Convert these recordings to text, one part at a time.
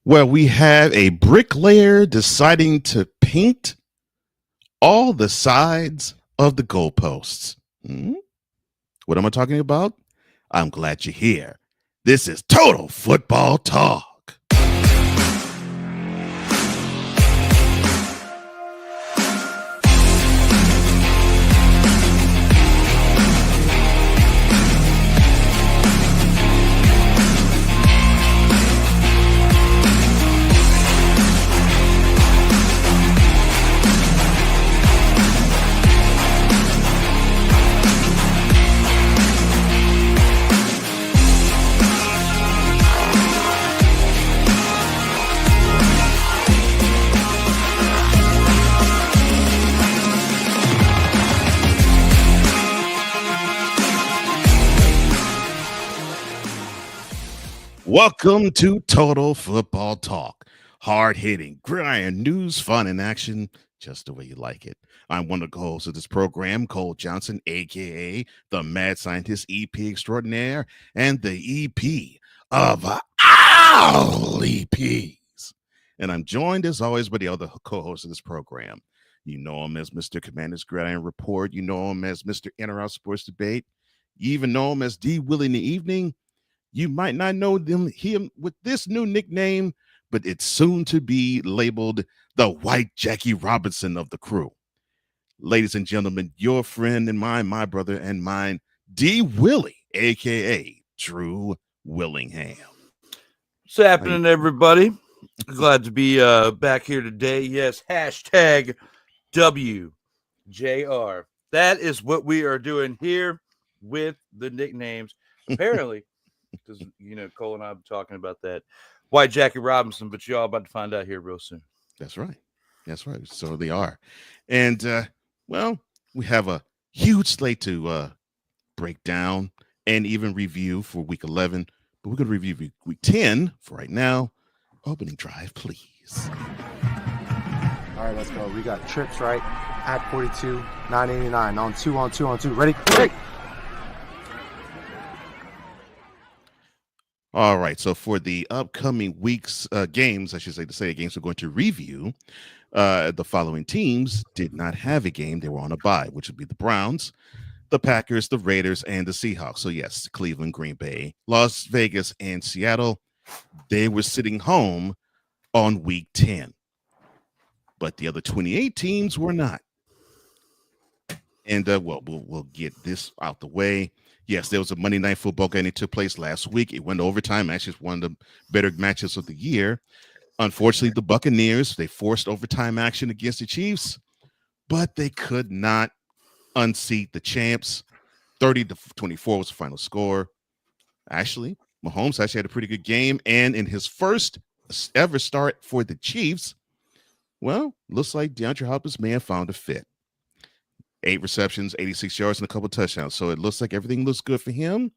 Well, we have a bricklayer deciding to paint all the sides of the goalposts. Hmm? What am I talking about? I'm glad you're here. This is Total Football Talk. Welcome to Total Football Talk. Hard hitting, grind, news, fun, and action, just the way you like it. I'm one of the hosts of this program, Cole Johnson, aka the Mad Scientist EP Extraordinaire, and the EP of all EPs. And I'm joined, as always, by the other co hosts of this program. You know him as Mr. Commander's Gridiron Report. You know him as Mr. In or Out Sports Debate. You even know him as D. Willie in the Evening. You might not know him with this new nickname, but it's soon to be labeled the White Jackie Robinson of the crew. Ladies and gentlemen, your friend and mine, my brother and mine, D. Willie, a.k.a. Drew Willingham. What's happening, everybody? Glad to be back here today. Yes, hashtag WJR. That is what we are doing here with the nicknames. Apparently, because, Cole and I have been talking about that. White Jackie Robinson, but y'all about to find out here real soon. That's right. That's right. So they are. And, we have a huge slate to break down and even review for week 11. But we're going to review week 10 for right now. Opening drive, please. All right, let's go. We got trips, right? At 42, 989. On two. Ready? Great. All right, so for the upcoming week's games, games we're going to review, the following teams did not have a game. They were on a bye, which would be the Browns, the Packers, the Raiders, and the Seahawks. So, yes, Cleveland, Green Bay, Las Vegas, and Seattle, they were sitting home on week 10. But the other 28 teams were not. And, we'll get this out the way. Yes, there was a Monday Night Football game that took place last week. It went overtime. Actually, it's one of the better matches of the year. Unfortunately, the Buccaneers, they forced overtime action against the Chiefs, but they could not unseat the champs. 30-24 was the final score. Actually, Mahomes actually had a pretty good game. And in his first ever start for the Chiefs, looks like DeAndre Hopkins may have found a fit. 8 receptions, 86 yards, and a couple touchdowns. So it looks like everything looks good for him.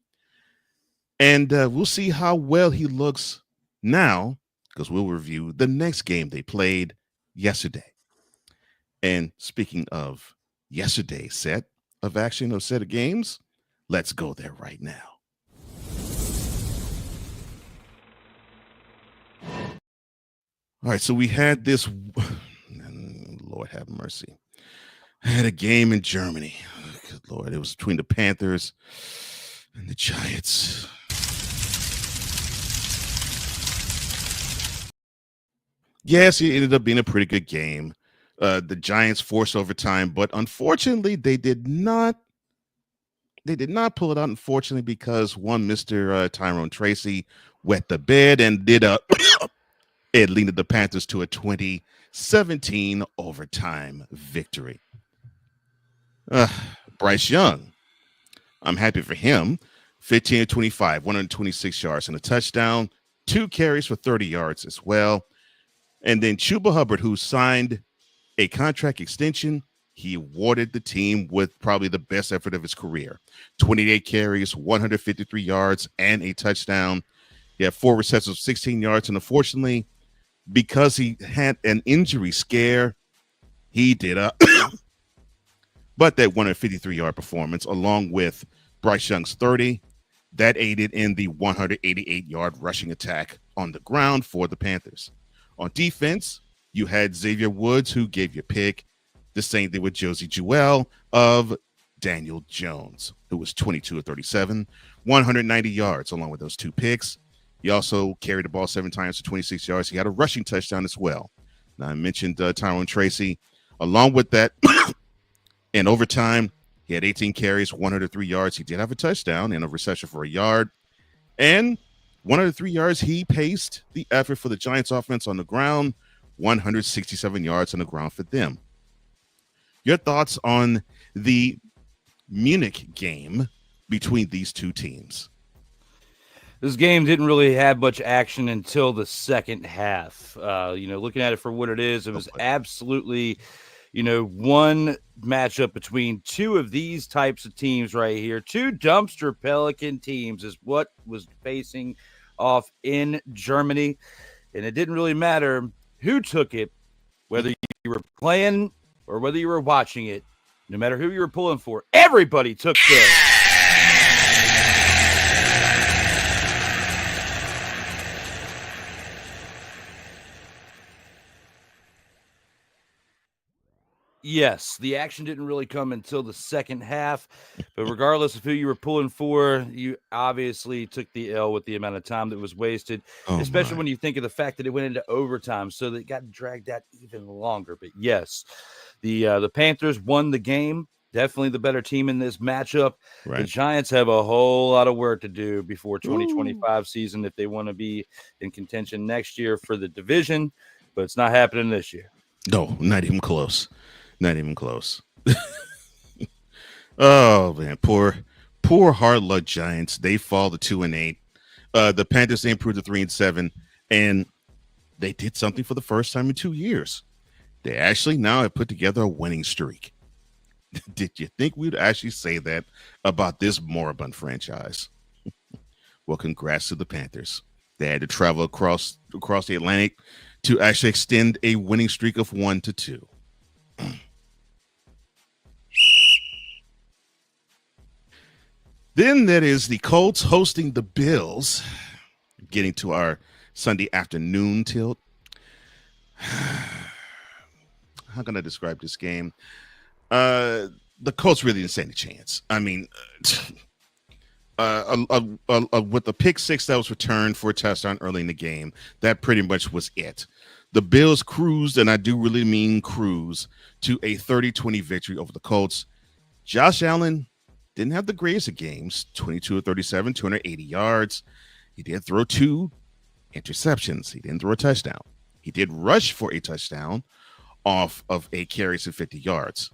And we'll see how well he looks now, because we'll review the next game they played yesterday. And speaking of yesterday's set of games, let's go there right now. All right, so we had this, Lord have mercy. I had a game in Germany. Good Lord. It was between the Panthers and the Giants. Yes, it ended up being a pretty good game. The Giants forced overtime, but unfortunately, they did not pull it out, unfortunately, because one Mr. Tyrone Tracy wet the bed and it leaded the Panthers to a 2017 overtime victory. Bryce Young, I'm happy for him. 15-25, 126 yards and a touchdown, 2 carries for 30 yards as well. And then Chuba Hubbard, who signed a contract extension, he awarded the team with probably the best effort of his career. 28 carries, 153 yards, and a touchdown. He had 4 receptions of 16 yards, and unfortunately, because he had an injury scare, he did but that 153-yard performance, along with Bryce Young's 30 That aided in the 188-yard rushing attack on the ground for the Panthers. On defense, you had Xavier Woods, who gave you a pick. The same thing with Josie Jewell of Daniel Jones, who was 22 of 37, 190 yards along with those two picks. He also carried the ball 7 times for 26 yards. He had a rushing touchdown as well. Now, I mentioned Tyrone Tracy. Along with that, in overtime, he had 18 carries, 103 yards. He did have a touchdown and a reception for a yard. And 103 yards, he paced the effort for the Giants offense on the ground, 167 yards on the ground for them. Your thoughts on the Munich game between these two teams? This game didn't really have much action until the second half. Looking at it for what it is, it was absolutely, one matchup between two of these types of teams right here. Two dumpster Pelican teams is what was facing off in Germany. And it didn't really matter who took it, whether you were playing or whether you were watching it, no matter who you were pulling for, everybody took this. Yes, the action didn't really come until the second half, but regardless of who you were pulling for, you obviously took the L with the amount of time that was wasted, especially when you think of the fact that it went into overtime, so that it got dragged out even longer. But yes, the Panthers won the game, definitely the better team in this matchup. Right. The Giants have a whole lot of work to do before 2025 season if they want to be in contention next year for the division, but it's not happening this year. No, not even close. Not even close. Oh man, poor hard luck Giants. They fall to 2-8. The Panthers, they improved to 3-7, and they did something for the first time in 2 years. They actually now have put together a winning streak. Did you think we'd actually say that about this moribund franchise? Well, congrats to the Panthers. They had to travel across the Atlantic to actually extend a winning streak of 1-2. Then there is the Colts hosting the Bills, getting to our Sunday afternoon tilt. How can I describe this game? The Colts really didn't stand a chance. I mean, with the pick six that was returned for a touchdown early in the game, that pretty much was it. The Bills cruised, and I do really mean cruise, to a 30-20 victory over the Colts. Josh Allen didn't have the greatest of games, 22 of 37, 280 yards. He did throw 2 interceptions. He didn't throw a touchdown. He did rush for a touchdown off of 8 carries and 50 yards.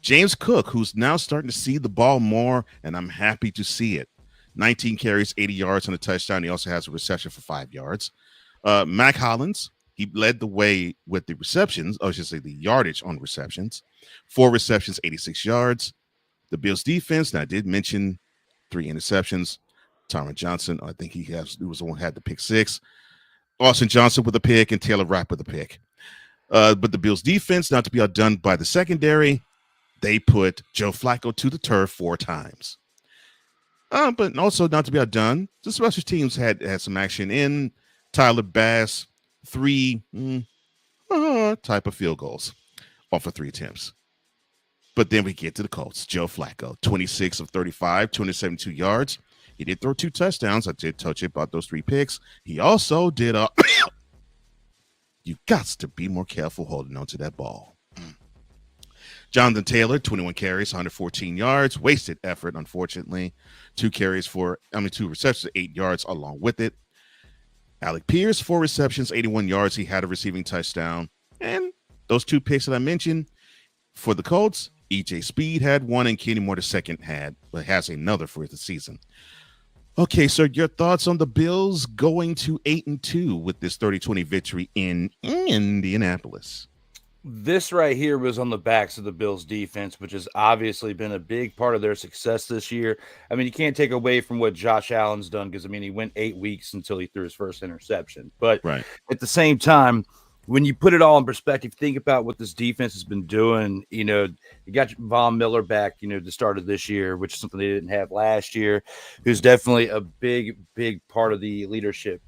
James Cook, who's now starting to see the ball more, and I'm happy to see it. 19 carries, 80 yards on a touchdown. He also has a reception for 5 yards. Mac Hollins, he led the way with the receptions, or I should say the yardage on receptions. 4 receptions, 86 yards. The Bills defense, now I did mention 3 interceptions. Tyron Johnson, I think he was the one who had the pick 6. Austin Johnson with a pick and Taylor Rapp with a pick. But the Bills defense, not to be outdone by the secondary, they put Joe Flacco to the turf 4 times. But also not to be outdone, the special teams had some action in. Tyler Bass, 3 type of field goals off of 3 attempts. But then we get to the Colts. Joe Flacco, 26 of 35, 272 yards. He did throw 2 touchdowns. I did touch it about those 3 picks. He also did you got to be more careful holding on to that ball. Jonathan Taylor, 21 carries, 114 yards. Wasted effort, unfortunately. 2 receptions, 8 yards along with it. Alec Pierce, 4 receptions, 81 yards. He had a receiving touchdown. And those 2 picks that I mentioned for the Colts, EJ Speed had 1 and Kenny Moore II has another for the season. Okay, so your thoughts on the Bills going to 8-2 with this 30-20 victory in Indianapolis? This right here was on the backs of the Bills defense, which has obviously been a big part of their success this year. I mean, you can't take away from what Josh Allen's done because, I mean, he went 8 weeks until he threw his first interception. But at the same time, when you put it all in perspective, think about what this defense has been doing. You got Von Miller back, the start of this year, which is something they didn't have last year, who's definitely a big, big part of the leadership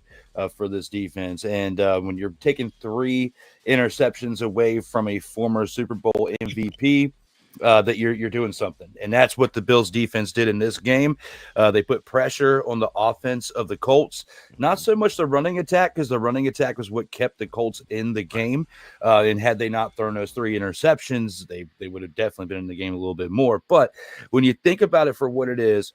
for this defense. And when you're taking 3 interceptions away from a former Super Bowl MVP, that you're doing something, and that's what the Bills defense did in this game. They put pressure on the offense of the Colts, not so much the running attack, because the running attack was what kept the Colts in the game. And had they not thrown those 3 interceptions, they would have definitely been in the game a little bit more. But when you think about it for what it is,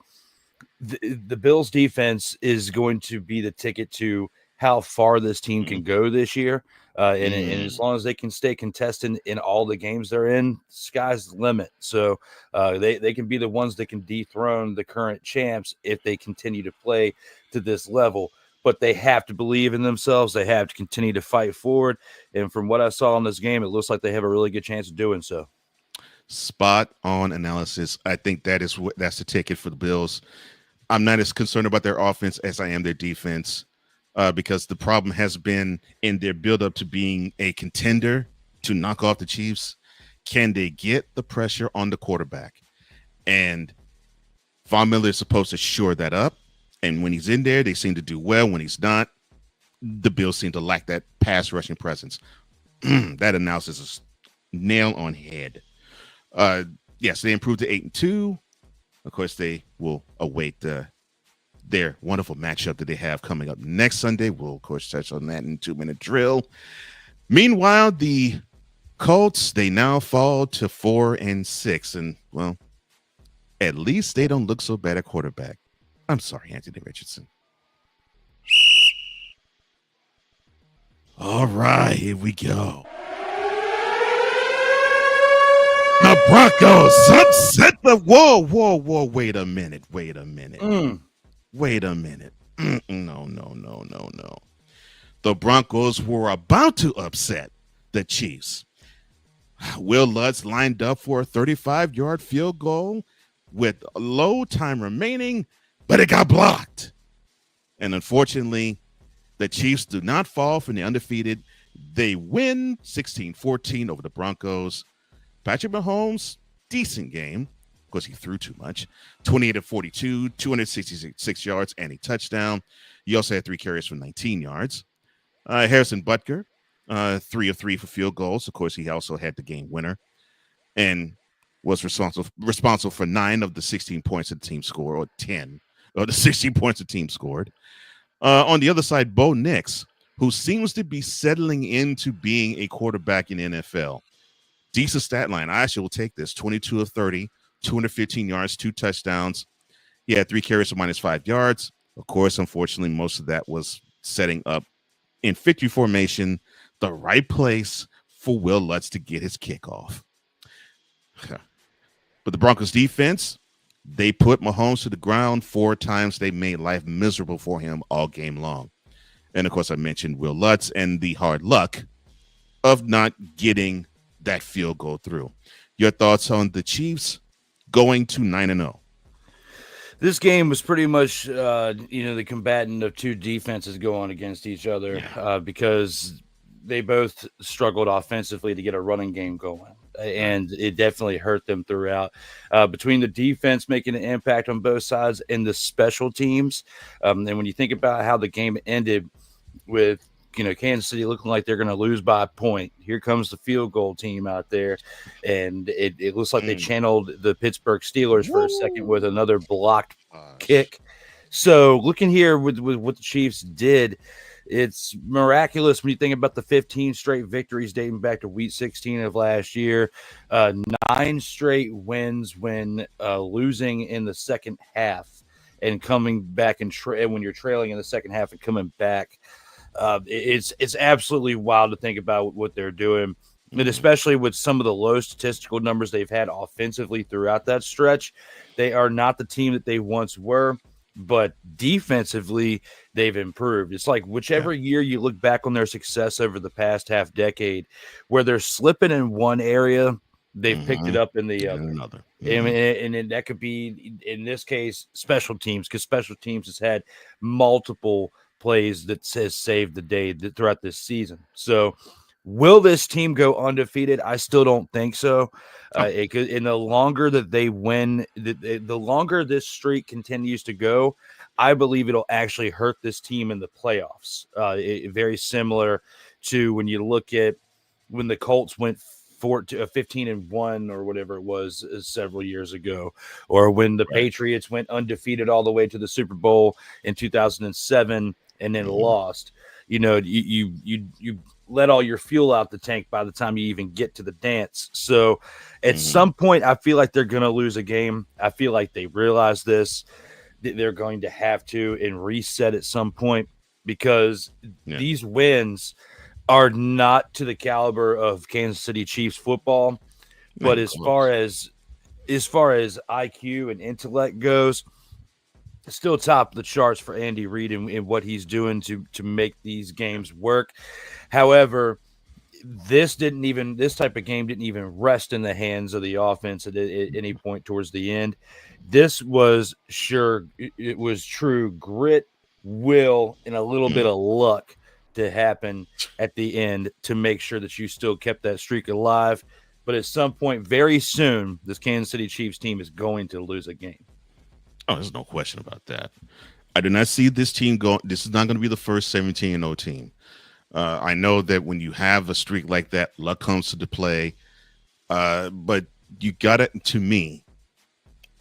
the Bills defense is going to be the ticket to how far this team can go this year. And as long as they can stay contestant in all the games they're in, sky's the limit. So they can be the ones that can dethrone the current champs if they continue to play to this level. But they have to believe in themselves. They have to continue to fight forward. And from what I saw in this game, it looks like they have a really good chance of doing so. Spot on analysis. I think that's the ticket for the Bills. I'm not as concerned about their offense as I am their defense, because the problem has been in their build-up to being a contender to knock off the Chiefs. Can they get the pressure on the quarterback? And Von Miller is supposed to shore that up. And when he's in there, they seem to do well. When he's not, the Bills seem to lack that pass rushing presence. That analysis is nail on head. Yes, they improved to 8-2. Of course, they will await their wonderful matchup that they have coming up next Sunday. We'll, of course, touch on that in 2-minute drill. Meanwhile, the Colts, they now fall to 4-6. And, well, at least they don't look so bad at quarterback. I'm sorry, Anthony Richardson. All right, here we go. The Broncos upset the whoa. Wait a minute. No. The Broncos were about to upset the Chiefs. Will Lutz lined up for a 35-yard field goal with low time remaining, but it got blocked. And unfortunately, the Chiefs do not fall from the undefeated. They win 16-14 over the Broncos. Patrick Mahomes, decent game. Of course, he threw too much. 28-42, 266 yards, and a touchdown. He also had 3 carries for 19 yards. Harrison Butker, 3 of 3 for field goals. Of course, he also had the game winner and was responsible for 9 of the 16 points that the team scored, or 10 of the 16 points the team scored. On the other side, Bo Nix, who seems to be settling into being a quarterback in the NFL. Decent stat line. I actually will take this. 22 of 30, 215 yards, 2 touchdowns. He had 3 carries for -5 yards. Of course, unfortunately, most of that was setting up in victory formation, the right place for Will Lutz to get his kickoff. But the Broncos defense, they put Mahomes to the ground 4 times. They made life miserable for him all game long. And, of course, I mentioned Will Lutz and the hard luck of not getting that field goal through. Your thoughts on the Chiefs going to 9-0? This game was pretty much, the combatant of 2 defenses going against each other, because they both struggled offensively to get a running game going. And it definitely hurt them throughout. Between the defense making an impact on both sides and the special teams. And when you think about how the game ended with, Kansas City looking like they're going to lose by a point. Here comes the field goal team out there, and it looks like they channeled the Pittsburgh Steelers for a second with another blocked kick. So looking here with what the Chiefs did, it's miraculous when you think about the 15 straight victories dating back to week 16 of last year, 9 straight wins when losing in the second half and coming back and when you're trailing in the second half and coming back. It's absolutely wild to think about what they're doing, and especially with some of the low statistical numbers they've had offensively throughout that stretch. They are not the team that they once were, but defensively they've improved. It's like whichever year you look back on their success over the past half decade, where they're slipping in one area, they've picked it up in the other. And that could be, in this case, special teams, because special teams has had multiple plays that has saved the day throughout this season. So Will this team go undefeated? I still don't think so. Oh, And the longer that they win, the longer this streak continues to go, I believe it'll actually hurt this team in the playoffs. Very similar to when you look at when the Colts went 15-1 or whatever it was several years ago, or when the right. Patriots went undefeated all the way to the Super Bowl in 2007 and then Hmm. lost. You let all your fuel out the tank by the time you even get to the dance. So at Hmm. some point, I feel like they're going to lose a game. I feel like they realize this. They're going to have to and reset at some point because Yeah, these wins are not to the caliber of Kansas City Chiefs football. not But even close. as far as IQ and intellect goes, still top of the charts for Andy Reid and what he's doing to make these Yeah. games work. However, this type of game didn't even rest in the hands of the offense at any point towards the end. This was it was true grit, will, and a little bit Mm. of luck to happen at the end to make sure that you still kept that streak alive. But at some point very soon, this Kansas City Chiefs team is going to lose a game. Oh, there's no question about that. I do not see this team go. This is not going to be the first 17-0 team. I know that when you have a streak like that, luck comes to the play. But you got it. To me,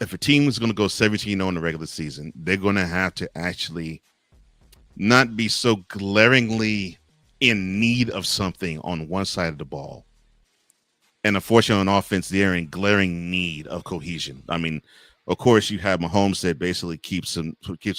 if a team is going to go 17-0 in the regular season, they're going to have to actually not be so glaringly in need of something on one side of the ball. And unfortunately, on offense, they're in glaring need of cohesion. I mean, of course, you have Mahomes that basically keeps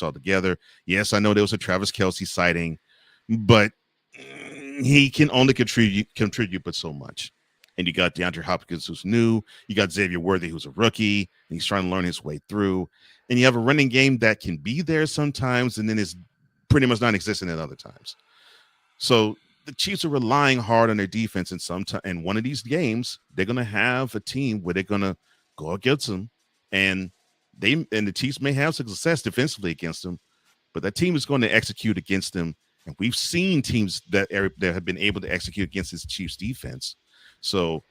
all together. Yes, I know there was a Travis Kelce sighting, but he can only contribute but so much. And you got DeAndre Hopkins, who's new. You got Xavier Worthy, who's a rookie, and he's trying to learn his way through. And you have a running game that can be there sometimes, and then is pretty much non-existent at other times. So the Chiefs are relying hard on their defense, and in one of these games, they're going to have a team where they're going to go against them, and the Chiefs may have success defensively against them, but that team is going to execute against them. And we've seen teams that have been able to execute against this Chiefs defense. So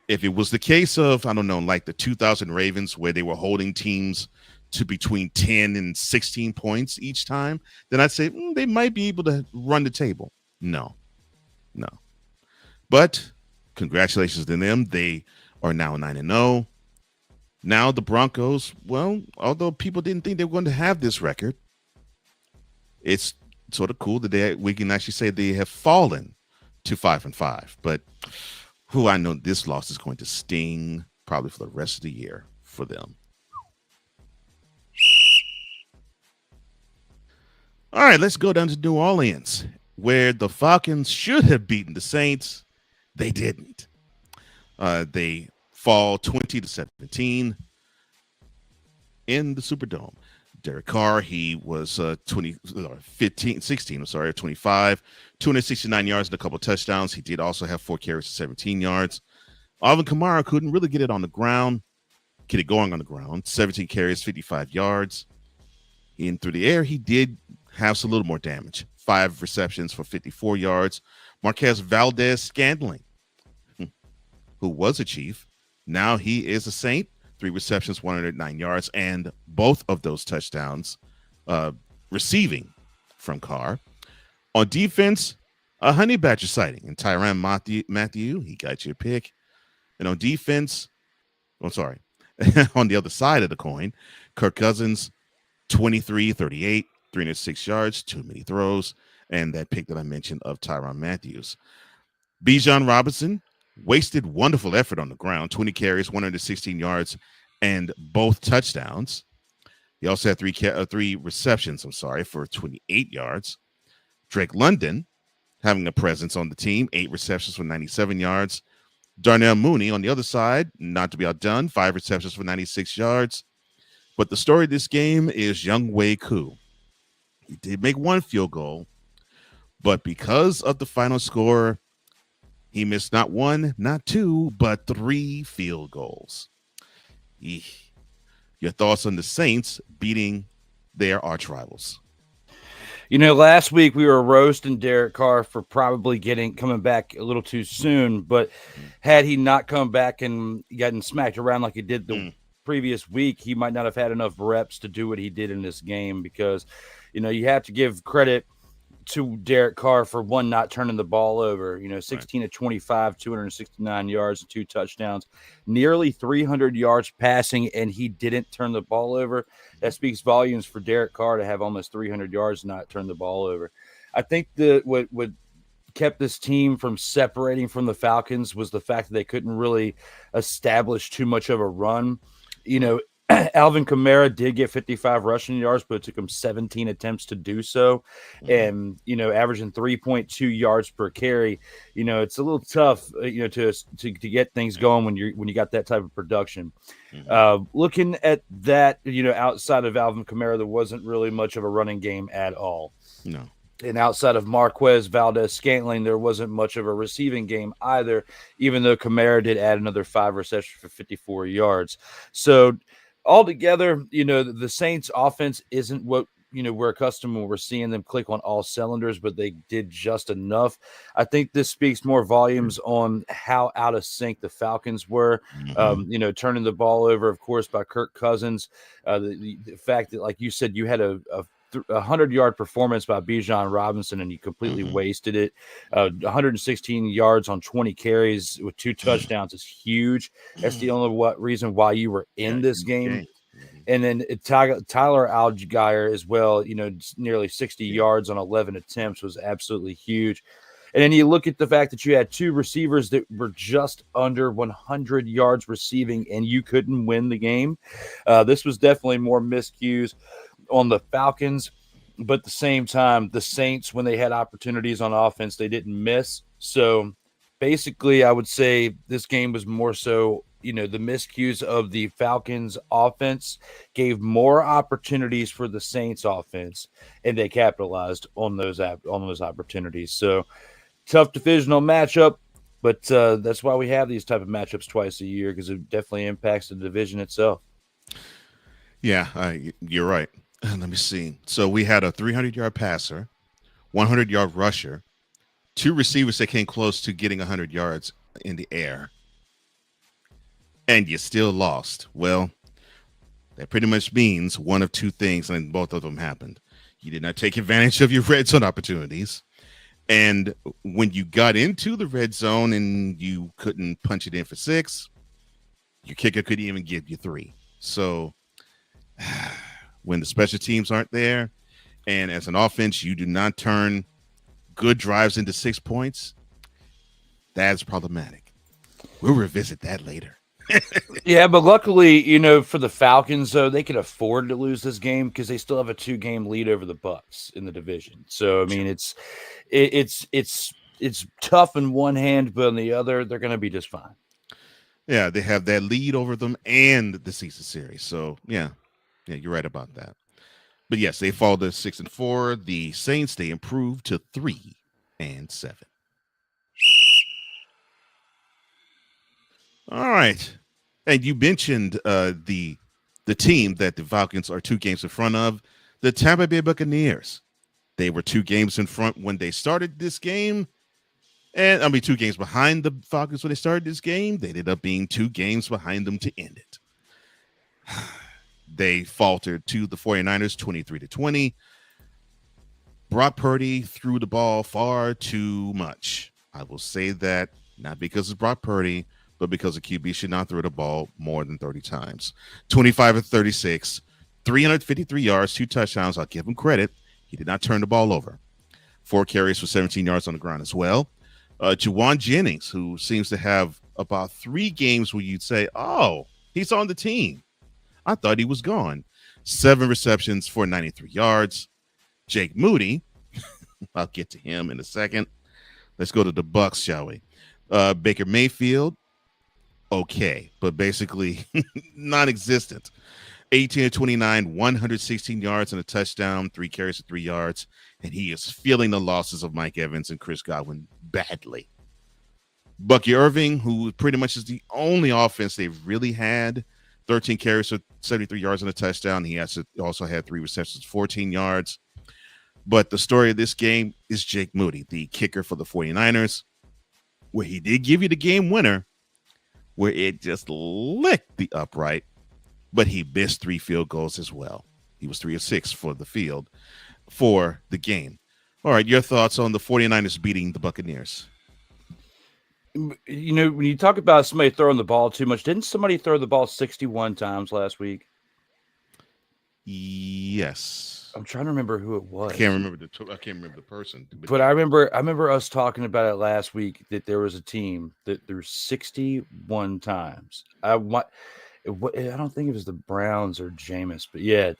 if it was the case of, I don't know, like the 2000 Ravens, where they were holding teams to between 10 and 16 points each time, then I'd say they might be able to run the table. No, no. But congratulations to them. They are now 9-0. Now the Broncos, well, although people didn't think they were going to have this record, it's sort of cool that we can actually say they have fallen to 5-5. But who I know this loss is going to sting probably for the rest of the year for them. All right, let's go down to New Orleans, where the Falcons should have beaten the Saints. They didn't. They fall 20-17 in the Superdome. Derek Carr, he was 16, I'm sorry, 25, 269 yards and a couple touchdowns. He did also have 4 carries for 17 yards. Alvin Kamara couldn't really get it on the ground, get it going on the ground. 17 carries, 55 yards. In through the air, he did have a little more damage. 5 receptions for 54 yards. Marquez Valdez-Scantling, who was a Chief, now he is a Saint. 3 receptions, 109 yards, and both of those touchdowns receiving from Carr. On defense, a Honey Badger sighting. And Tyrann Mathieu, he got your pick. And on defense, I'm sorry, on the other side of the coin, Kirk Cousins, 23-38, 306 yards, too many throws, and that pick that I mentioned of Tyrann Mathieu. Bijan Robinson, wasted wonderful effort on the ground, 20 carries, 116 yards, and both touchdowns. He also had 3 receptions, for 28 yards. Drake London, having a presence on the team, 8 receptions for 97 yards. Darnell Mooney on the other side, not to be outdone, 5 receptions for 96 yards. But the story of this game is Young Wei Koo. He did make 1 field goal, but because of the final score, he missed not 1, not 2, but 3 field goals. Your thoughts on the Saints beating their arch rivals? Last week we were roasting Derek Carr for probably coming back a little too soon, but had he not come back and gotten smacked around like he did the previous week, he might not have had enough reps to do what he did in this game because, you have to give credit to Derek Carr for one, not turning the ball over, 16 to 25, 269 yards and 2 touchdowns, nearly 300 yards passing, and he didn't turn the ball over. That speaks volumes for Derek Carr to have almost 300 yards and not turn the ball over. I think that what kept this team from separating from the Falcons was the fact that they couldn't really establish too much of a run. Alvin Kamara did get 55 rushing yards, but it took him 17 attempts to do so. And, averaging 3.2 yards per carry, it's a little tough, to get things going when you got that type of production. Looking at that, outside of Alvin Kamara, there wasn't really much of a running game at all. No. And outside of Marquez Valdez-Scantling, there wasn't much of a receiving game either, even though Kamara did add another 5 receptions for 54 yards. So altogether, the Saints offense isn't what, we're accustomed when we're seeing them click on all cylinders, but they did just enough. I think this speaks more volumes on how out of sync the Falcons were, turning the ball over, of course, by Kirk Cousins. The fact that, like you said, you had a 100-yard performance by Bijan Robinson, and you completely wasted it. 116 yards on 20 carries with 2 touchdowns is huge. That's the only reason why you were in this game. And then Tyler Algier as well, nearly 60 yards on 11 attempts was absolutely huge. And then you look at the fact that you had 2 receivers that were just under 100 yards receiving, and you couldn't win the game. This was definitely more miscues on the Falcons, but at the same time, the Saints, when they had opportunities on offense, they didn't miss. So basically, I would say this game was more so, the miscues of the Falcons offense gave more opportunities for the Saints offense, and they capitalized on those opportunities. So tough divisional matchup, but that's why we have these type of matchups twice a year, because it definitely impacts the division itself. Yeah, you're right. Let me see. So we had a 300-yard passer, 100-yard rusher, 2 receivers that came close to getting 100 yards in the air, and you still lost. Well, that pretty much means one of 2 things, and both of them happened. You did not take advantage of your red zone opportunities, and when you got into the red zone and you couldn't punch it in for 6, your kicker couldn't even give you 3. So when the special teams aren't there, and as an offense, you do not turn good drives into 6 points, that's problematic. We'll revisit that later. Yeah, but luckily, for the Falcons, though, they can afford to lose this game because they still have a 2-game lead over the Bucs in the division. So, I mean, it's tough in one hand, but on the other, they're going to be just fine. Yeah, they have that lead over them and the season series. So, yeah, you're right about that. But yes, they fall to 6-4. The Saints, they improved to 3-7. All right. And you mentioned the team that the Falcons are 2 games in front of, the Tampa Bay Buccaneers. They were 2 games in front when they started this game. And 2 games behind the Falcons when they started this game. They ended up being 2 games behind them to end it. They faltered to the 49ers 23-20. Brock Purdy threw the ball far too much. I will say that not because it's Brock Purdy, but because a QB should not throw the ball more than 30 times. 25-36, 353 yards, 2 touchdowns. I'll give him credit. He did not turn the ball over. 4 carries for 17 yards on the ground as well. Juwan Jennings, who seems to have about 3 games where you'd say, oh, he's on the team. I thought he was gone. 7 receptions for 93 yards. Jake Moody, I'll get to him in a second. Let's go to the Bucs, shall we? Baker Mayfield, okay, but basically non-existent. 18-29, 116 yards and a touchdown, 3 carries for 3 yards, and he is feeling the losses of Mike Evans and Chris Godwin badly. Bucky Irving, who pretty much is the only offense they've really had, 13 carries for 73 yards and a touchdown. He also had 3 receptions, 14 yards. But the story of this game is Jake Moody, the kicker for the 49ers, where he did give you the game winner, where it just licked the upright, but he missed 3 field goals as well. He was 3 of 6 for the field for the game. All right, your thoughts on the 49ers beating the Buccaneers? You know, when you talk about somebody throwing the ball too much, didn't somebody throw the ball 61 times last week? Yes. I'm trying to remember who it was. I can't remember the person. But I remember us talking about it last week that there was a team that threw 61 times. I don't think it was the Browns or Jameis, but yeah,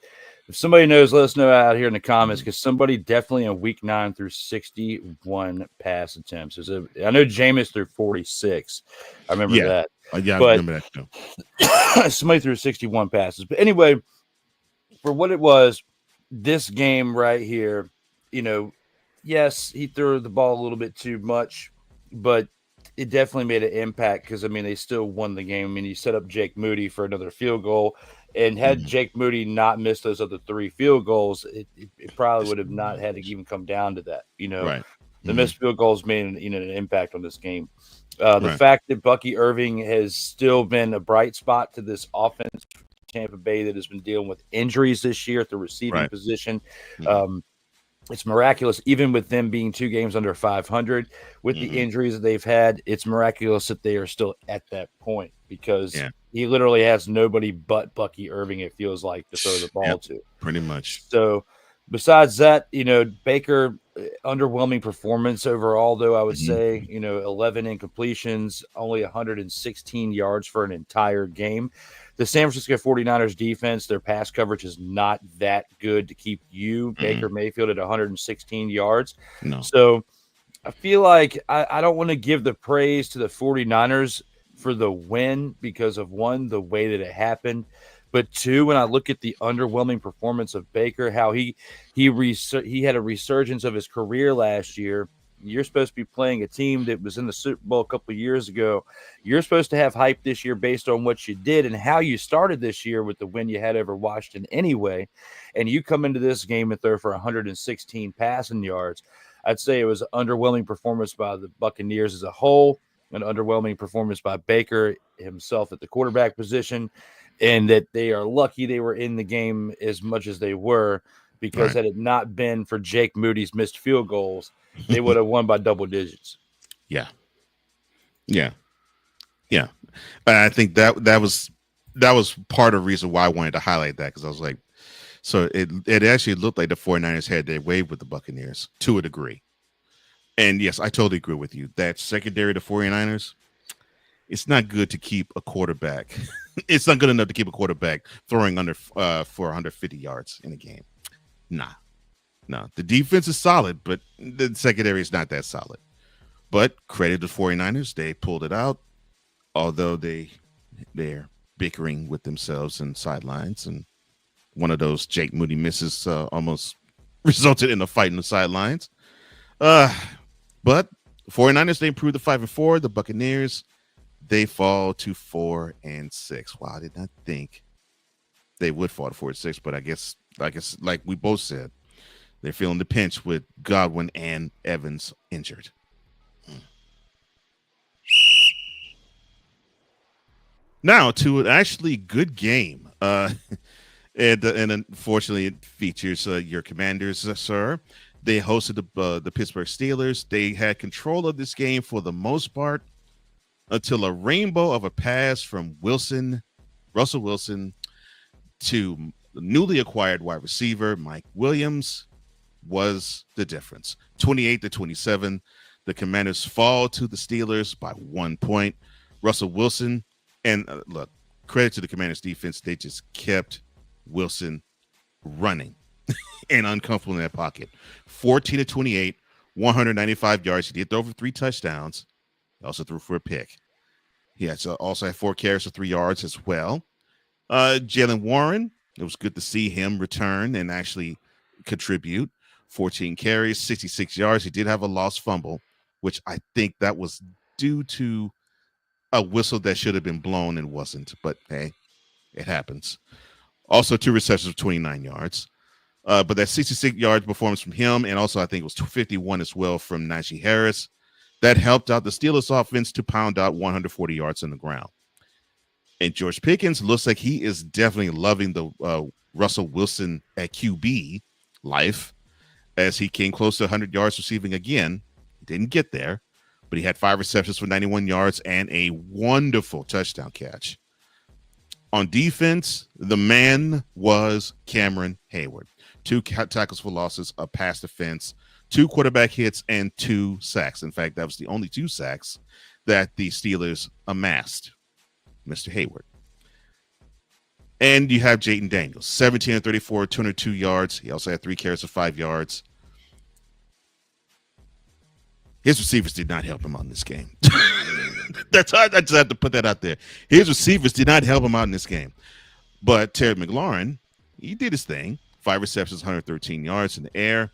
if somebody knows, let us know out here in the comments, because somebody definitely in week 9 threw 61 pass attempts. I know Jameis threw 46. I remember that. Yeah, I remember that too. Somebody threw 61 passes. But anyway, for what it was, this game right here, you know, yes, he threw the ball a little bit too much, but it definitely made an impact because, I mean, they still won the game. I mean, you set up Jake Moody for another field goal, and had Jake Moody not missed those other 3 field goals, it probably would have not had to even come down to that. You know, right. The missed field goals made an impact on this game. The fact that Bucky Irving has still been a bright spot to this offense, Tampa Bay, that has been dealing with injuries this year at the receiving position. It's miraculous, even with them being 2 games under 500 with the injuries that they've had. It's miraculous that they are still at that point, because he literally has nobody but Bucky Irving, it feels like, to throw the ball to. Pretty much. So besides that, you know, Baker, underwhelming performance overall, though, I would say. You know, 11 incompletions, only 116 yards for an entire game. The San Francisco 49ers defense, their pass coverage is not that good to keep Baker Mayfield, at 116 yards. No. So I feel like I don't want to give the praise to the 49ers for the win because of, 1, the way that it happened, but 2, when I look at the underwhelming performance of Baker, how he had a resurgence of his career last year. You're supposed to be playing a team that was in the Super Bowl a couple of years ago. You're supposed to have hype this year based on what you did and how you started this year with the win you had over Washington anyway. And you come into this game and throw for 116 passing yards. I'd say it was an underwhelming performance by the Buccaneers as a whole, an underwhelming performance by Baker himself at the quarterback position, and that they are lucky they were in the game as much as they were, because had it not been for Jake Moody's missed field goals, they would have won by double digits. Yeah. I think that was part of the reason why I wanted to highlight that, because I was like, so it actually looked like the 49ers had their way with the Buccaneers to a degree. And yes, I totally agree with you. That secondary to 49ers, it's not good to keep a quarterback. It's not good enough to keep a quarterback throwing under for 150 yards in a game. Nah. The defense is solid, but the secondary is not that solid. But credit to 49ers, they pulled it out, although they're bickering with themselves and sidelines, and one of those Jake Moody misses almost resulted in a fight in the sidelines. But 49ers, they improved to 5-4. The Buccaneers, they fall to 4-6. Wow, I did not think they would fall to 4-6, but I guess like we both said, they're feeling the pinch with Godwin and Evans injured. Now to an actually good game. And unfortunately, it features your Commanders, sir. They hosted the Pittsburgh Steelers. They had control of this game for the most part until a rainbow of a pass from Russell Wilson, to the newly acquired wide receiver Mike Williams was the difference. 28-27. The Commanders fall to the Steelers by 1 point. Russell Wilson, and look, credit to the Commanders defense. They just kept Wilson running and uncomfortable in that pocket. 14-28, 195 yards. He did throw for 3 touchdowns. He also threw for a pick. He also had 4 carries for 3 yards as well. Jalen Warren, it was good to see him return and actually contribute. 14 carries, 66 yards. He did have a lost fumble, which I think that was due to a whistle that should have been blown and wasn't. But hey, it happens. Also 2 receptions of 29 yards. But that 66 yard performance from him, and also I think it was 251 as well from Najee Harris, that helped out the Steelers offense to pound out 140 yards on the ground. And George Pickens looks like he is definitely loving the Russell Wilson at QB life, as he came close to 100 yards receiving again. Didn't get there, but he had 5 receptions for 91 yards and a wonderful touchdown catch. On defense, the man was Cameron Hayward. 2 tackles for losses, a pass defense, 2 quarterback hits, and 2 sacks. In fact, that was the only 2 sacks that the Steelers amassed. Mr. Hayward. And you have Jayden Daniels, 17 of 34, 202 yards. He also had 3 carries of 5 yards. His receivers did not help him out in this game. That's hard. I just have to put that out there. His receivers did not help him out in this game. But Terry McLaurin, he did his thing. 5 receptions, 113 yards in the air.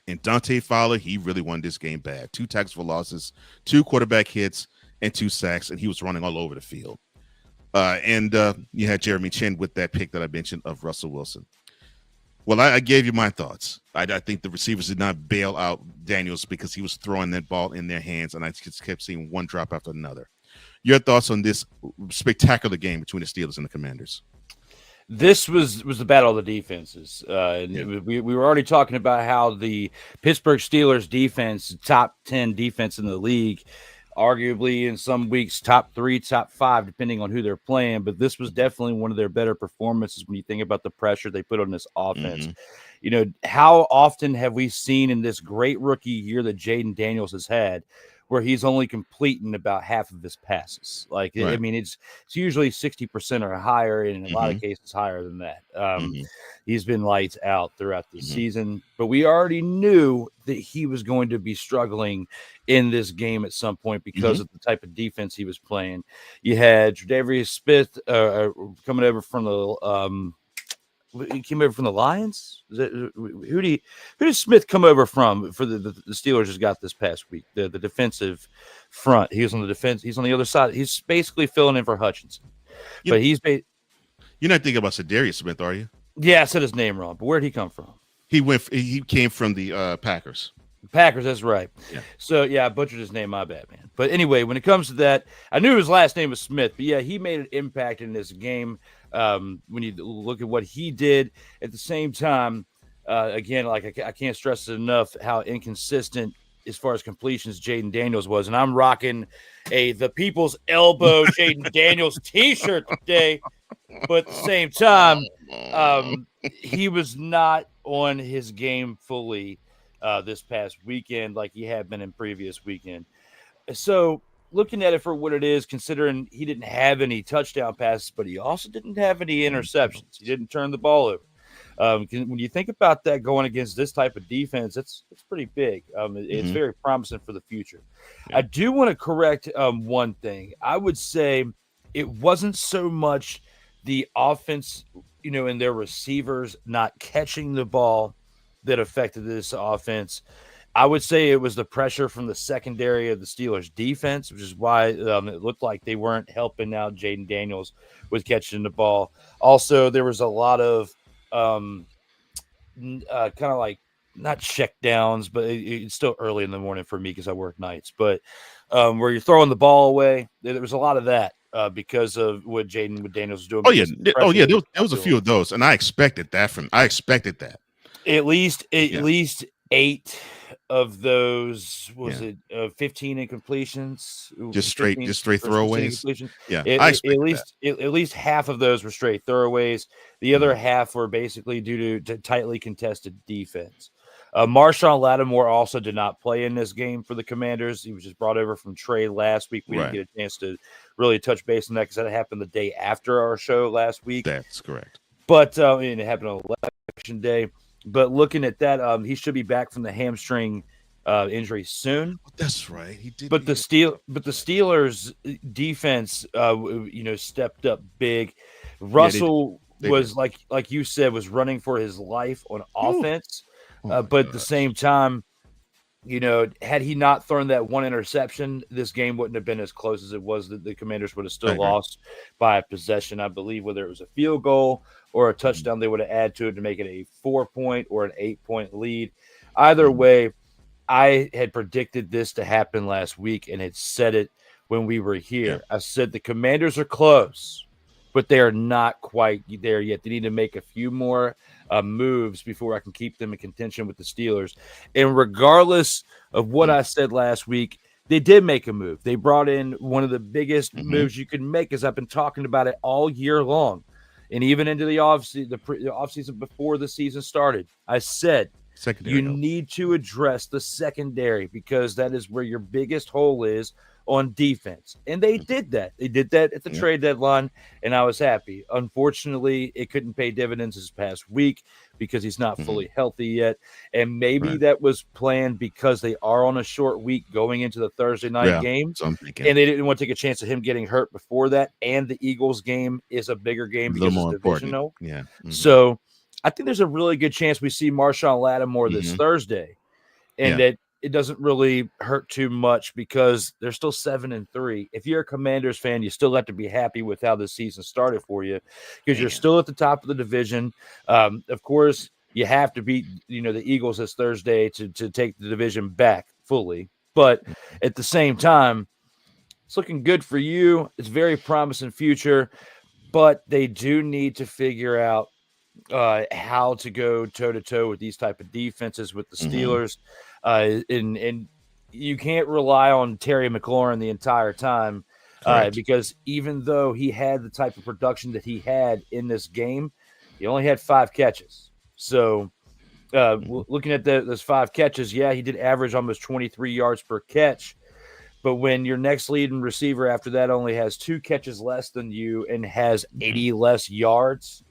And Dante Fowler, he really won this game bad. 2 tackles for losses, 2 quarterback hits, and 2 sacks, and he was running all over the field. And you had Jeremy Chin with that pick that I mentioned of Russell Wilson. Well, I gave you my thoughts. I think the receivers did not bail out Daniels because he was throwing that ball in their hands, and I just kept seeing one drop after another. Your thoughts on this spectacular game between the Steelers and the Commanders? This was the battle of the defenses. We were already talking about how the Pittsburgh Steelers defense, top 10 defense in the league, arguably in some weeks top 3, top 5, depending on who they're playing. But this was definitely one of their better performances when you think about the pressure they put on this offense. Mm-hmm. You know, how often have we seen in this great rookie year that Jayden Daniels has had where he's only completing about half of his passes? Like, right. I mean, it's usually 60% or higher, and in a lot of cases higher than that. He's been lights out throughout the season, but we already knew that he was going to be struggling in this game at some point because of the type of defense he was playing. You had Tre'Davious Smith coming over from the he came over from the Lions. Who did Smith come over from for the Steelers just got this past week? The defensive front. He was on the defense. He's on the other side. He's basically filling in for Hutchinson. But you're not thinking about Tre'Davious Smith, are you? Yeah, I said his name wrong. But where did he come from? He came from the Packers. Packers, that's right. Yeah. So, yeah, I butchered his name. My bad, man. But anyway, when it comes to that, I knew his last name was Smith. But, yeah, he made an impact in this game. When you look at what he did at the same time, again, like I can't stress it enough how inconsistent as far as completions Jayden Daniels was. And I'm rocking the People's Elbow Jayden Daniels t-shirt today. But at the same time, he was not on his game fully this past weekend like he had been in previous weekend. So looking at it for what it is, considering he didn't have any touchdown passes, but he also didn't have any interceptions. He didn't turn the ball over. When you think about that going against this type of defense, it's pretty big. It's very promising for the future. Yeah. I do want to correct one thing. I would say it wasn't so much the offense, and their receivers not catching the ball that affected this offense. I would say it was the pressure from the secondary of the Steelers defense, which is why it looked like they weren't helping out Jayden Daniels with catching the ball. Also, there was a lot of kind of like not check downs, but it's still early in the morning for me because I work nights. But where you're throwing the ball away, there was a lot of that because of what Jayden Daniels was doing. Oh yeah, there was a few of those, and I expected that. At least 8 of those, 15 incompletions, just straight throwaways. Yeah, at least half of those were straight throwaways. The other half were basically due to tightly contested defense. Marshawn Lattimore also did not play in this game for the Commanders. He was just brought over from trade last week. We didn't get a chance to really touch base on that because that happened the day after our show last week. That's correct. But it happened on election day. But looking at that, he should be back from the hamstring injury soon. That's right. He did. But the Steelers defense, stepped up big. Russell was like you said, was running for his life on offense. But at the same time, had he not thrown that one interception, this game wouldn't have been as close as it was. The Commanders would have still lost by a possession, I believe, whether it was a field goal or a touchdown. They would have added to it to make it a 4-point or an 8-point lead. Either way, I had predicted this to happen last week and had said it when we were here. Yeah. I said the Commanders are close, but they are not quite there yet. They need to make a few more moves before I can keep them in contention with the Steelers. And regardless of what I said last week, they did make a move. They brought in one of the biggest moves you can make, as I've been talking about it all year long. And even into the offseason before the season started, I said, you need to address the secondary because that is where your biggest hole is on defense. And they did that. They did that at the trade deadline, and I was happy. Unfortunately, it couldn't pay dividends this past week because he's not fully healthy yet. And maybe that was planned because they are on a short week going into the Thursday night game. So I'm thinking. And they didn't want to take a chance of him getting hurt before that. And the Eagles game is a bigger game because it's divisional. Yeah. So I think there's a really good chance we see Marshawn Lattimore this Thursday, and that it doesn't really hurt too much because they're still 7-3. If you're a Commanders fan, you still have to be happy with how this season started for you because you're still at the top of the division. Of course, you have to beat the Eagles this Thursday to take the division back fully. But at the same time, it's looking good for you. It's very promising future, but they do need to figure out how to go toe-to-toe with these type of defenses with the Steelers. And you can't rely on Terry McLaurin the entire time because even though he had the type of production that he had in this game, he only had 5 catches. So looking at those 5 catches, he did average almost 23 yards per catch. But when your next leading receiver after that only has 2 catches less than you and has 80 less yards,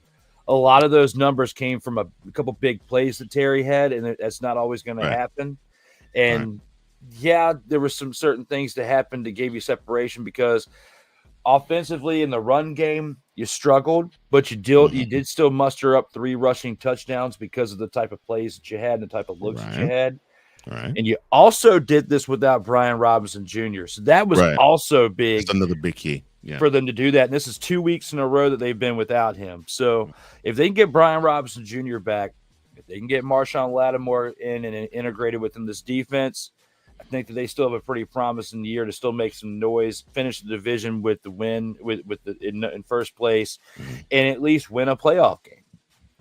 a lot of those numbers came from a couple big plays that Terry had, and that's not always going to happen. And there were some certain things that happened that gave you separation because offensively in the run game, you struggled, but you did still muster up 3 rushing touchdowns because of the type of plays that you had and the type of looks that you had. And you also did this without Brian Robinson Jr. So that was also big. That's another big key. For them to do that. And this is 2 weeks in a row that they've been without him. So if they can get Brian Robinson Jr. back, if they can get Marshawn Lattimore in and integrated within this defense, I think that they still have a pretty promising year to still make some noise, finish the division with the win in first place, and at least win a playoff game.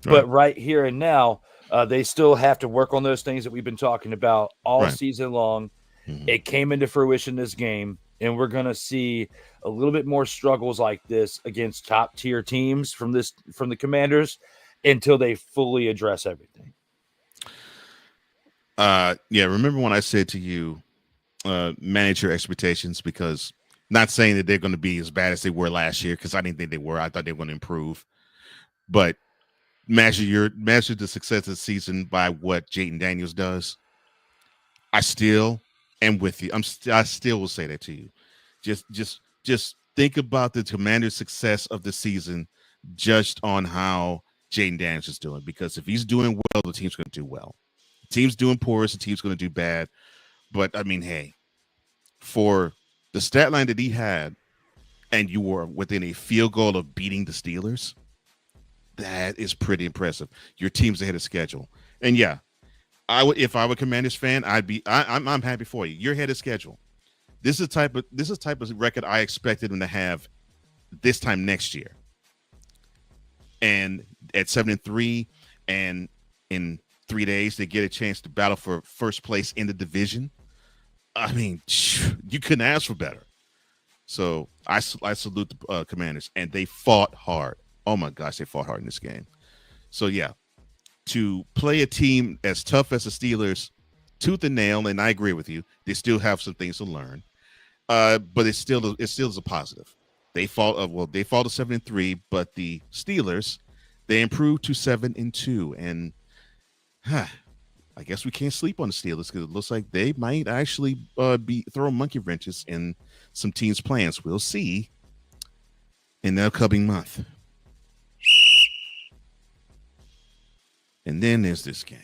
But right here and now, they still have to work on those things that we've been talking about all season long. It came into fruition this game. And we're going to see a little bit more struggles like this against top tier teams from the Commanders until they fully address everything. Remember when I said to you, manage your expectations, because not saying that they're going to be as bad as they were last year, because I didn't think they were. I thought they were going to improve. But measure the success of the season by what Jayden Daniels does. I still am with you. I still will say that to you. Just think about the Commanders' success of the season judged on how Jayden Daniels is doing. Because if he's doing well, the team's going to do well. The team's doing poor, the team's going to do bad. But I mean, hey, for the stat line that he had, and you were within a field goal of beating the Steelers, that is pretty impressive. Your team's ahead of schedule, and if I were a Commanders fan, I'm happy for you. You're ahead of schedule. This is the type of record I expected them to have this time next year. And at 7-3, and in 3 days they get a chance to battle for first place in the division. I mean, you couldn't ask for better. So I salute the Commanders, and they fought hard. Oh my gosh, they fought hard in this game. So to play a team as tough as the Steelers, tooth and nail, and I agree with you, they still have some things to learn. But it still is a positive. They fall to 7-3, but the Steelers, they improved to 7-2, and I guess we can't sleep on the Steelers because it looks like they might actually be throwing monkey wrenches in some teams' plans. We'll see in the upcoming month. And then there's this game.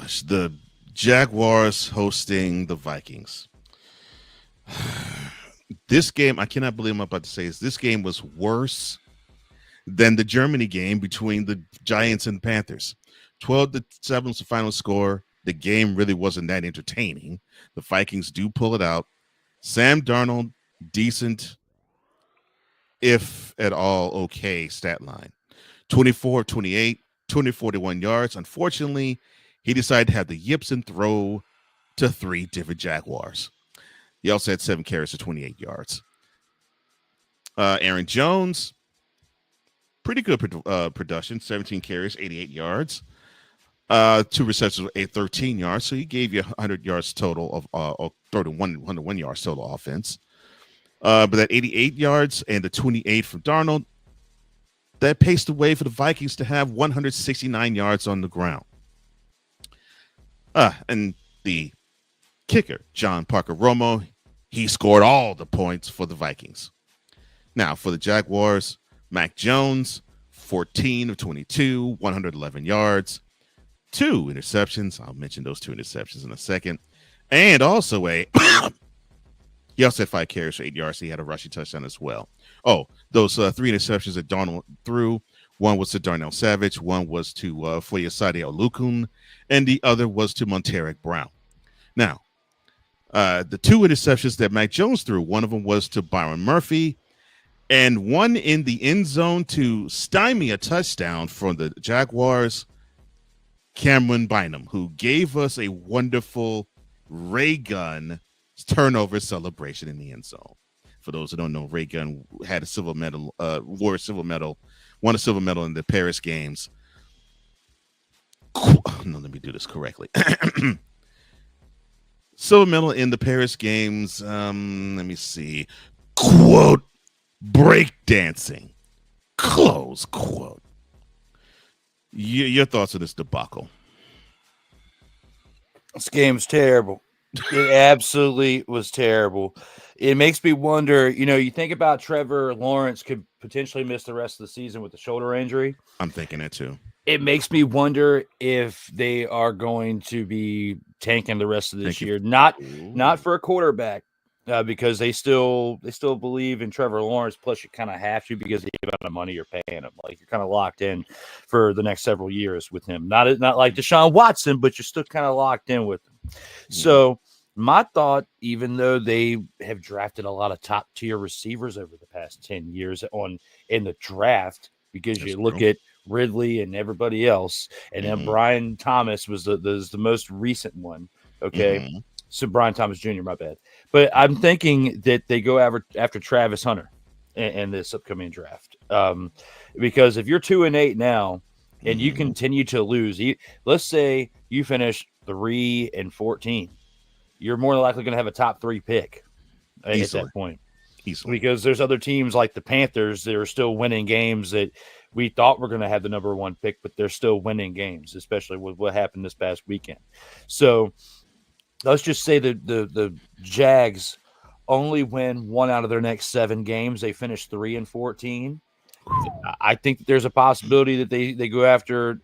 gosh, the Jaguars hosting the Vikings. This game, I cannot believe I'm about to say this. This game was worse than the Germany game between the Giants and Panthers. 12-7 was the final score. The game really wasn't that entertaining. The Vikings do pull it out. Sam Darnold, decent, if at all okay stat line. 24 28, 241 yards. Unfortunately, he decided to have the yips and throw to 3 different Jaguars. He also had 7 carries for 28 yards. Aaron Jones, pretty good production, 17 carries, 88 yards. 2 receptions with 13 yards. So he gave you 100 yards total of 101 yards total offense. But that 88 yards and the 28 from Darnold, that paced the way for the Vikings to have 169 yards on the ground. And the kicker, John Parker Romo, he scored all the points for the Vikings. Now, for the Jaguars, Mac Jones, 14 of 22, 111 yards, 2 interceptions. I'll mention those 2 interceptions in a second. And also he also had 5 carries for 8 yards. He had a rushing touchdown as well. Oh, those 3 interceptions that Darnold threw, one was to Darnell Savage, one was to Foyesade Olukun, and the other was to Monteric Brown. Now, the 2 interceptions that Mac Jones threw, one of them was to Byron Murphy, and one in the end zone to stymie a touchdown from the Jaguars, Cameron Bynum, who gave us a wonderful ray gun turnover celebration in the end zone. For those who don't know, Ray Gunn had a silver medal, won a silver medal in the Paris Games. No, let me do this correctly. Silver medal in the Paris Games. Let me see. Quote, breakdancing. Close quote. Your thoughts on this debacle? This game's terrible. It absolutely was terrible. It makes me wonder, you think about Trevor Lawrence could potentially miss the rest of the season with the shoulder injury. I'm thinking that too. It makes me wonder if they are going to be tanking the rest of this year. Not for a quarterback, because they still believe in Trevor Lawrence. Plus, you kind of have to because of the amount of money you're paying him. Like, you're kind of locked in for the next several years with him. Not like Deshaun Watson, but you're still kind of locked in with him. So my thought, even though they have drafted a lot of top tier receivers over the past 10 years in the draft, because you look at Ridley and everybody else, and then Brian Thomas was the most recent one. Okay. So Brian Thomas Jr., my bad. But I'm thinking that they go after Travis Hunter in this upcoming draft. Because if you're 2-8 now and you continue to lose, let's say you finish 3-14, you're more than likely going to have a top 3 pick at that point. Easily. Because there's other teams like the Panthers that are still winning games that we thought were going to have the number 1 pick, but they're still winning games, especially with what happened this past weekend. So let's just say the Jags only win 1 out of their next 7 games. They finish 3-14. I think that there's a possibility that they go after,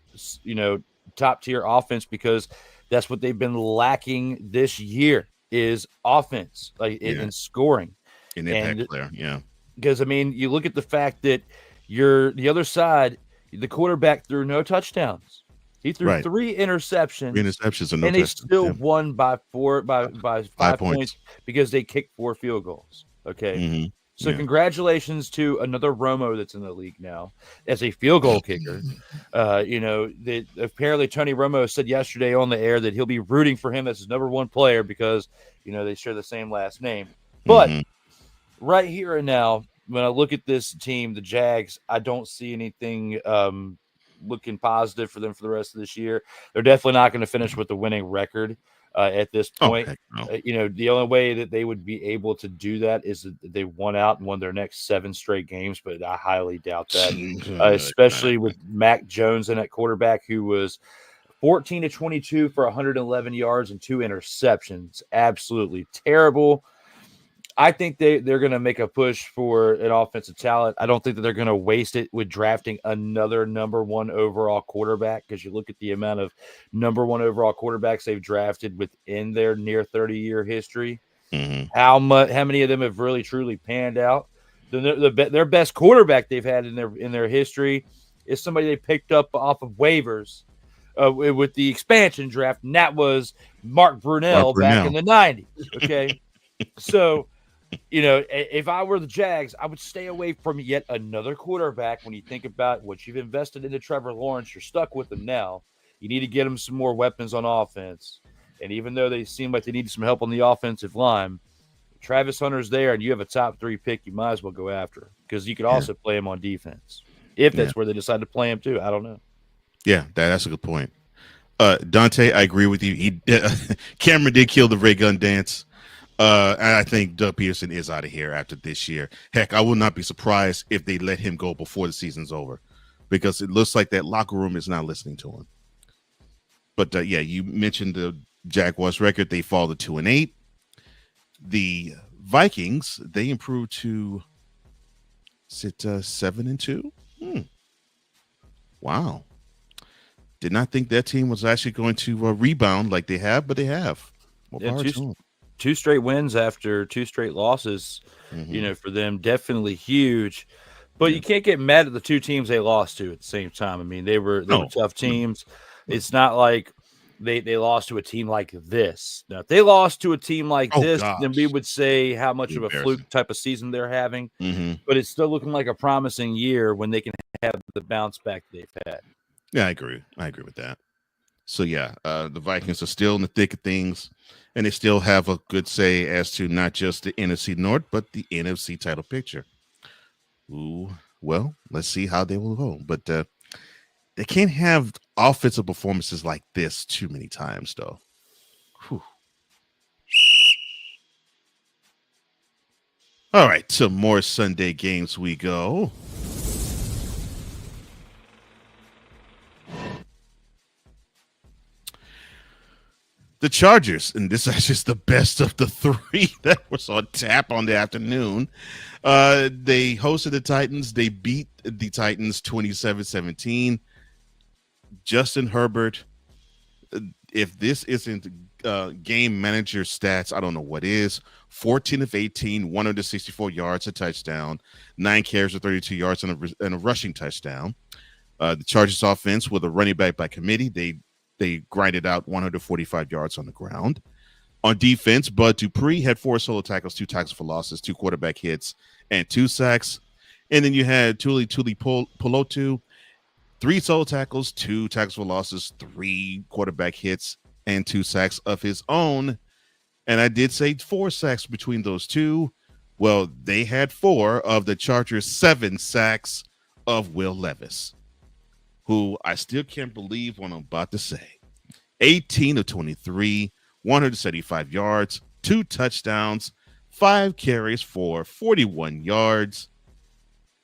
top tier offense, because that's what they've been lacking this year is offense, in scoring. An impact player, yeah. Because, you look at the fact that the other side, the quarterback threw no touchdowns. He threw 3 interceptions. 3 interceptions and they still won by 5 points because they kicked 4 field goals. Okay. So congratulations to another Romo that's in the league now as a field goal kicker. That apparently Tony Romo said yesterday on the air that he'll be rooting for him as his number 1 player because, they share the same last name. But right here and now, when I look at this team, the Jags, I don't see anything looking positive for them for the rest of this year. They're definitely not going to finish with a winning record at this point. The only way that they would be able to do that is that they won out and won their next 7 straight games, but I highly doubt that, especially with Mac Jones in at quarterback, who was 14 of 22 for 111 yards and 2 interceptions. Absolutely terrible. I think they're going to make a push for an offensive talent. I don't think that they're going to waste it with drafting another number one overall quarterback, because you look at the amount of number one overall quarterbacks they've drafted within their near 30-year history. Mm-hmm. How many of them have really truly panned out? Their best quarterback they've had in their history is somebody they picked up off of waivers with the expansion draft, and that was Mark Brunell back in the 90s. Okay, so. If I were the Jags, I would stay away from yet another quarterback. When you think about what you've invested into Trevor Lawrence, you're stuck with him now. You need to get him some more weapons on offense. And even though they seem like they need some help on the offensive line, Travis Hunter's there and you have a top 3 pick, you might as well go after him, because you could also play him on defense. If that's where they decide to play him too. I don't know. Yeah, that's a good point. Dante, I agree with you. Cameron did kill the ray gun dance. And I think Doug Peterson is out of here after this year. Heck, I will not be surprised if they let him go before the season's over, because it looks like that locker room is not listening to him. But you mentioned the Jaguars record. They fall to 2-8. The Vikings, they improved to 7-2. Wow. Did not think that team was actually going to rebound like they have, but they have. Two straight wins after 2 straight losses, for them, definitely huge. But you can't get mad at the 2 teams they lost to at the same time. I mean, they were tough teams. It's not like they lost to a team like this. Now, if they lost to a team like this, then we would say how much of a fluke type of season they're having. But it's still looking like a promising year when they can have the bounce back they've had. Yeah, I agree. I agree with that. So, the Vikings are still in the thick of things, and they still have a good say as to not just the NFC North, but the NFC title picture. Ooh, well, let's see how they will go. But they can't have offensive performances like this too many times, though. Whew. All right, to more Sunday games we go. The Chargers, and this is just the best of the 3 that was on tap on the afternoon. They hosted the Titans. They beat the Titans 27-17. Justin Herbert, if this isn't game manager stats, I don't know what is. 14 of 18, 164 yards, a touchdown, 9 carries for 32 yards, and a rushing touchdown. The Chargers offense, with a running back by committee, they grinded out 145 yards on the ground. On defense, Bud Dupree had 4 solo tackles, 2 tackles for losses, 2 quarterback hits, and 2 sacks. And then you had Tuli Polotu, 3 solo tackles, 2 tackles for losses, 3 quarterback hits, and 2 sacks of his own. And I did say 4 sacks between those 2. Well, they had 4 of the Chargers' 7 sacks of Will Levis, who I still can't believe what I'm about to say. 18 of 23, 175 yards, 2 touchdowns, 5 carries for 41 yards.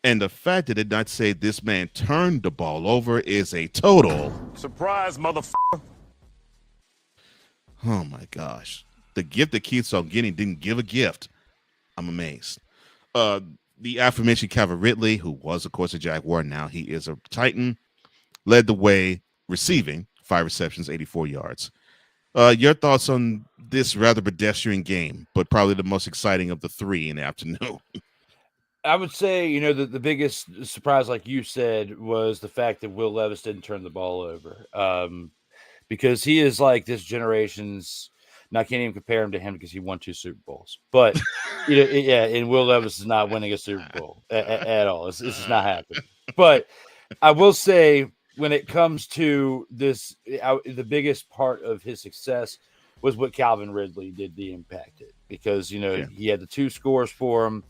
And the fact that it did not say this man turned the ball over is a total surprise, motherfucker. Oh my gosh. The gift that keeps on getting didn't give a gift. I'm amazed. The aforementioned Calvin Ridley, who was, of course, a Jaguar, now he is a Titan, led the way receiving 5 receptions, 84 yards. Your thoughts on this rather pedestrian game, but probably the most exciting of the 3 in the afternoon? I would say, the biggest surprise, like you said, was the fact that Will Levis didn't turn the ball over. Because he is like this generation's, and I can't even compare him to him because he won 2 Super Bowls. But, and Will Levis is not winning a Super Bowl at all. This is not happening. But I will say, when it comes to this, the biggest part of his success was what Calvin Ridley did to impact it. Because, he had the 2 scores for him.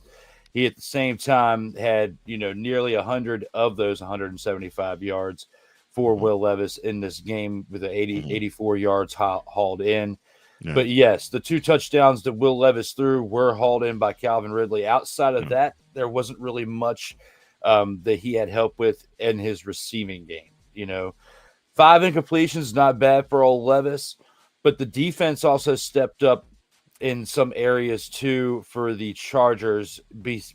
He, at the same time, had, nearly 100 of those 175 yards for Will Levis in this game with the 84 yards hauled in. Yeah. But, yes, the 2 touchdowns that Will Levis threw were hauled in by Calvin Ridley. Outside of that, there wasn't really much that he had help with in his receiving game. 5 incompletions, not bad for old Levis. But the defense also stepped up in some areas too for the Chargers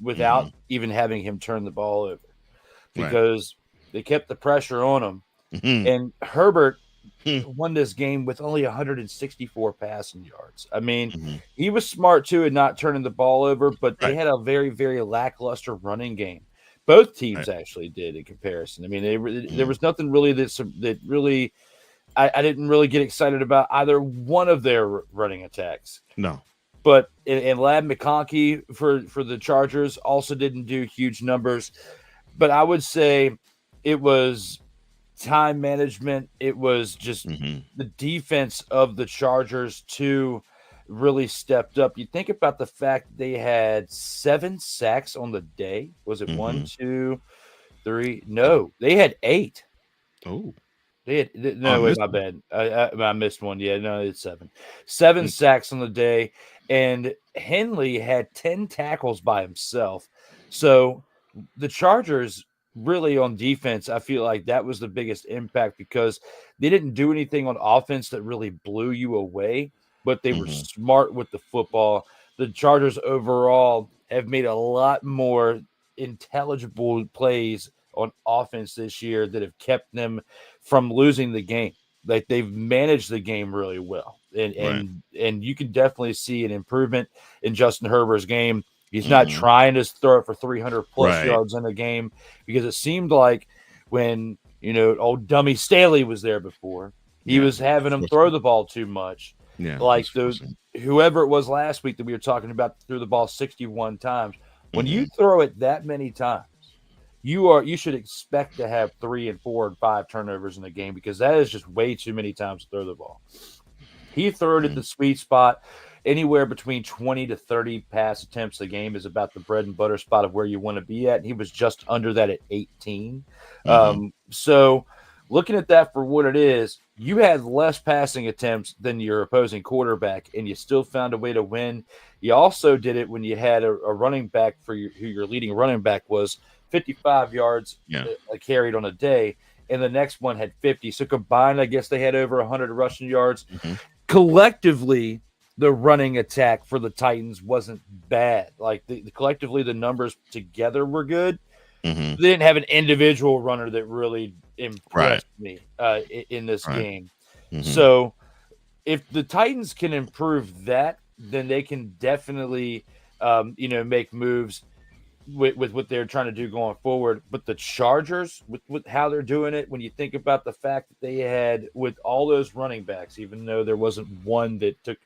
without even having him turn the ball over, because they kept the pressure on him. And Herbert won this game with only 164 passing yards. I mean, he was smart too in not turning the ball over, but they had a very, very lackluster running game. Both teams actually did in comparison. I mean, there was nothing really that really I didn't really get excited about either one of their running attacks. No. But and Lab McConkey for the Chargers also didn't do huge numbers. But I would say it was time management. It was just the defense of the Chargers too really stepped up. You think about the fact they had 7 sacks on the day. Was it 1, 2, 3? No, they had 8. Oh. They had, no, wait, my bad. I missed one. Yeah, no, it's 7. 7 sacks on the day, and Henley had 10 tackles by himself. So the Chargers really on defense, I feel like that was the biggest impact, because they didn't do anything on offense that really blew you away, but they were smart with the football. The Chargers overall have made a lot more intelligible plays on offense this year that have kept them from losing the game. Like, they've managed the game really well. And you can definitely see an improvement in Justin Herbert's game. He's not trying to throw it for 300 plus yards in a game, because it seemed like when, old dummy Staley was there before, he was having him throw the ball too much. Yeah. Like whoever it was last week that we were talking about threw the ball 61 times. When you throw it that many times, you should expect to have 3 and 4 and 5 turnovers in the game, because that is just way too many times to throw the ball. He threw it at the sweet spot. Anywhere between 20 to 30 pass attempts a game is about the bread and butter spot of where you want to be at. And he was just under that at 18. So looking at that for what it is, you had less passing attempts than your opposing quarterback, and you still found a way to win. You also did it when you had a running back who your leading running back was 55 yards carried on a day, and the next one had 50. So combined, I guess they had over 100 rushing yards. Collectively, the running attack for the Titans wasn't bad. Like, collectively, the numbers together were good. They didn't have an individual runner that really impressed me in this game. So if the Titans can improve that, then they can definitely, make moves with what they're trying to do going forward. But the Chargers, with how they're doing it, when you think about the fact that they had, with all those running backs, even though there wasn't one that took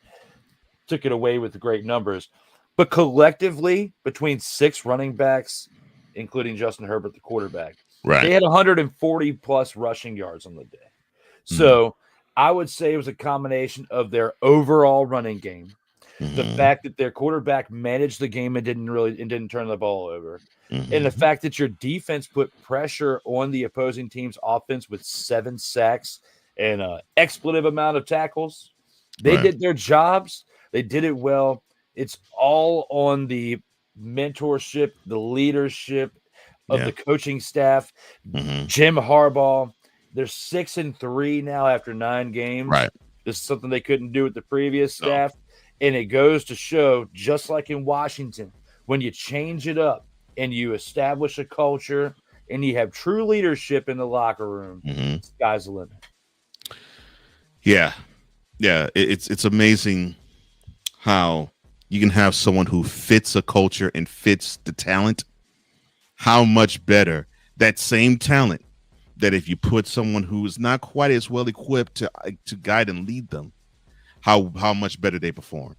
it away with the great numbers, but collectively between 6 running backs, including Justin Herbert, the quarterback, they had 140 plus rushing yards on the day. So I would say it was a combination of their overall running game, the fact that their quarterback managed the game and didn't turn the ball over, and the fact that your defense put pressure on the opposing team's offense with 7 sacks and an expletive amount of tackles. They did their jobs. They did it well. It's all on the mentorship, the leadership of the coaching staff. Jim Harbaugh, they're 6-3 now after 9 games. This is something they couldn't do with the previous staff. And it goes to show, just like in Washington, when you change it up and you establish a culture and you have true leadership in the locker room, sky's the limit. Yeah. It's amazing how you can have someone who fits a culture and fits the talent. How much better that same talent, that if you put someone who is not quite as well equipped to guide and lead them, how much better they perform.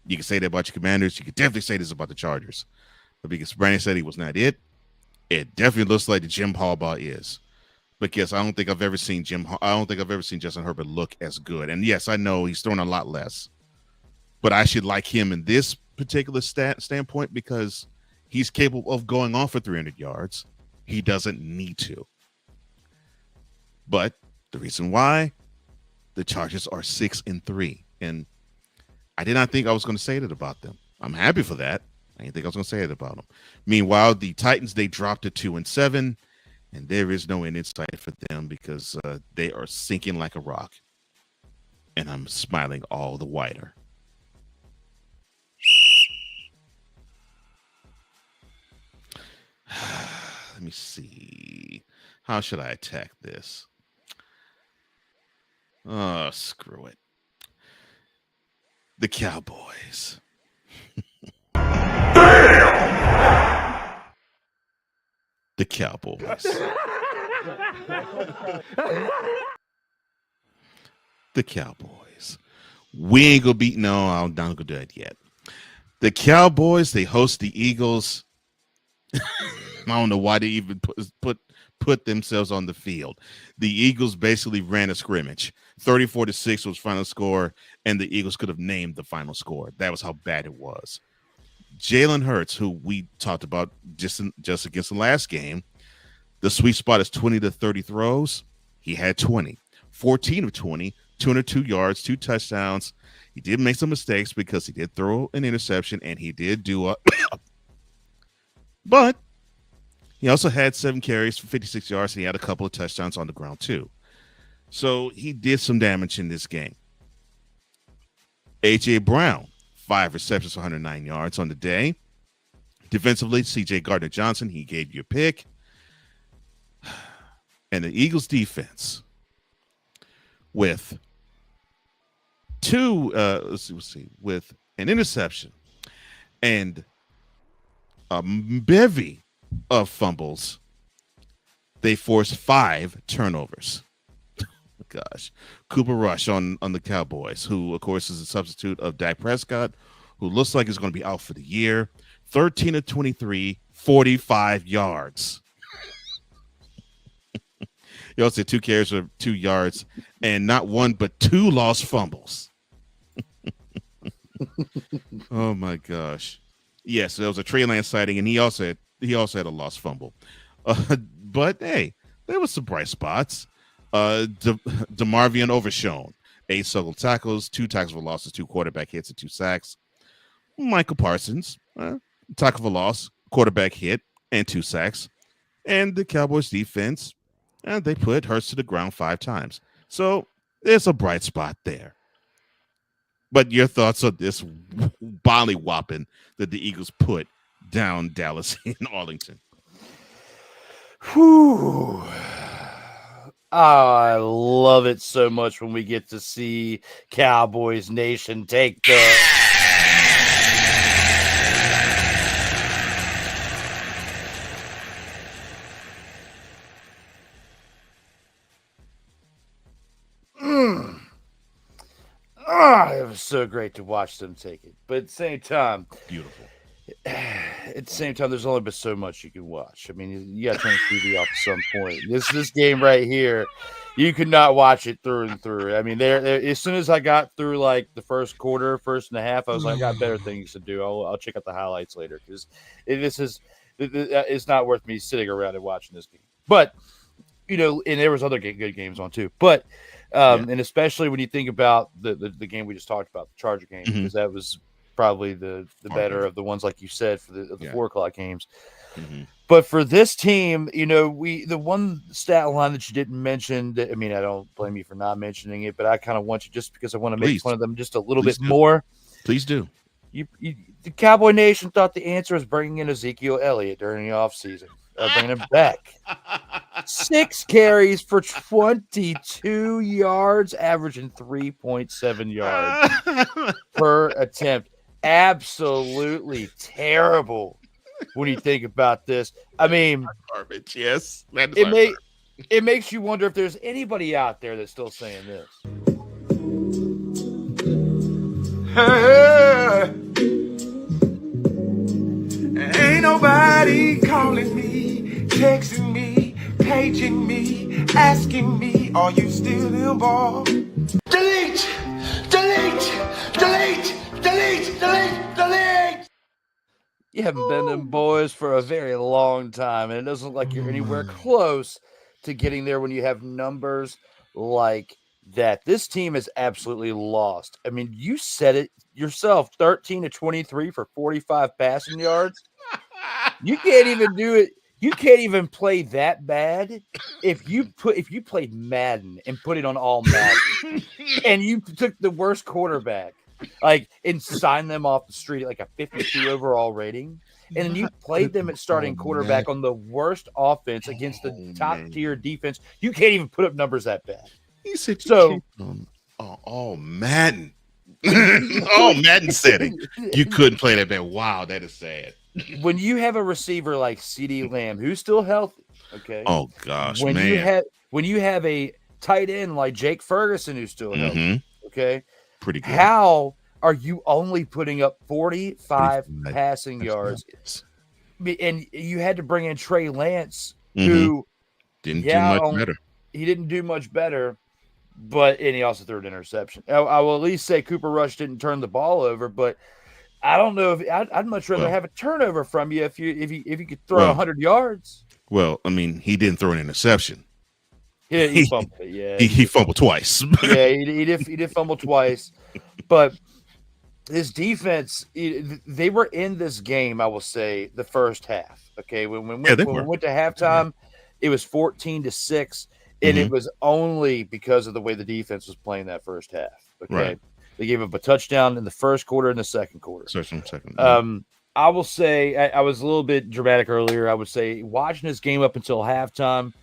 You can say that about your Commanders. You can definitely say this about the Chargers. But because Brandon said he was not it definitely looks like the Jim Harbaugh is. Because I don't think I've ever seen Justin Herbert look as good. And yes, I know he's thrown a lot less, but I should like him in this particular standpoint, because he's capable of going off for 300 yards. He doesn't need to. But the reason why the Chargers are 6-3, and I did not think I was going to say that about them. I'm happy for that. I didn't think I was going to say it about them. Meanwhile, the Titans, they dropped to 2-7, and there is no end in sight for them, because they are sinking like a rock. And I'm smiling all the wider. me see. How should I attack this? Oh, screw it. The Cowboys. The Cowboys. The Cowboys. We ain't gonna beat. No, I'm not gonna do that yet. The Cowboys. They host the Eagles. I don't know why they even put themselves on the field. The Eagles basically ran a scrimmage. 34-6 was final score, and the Eagles could have named the final score. That was how bad it was. Jalen Hurts, who we talked about just against the last game, the sweet spot is 20 to 30 throws. He had 20, 14 of 20, 202 yards, 2 touchdowns. He did make some mistakes because he did throw an interception, and he did do a but he also had 7 carries for 56 yards, and he had a couple of touchdowns on the ground too. So he did some damage in this game. A.J. Brown, 5 receptions for 109 yards on the day. Defensively, C.J. Gardner-Johnson, he gave you a pick. And the Eagles defense with with an interception and a bevy of fumbles, they forced 5 turnovers. Gosh. Cooper Rush on the Cowboys, who, of course, is a substitute of Dak Prescott, who looks like he's going to be out for the year. 13 of 23, 45 yards. He also had 2 carries for 2 yards, and not 1 but 2 lost fumbles. Oh, my gosh. Yes, there was a Trey Lance sighting, and he also had a lost fumble. But, hey, there was some bright spots. DeMarvion Overshown, 8 solo tackles, 2 tackles for losses, 2 quarterback hits, and 2 sacks. Michael Parsons, tackle for loss, quarterback hit, and 2 sacks. And the Cowboys defense, they put Hurts to the ground 5 times. So there's a bright spot there. But your thoughts on this volley whopping that the Eagles put down Dallas in Arlington? Whew. I love it so much when we get to see Cowboys Nation take the it was so great to watch them take it. But at the same time, beautiful. At the same time, there's only but so much you can watch. I mean, you got to turn the TV off at some point. This game right here, you could not watch it through and through. I mean, there as soon as I got through like the first quarter, first and a half, I was like, I got better things to do. I'll check out the highlights later because it's not worth me sitting around and watching this game. But and there was other good games on too. But and especially when you think about the game we just talked about, the Charger game, because that was probably the better of the ones, like you said, for the 4 o'clock games. But for this team, the one stat line that you didn't mention, I mean, I don't blame you for not mentioning it, but I kind of want you, just because I want to make fun of them just a little bit more. Please do. The Cowboy Nation thought the answer was bringing in Ezekiel Elliott during the offseason. Bringing him back. 6 carries for 22 yards, averaging 3.7 yards per attempt. Absolutely terrible when you think about this. I mean, garbage. Yes, it makes you wonder if there's anybody out there that's still saying this. Ain't nobody calling me, texting me, paging me, asking me, are you still involved? Delete! Delete! Delete! Delete! Delete! Delete! You haven't been them boys for a very long time, and it doesn't look like you're anywhere close to getting there when you have numbers like that. This team is absolutely lost. I mean, you said it yourself, 13 to 23 for 45 passing yards. You can't even do it. You can't even play that bad if you played Madden and put it on all Madden and you took the worst quarterback like, and sign them off the street at like a 52 overall rating. And then you played them at starting quarterback on the worst offense against the top tier defense. You can't even put up numbers that bad. He said, so, Madden. Madden setting. You couldn't play that bad. Wow, that is sad. When you have a receiver like CeeDee Lamb, who's still healthy, okay? Oh, gosh, when man. When you have a tight end like Jake Ferguson who's still healthy, okay? Pretty good. How are you only putting up 45 passing yards? And you had to bring in Trey Lance, who didn't do much better. He didn't do much better, and he also threw an interception. I will at least say Cooper Rush didn't turn the ball over, but I don't know if I'd much rather have a turnover from you if you could throw 100 yards. Well, I mean, he didn't throw an interception. Yeah, he fumbled it. Yeah, he fumbled twice. Yeah, he did fumble twice, but his defense, they were in this game, I will say, the first half. Okay, when we went to halftime, it was 14-6, and it was only because of the way the defense was playing that first half. Okay, right. They gave up a touchdown in the first quarter and the second quarter. Second. I will say I was a little bit dramatic earlier. I would say watching this game up until halftime.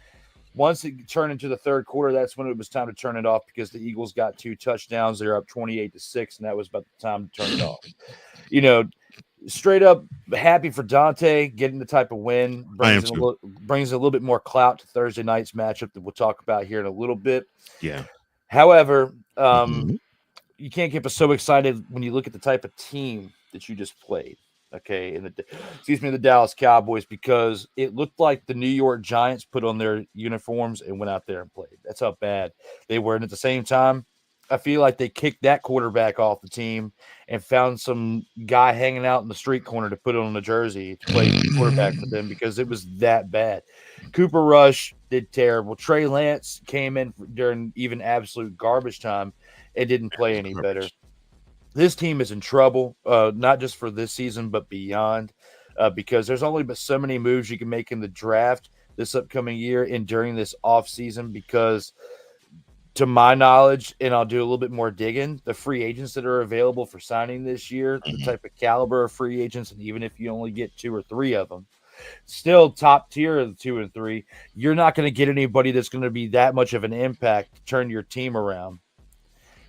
Once it turned into the third quarter, that's when it was time to turn it off because the Eagles got 2 touchdowns. They're up 28-6, and that was about the time to turn it off. Straight up happy for Dante getting the type of win. Brings a little bit more clout to Thursday night's matchup that we'll talk about here in a little bit. Yeah. However, you can't get so excited when you look at the type of team that you just played. Okay, the Dallas Cowboys, because it looked like the New York Giants put on their uniforms and went out there and played. That's how bad they were. And at the same time, I feel like they kicked that quarterback off the team and found some guy hanging out in the street corner to put on the jersey to play quarterback for them because it was that bad. Cooper Rush did terrible. Trey Lance came in during even absolute garbage time and didn't play any better. This team is in trouble, not just for this season, but beyond, because there's only but so many moves you can make in the draft this upcoming year and during this offseason because, to my knowledge, and I'll do a little bit more digging, the free agents that are available for signing this year, the type of caliber of free agents, and even if you only get 2 or 3 of them, still top tier of the 2 and 3, you're not going to get anybody that's going to be that much of an impact to turn your team around.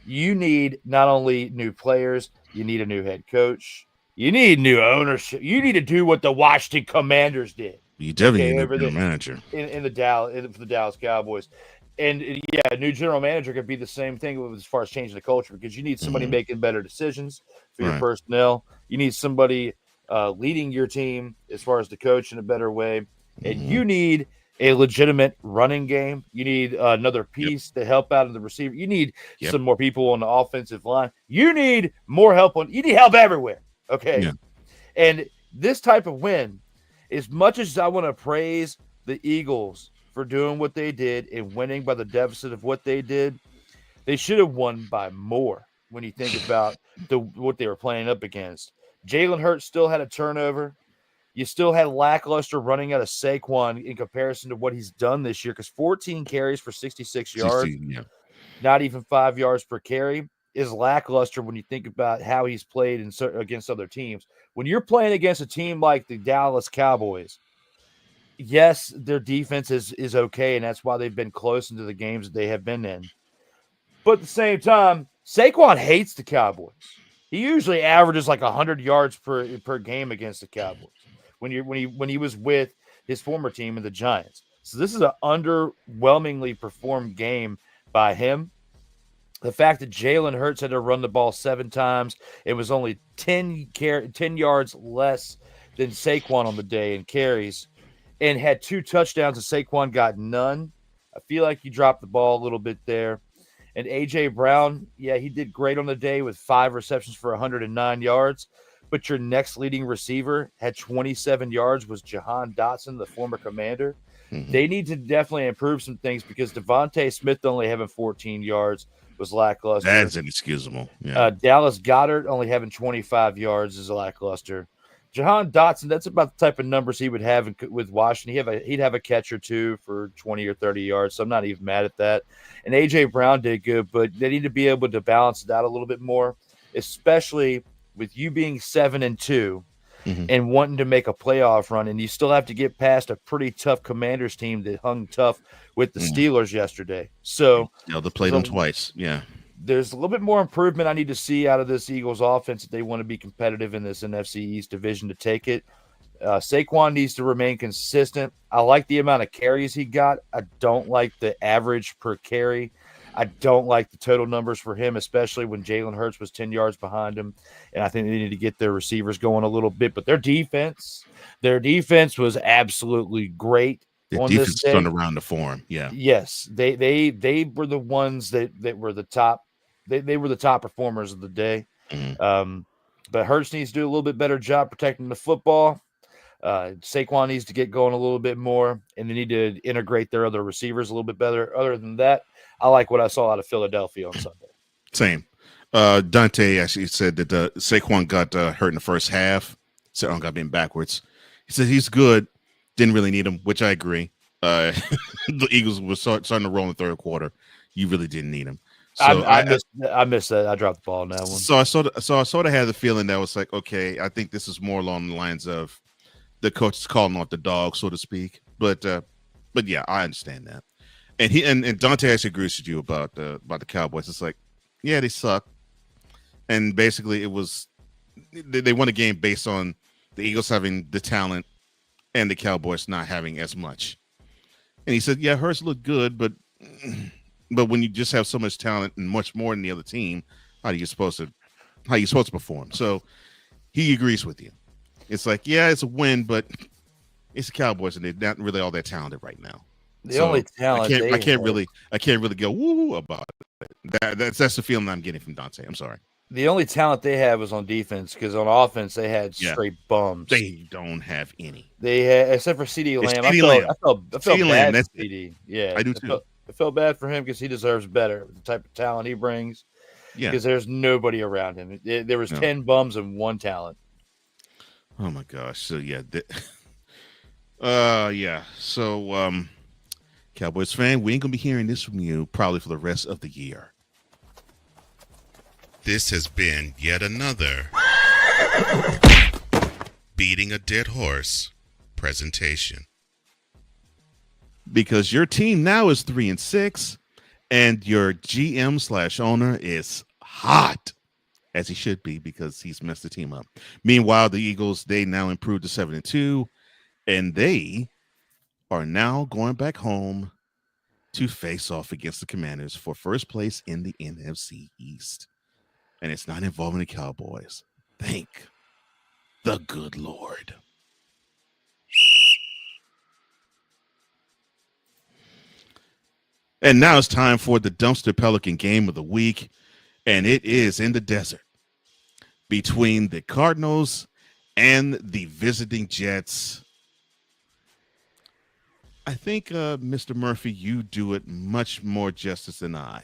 You need not only new players, you need a new head coach. You need new ownership. You need to do what the Washington Commanders did. You definitely need a new manager for the Dallas Cowboys. And a new general manager could be the same thing as far as changing the culture because you need somebody making better decisions for your personnel. You need somebody leading your team as far as the coach in a better way. And you need a legitimate running game. You need another piece to help out in the receiver. You need some more people on the offensive line. You need more help you need help everywhere. Okay. Yeah. And this type of win, as much as I want to praise the Eagles for doing what they did and winning by the deficit of what they did, they should have won by more when you think about what they were playing up against. Jalen Hurts still had a turnover. You still had lackluster running out of Saquon in comparison to what he's done this year because 14 carries for 66 yards, not even 5 yards per carry, is lackluster when you think about how he's played against other teams. When you're playing against a team like the Dallas Cowboys, yes, their defense is okay, and that's why they've been close into the games that they have been in. But at the same time, Saquon hates the Cowboys. He usually averages like 100 yards per game against the Cowboys when he was with his former team in the Giants. So this is an underwhelmingly performed game by him. The fact that Jalen Hurts had to run the ball 7 times, it was only 10 yards less than Saquon on the day in carries, and had 2 touchdowns, and Saquon got none. I feel like he dropped the ball a little bit there. And A.J. Brown, he did great on the day with 5 receptions for 109 yards. But your next leading receiver had 27 yards, was Jahan Dotson, the former Commander. They need to definitely improve some things because Devontae Smith only having 14 yards was lackluster. That's inexcusable. Yeah. Dallas Goedert only having 25 yards is lackluster. Jahan Dotson, that's about the type of numbers he would have with Washington. He'd have a catch or 2 for 20 or 30 yards, so I'm not even mad at that. And A.J. Brown did good, but they need to be able to balance it out a little bit more. especially with you being 7-2 Mhm. and wanting to make a playoff run, and you still have to get past a pretty tough Commanders team that hung tough with the Mm. Steelers yesterday. So Yeah, they played them twice. Yeah. there's a little bit more improvement I need to see out of this Eagles offense if they want to be competitive in this NFC East division to take it. Saquon needs to remain consistent. I like the amount of carries he got. I don't like the average per carry. I don't like the total numbers for him, especially when Jalen Hurts was 10 yards behind him. And I think they need to get their receivers going a little bit. But their defense was absolutely great The on this defense day. turned around the form. Yeah. Yes, they were the ones that were the top. They were the top performers of the day. Mhm. But Hurts needs to do a little bit better job protecting the football. Saquon needs to get going a little bit more, and they need to integrate their other receivers a little bit better. Other than that, I like what I saw out of Philadelphia on Sunday. Same. Dante actually said that Saquon got hurt in the first half. So I got being backwards. He said he's good. Didn't really need him, which I agree. The Eagles were starting to roll in the third quarter. You really didn't need him. So I missed that. I dropped the ball on that one. So I sort of had the feeling that was like, okay, I think this is more along the lines of the coach is calling off the dog, so to speak. But yeah, I understand that. And and Dante actually agrees with you about the Cowboys. It's like, yeah, they suck. And basically, it was they won a game based on the Eagles having the talent and the Cowboys not having as much. And he said, yeah, Hurts looked good, but when you just have so much talent and much more than the other team, how are you supposed to perform? So he agrees with you. It's like, yeah, it's a win, but it's the Cowboys, and they're not really all that talented right now. The only talent I can't really go woo about it. That's the feeling I'm getting from Dante. I'm sorry. The only talent they had was on defense, because on offense they had straight bums. They don't have any. They had, except for CeeDee Lamb. I felt bad for CeeDee. Yeah, I do too. I felt bad for him because he deserves better. The type of talent he brings. Yeah, because there's nobody around him. There was 10 bums and one talent. Oh my gosh. So yeah, yeah. So Cowboys fan, we ain't gonna be hearing this from you probably for the rest of the year. This has been yet another beating a dead horse presentation. Because your team now is 3-6, and your GM/owner is hot, as he should be, because he's messed the team up. Meanwhile, the Eagles, they now improved to 7-2, and they are now going back home to face off against the Commanders for first place in the NFC East. And it's not involving the Cowboys. Thank the good Lord. And now it's time for the Dumpster Pelican game of the week. And it is in the desert between the Cardinals and the visiting Jets. I think, Mr. Murphy, you do it much more justice than I.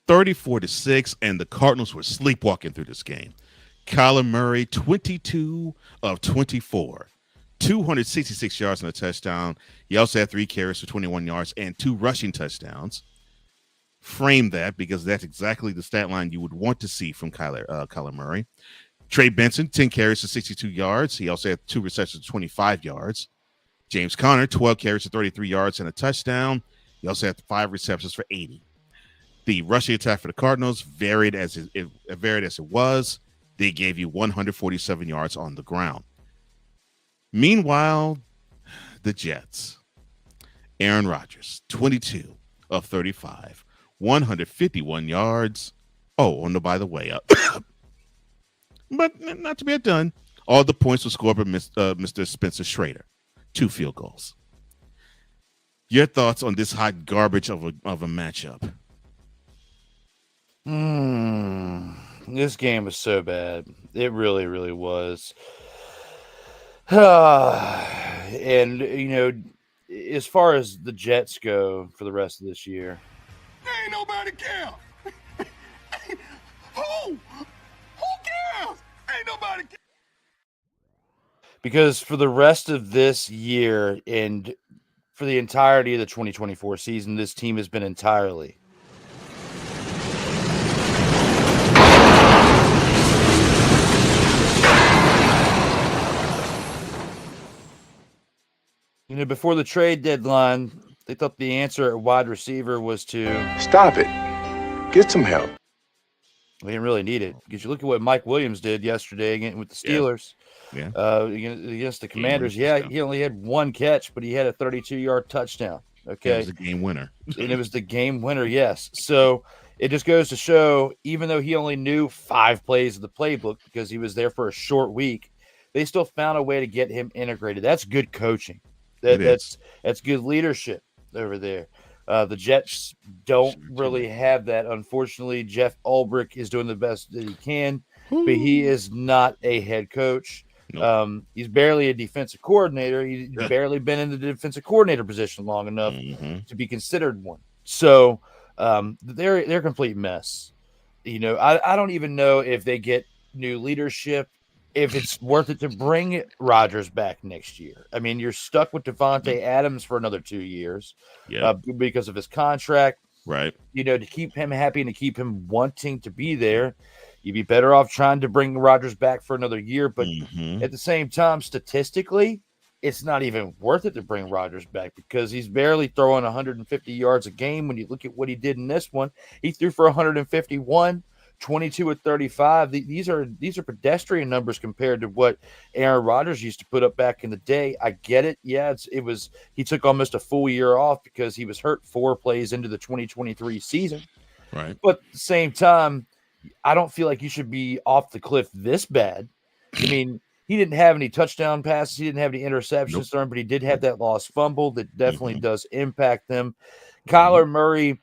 34-6, and the Cardinals were sleepwalking through this game. Kyler Murray, 22 of 24, 266 yards and a touchdown. He also had 3 carries for 21 yards and 2 rushing touchdowns. Frame that, because that's exactly the stat line you would want to see from Kyler Murray. Trey Benson, 10 carries for 62 yards. He also had 2 receptions for 25 yards. James Conner, 12 carries for 33 yards and a touchdown. He also had 5 receptions for 80. The rushing attack for the Cardinals varied as it was. They gave you 147 yards on the ground. Meanwhile, the Jets. Aaron Rodgers, 22 of 35, 151 yards. Oh, no, by the way, but not to be outdone, all the points were scored by Mr. Spencer Schrader, 2 field goals. Your thoughts on this hot garbage of a matchup? This game was so bad. It really, really was. And, as far as the Jets go for the rest of this year, Ain't nobody care. Who cares? Ain't nobody care. Because for the rest of this year and for the entirety of the 2024 season, this team has been entirely. Before the trade deadline, they thought the answer at wide receiver was to Stop it. Get some help. they didn't really need it because you look at what Mike Williams did yesterday again with the Steelers. Yeah. Against the Commanders. Game-winning touchdown. He only had one catch, but he had a 32-yard touchdown. Okay. It was a game winner. And it was the game winner, yes. So it just goes to show, even though he only knew 5 plays of the playbook because he was there for a short week, they still found a way to get him integrated. That's good coaching. That's good leadership over there. The Jets don't really have that. Unfortunately, Jeff Ulbrich is doing the best that he can, but he is not a head coach. Nope. He's barely a defensive coordinator. He's barely been in the defensive coordinator position long enough to be considered one. So they're a complete mess. I don't even know if they get new leadership, if it's worth it to bring Rodgers back next year. I mean, you're stuck with Devontae Adams for another 2 years because of his contract. Right. To keep him happy and to keep him wanting to be there, you'd be better off trying to bring Rodgers back for another year. But at the same time, statistically, it's not even worth it to bring Rodgers back because he's barely throwing 150 yards a game. When you look at what he did in this one, he threw for 151. 22 at 35. These are pedestrian numbers compared to what Aaron Rodgers used to put up back in the day. I get it. Yeah, he took almost a full year off because he was hurt 4 plays into the 2023 season. Right. But at the same time, I don't feel like you should be off the cliff this bad. I mean, he didn't have any touchdown passes. He didn't have any interceptions thrown, but he did have that lost fumble that definitely does impact them. Kyler Murray,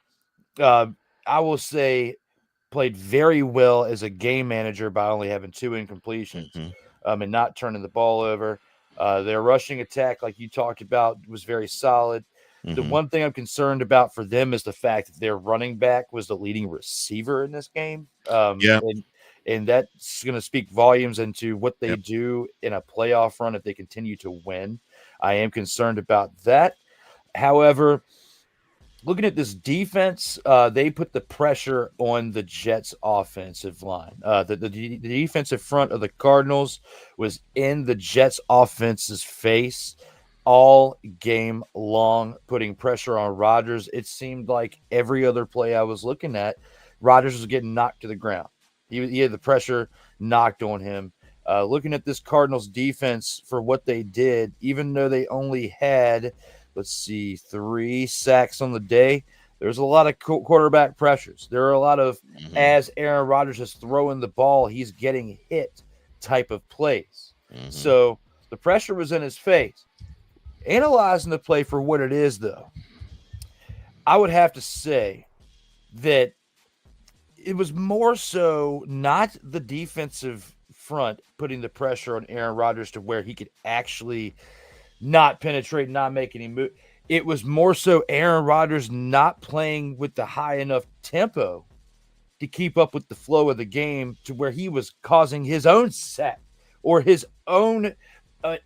I will say, played very well as a game manager by only having 2 incompletions and not turning the ball over. Their rushing attack, like you talked about, was very solid. The one thing I'm concerned about for them is the fact that their running back was the leading receiver in this game. And that's going to speak volumes into what they do in a playoff run if they continue to win. I am concerned about that. However, looking at this defense, they put the pressure on the Jets' offensive line. The defensive front of the Cardinals was in the Jets' offense's face all game long, putting pressure on Rodgers. It seemed like every other play I was looking at, Rodgers was getting knocked to the ground. He had the pressure knocked on him. Looking at this Cardinals defense for what they did, even though they only had – 3 sacks on the day. There's a lot of quarterback pressures. There are a lot of, as Aaron Rodgers is throwing the ball, he's getting hit type of plays. So the pressure was in his face. Analyzing the play for what it is, though, I would have to say that it was more so not the defensive front putting the pressure on Aaron Rodgers to where he could actually not penetrate, not make any move. It was more so Aaron Rodgers not playing with the high enough tempo to keep up with the flow of the game to where he was causing his own sack or his own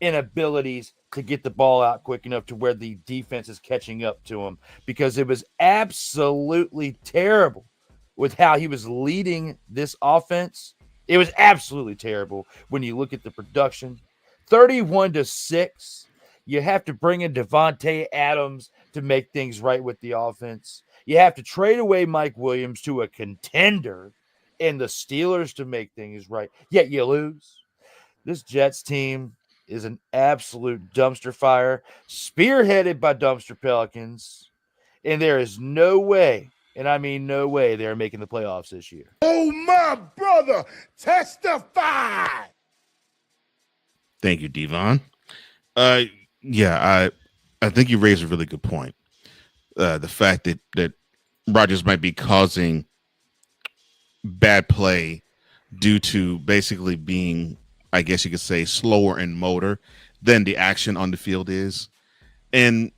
inabilities to get the ball out quick enough to where the defense is catching up to him, because it was absolutely terrible with how he was leading this offense. It was absolutely terrible when you look at the production. 31-6. You have to bring in Devontae Adams to make things right with the offense. You have to trade away Mike Williams to a contender and the Steelers to make things right. Yet you lose. This Jets team is an absolute dumpster fire, spearheaded by Dumpster Pelicans. And there is no way, and I mean no way, they're making the playoffs this year. Oh, my brother, testify. Thank you, Devon. I think you raised a really good point. The fact that Rodgers might be causing bad play due to basically being, I guess you could say, slower in motor than the action on the field is. And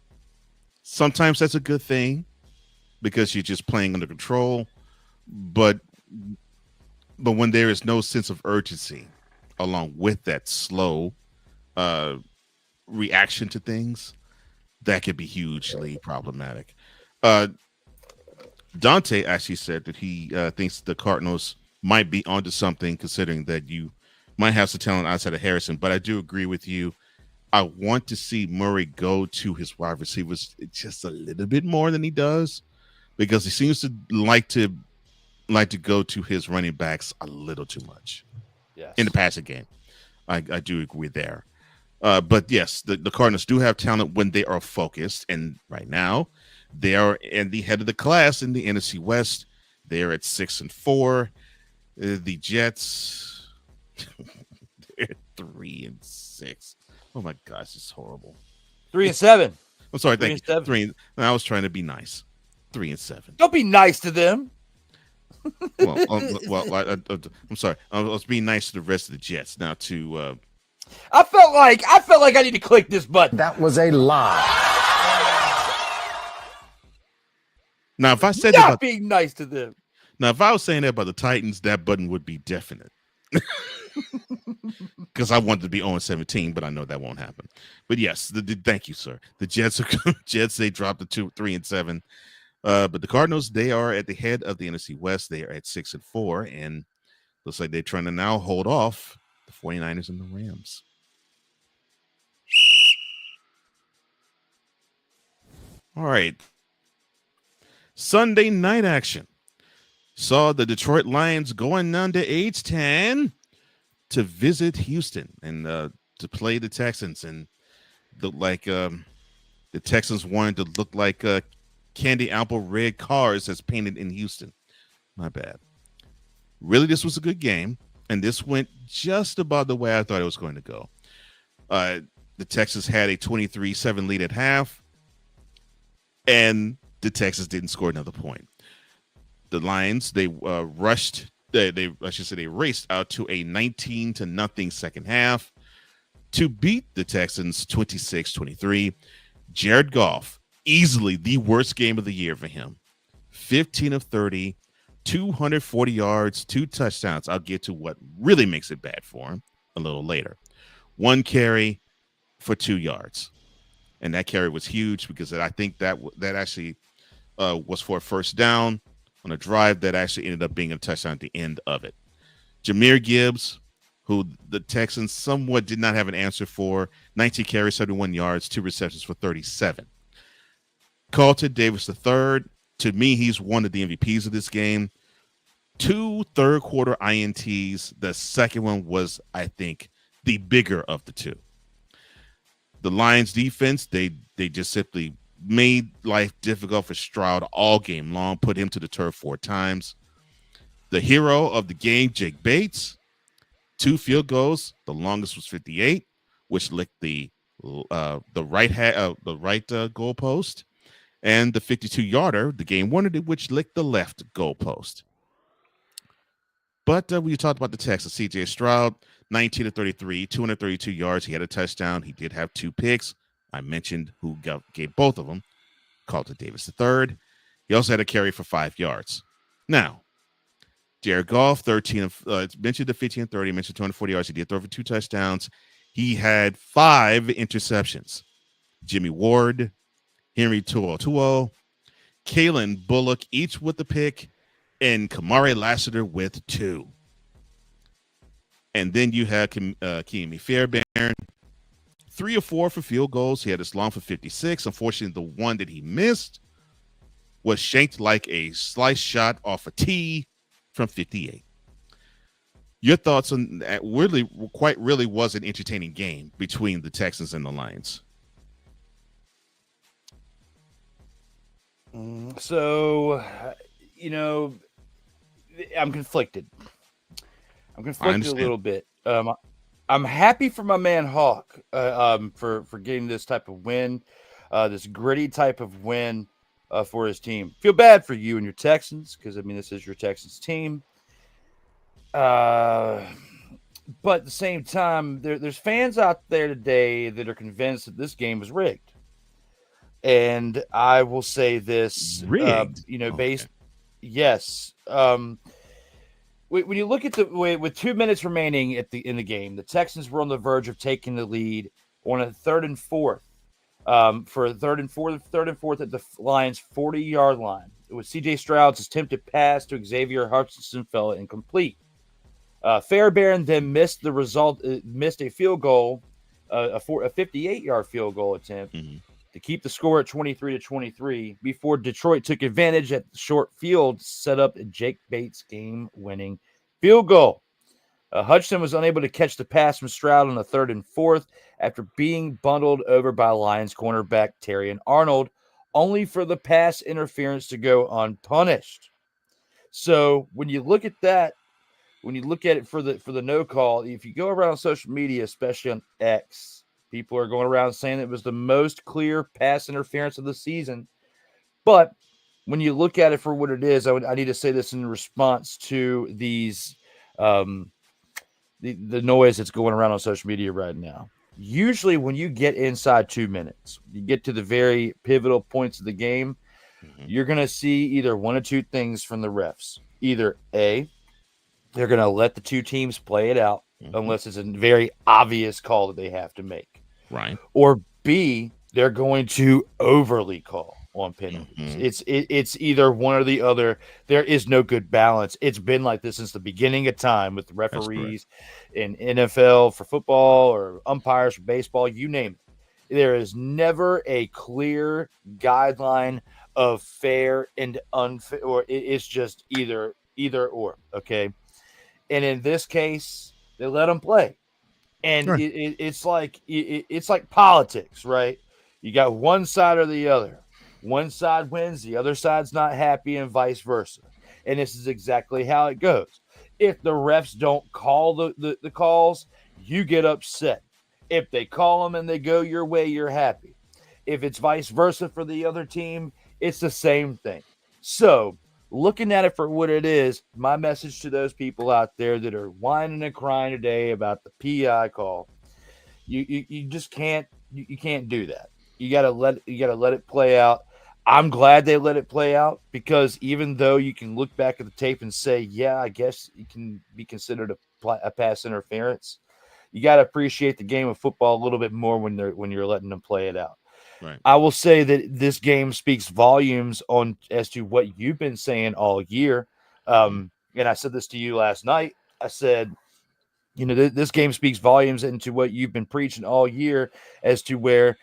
sometimes that's a good thing because you're just playing under control. But when there is no sense of urgency along with that slow reaction to things, that could be hugely problematic. Uh, Dante actually said that he thinks the Cardinals might be onto something, considering that you might have some talent outside of Harrison. But I do agree with you. I want to see Murray go to his wide receivers just a little bit more than he does, because he seems to like to go to his running backs a little too much in the passing game. I do agree there. But yes, the Cardinals do have talent when they are focused. And right now, they are in the head of the class in the NFC West. They're at 6-4. The Jets, they're 3-6. Oh my gosh, it's horrible. 3-7. I'm sorry, thank you. 3. I was trying to be nice. 3-7. Don't be nice to them. Well, I'm sorry. I was being nice to the rest of the Jets. Now to I felt like I need to click this button. That was a lie. Now, if I said Not about being nice to them. Now, if I was saying that about the Titans, that button would be definite. Because I wanted to be 0-17, but I know that won't happen. But yes, thank you, sir. The Jets they dropped to 3-7. But the Cardinals, they are at the head of the NFC West. They are at 6-4, and looks like they're trying to now hold off the 49ers and the Rams. All right. Sunday night action saw the Detroit Lions going down to H-Town to visit Houston and to play the Texans, and looked like the Texans wanted to look like candy apple red cars as painted in Houston. My bad. Really, this was a good game, and this went just about the way I thought it was going to go. The Texans had a 23-7 lead at half, and the Texans didn't score another point. The Lions, they raced out to a 19-0 second half to beat the Texans 26-23. Jared Goff, easily the worst game of the year for him. 15 of 30, 240 yards, 2 touchdowns. I'll get to what really makes it bad for him a little later. 1 carry for 2 yards. And that carry was huge because I think that actually was for a first down on a drive that actually ended up being a touchdown at the end of it. Jahmyr Gibbs, who the Texans somewhat did not have an answer for, 19 carries, 71 yards, 2 receptions for 37. Carlton Davis III, to me, he's one of the MVPs of this game. 2 third-quarter INTs. The second one was, I think, the bigger of the 2. The Lions defense, they just simply made life difficult for Stroud all game long, put him to the turf 4 times. The hero of the game, Jake Bates, 2 field goals. The longest was 58, which licked the right goal post, and the 52-yarder, the game winner, which licked the left goal post. But we talked about the Texans. C.J. Stroud, 19 of 33, 232 yards. He had a touchdown. He did have 2 picks. I mentioned who gave both of them. Carlton Davis III. He also had a carry for 5 yards. Now, Jared Goff, 13 of mentioned the 15 and 30, mentioned 240 yards. He did throw for 2 touchdowns. He had 5 interceptions. Jimmy Ward, Henry To'oTo'o, Kalen Bullock, each with a pick, and Kamari Lassiter with 2. And then you had Keami Fairbairn, 3 or 4 for field goals. He had his long for 56. Unfortunately, the one that he missed was shanked like a slice shot off a tee from 58. Your thoughts on that? Really was an entertaining game between the Texans and the Lions. So, I'm conflicted. I'm conflicted a little bit. I'm happy for my man Hawk for getting this type of win, this gritty type of win for his team. Feel bad for you and your Texans because, this is your Texans team. But at the same time, there's fans out there today that are convinced that this game was rigged. And I will say this, rigged? Yes. when you look at the way with 2 minutes remaining in the game, the Texans were on the verge of taking the lead on a 3rd and 4th. For a third and fourth at the Lions' 40-yard line. It was C.J. Stroud's attempted pass to Xavier Hutchinson fell incomplete. Fairbairn then missed a field goal, a 58-yard field goal attempt to keep the score at 23-23 before Detroit took advantage at the short field, set up a Jake Bates game-winning field goal. Hutchinson was unable to catch the pass from Stroud on the 3rd and 4th after being bundled over by Lions cornerback Terrion Arnold, only for the pass interference to go unpunished. So when you look at that, when you look at it for the no call, if you go around social media, especially on X, people are going around saying it was the most clear pass interference of the season. But when you look at it for what it is, I need to say this in response to these the noise that's going around on social media right now. Usually when you get inside 2 minutes, you get to the very pivotal points of the game, you're going to see either one of two things from the refs. Either A, they're going to let the two teams play it out unless it's a very obvious call that they have to make. Right. Or B, they're going to overly call on penalties. It's either one or the other. There is no good balance. It's been like this since the beginning of time with the referees in NFL for football or umpires for baseball, you name it. There is never a clear guideline of fair and unfair, or it's just either or. Okay. And in this case, they let them play. And it's like politics, right? You got one side or the other. One side wins, the other side's not happy, and vice versa. And this is exactly how it goes. If the refs don't call the calls, you get upset. If they call them and they go your way, you're happy. If it's vice versa for the other team, it's the same thing. So, looking at it for what it is, my message to those people out there that are whining and crying today about the PI call, you just can't do that. You gotta let it play out. I'm glad they let it play out because even though you can look back at the tape and say, yeah, I guess it can be considered a pass interference, you got to appreciate the game of football a little bit more when you're letting them play it out. Right. I will say that this game speaks volumes as to what you've been saying all year. And I said this to you last night. I said, this game speaks volumes into what you've been preaching all year as to where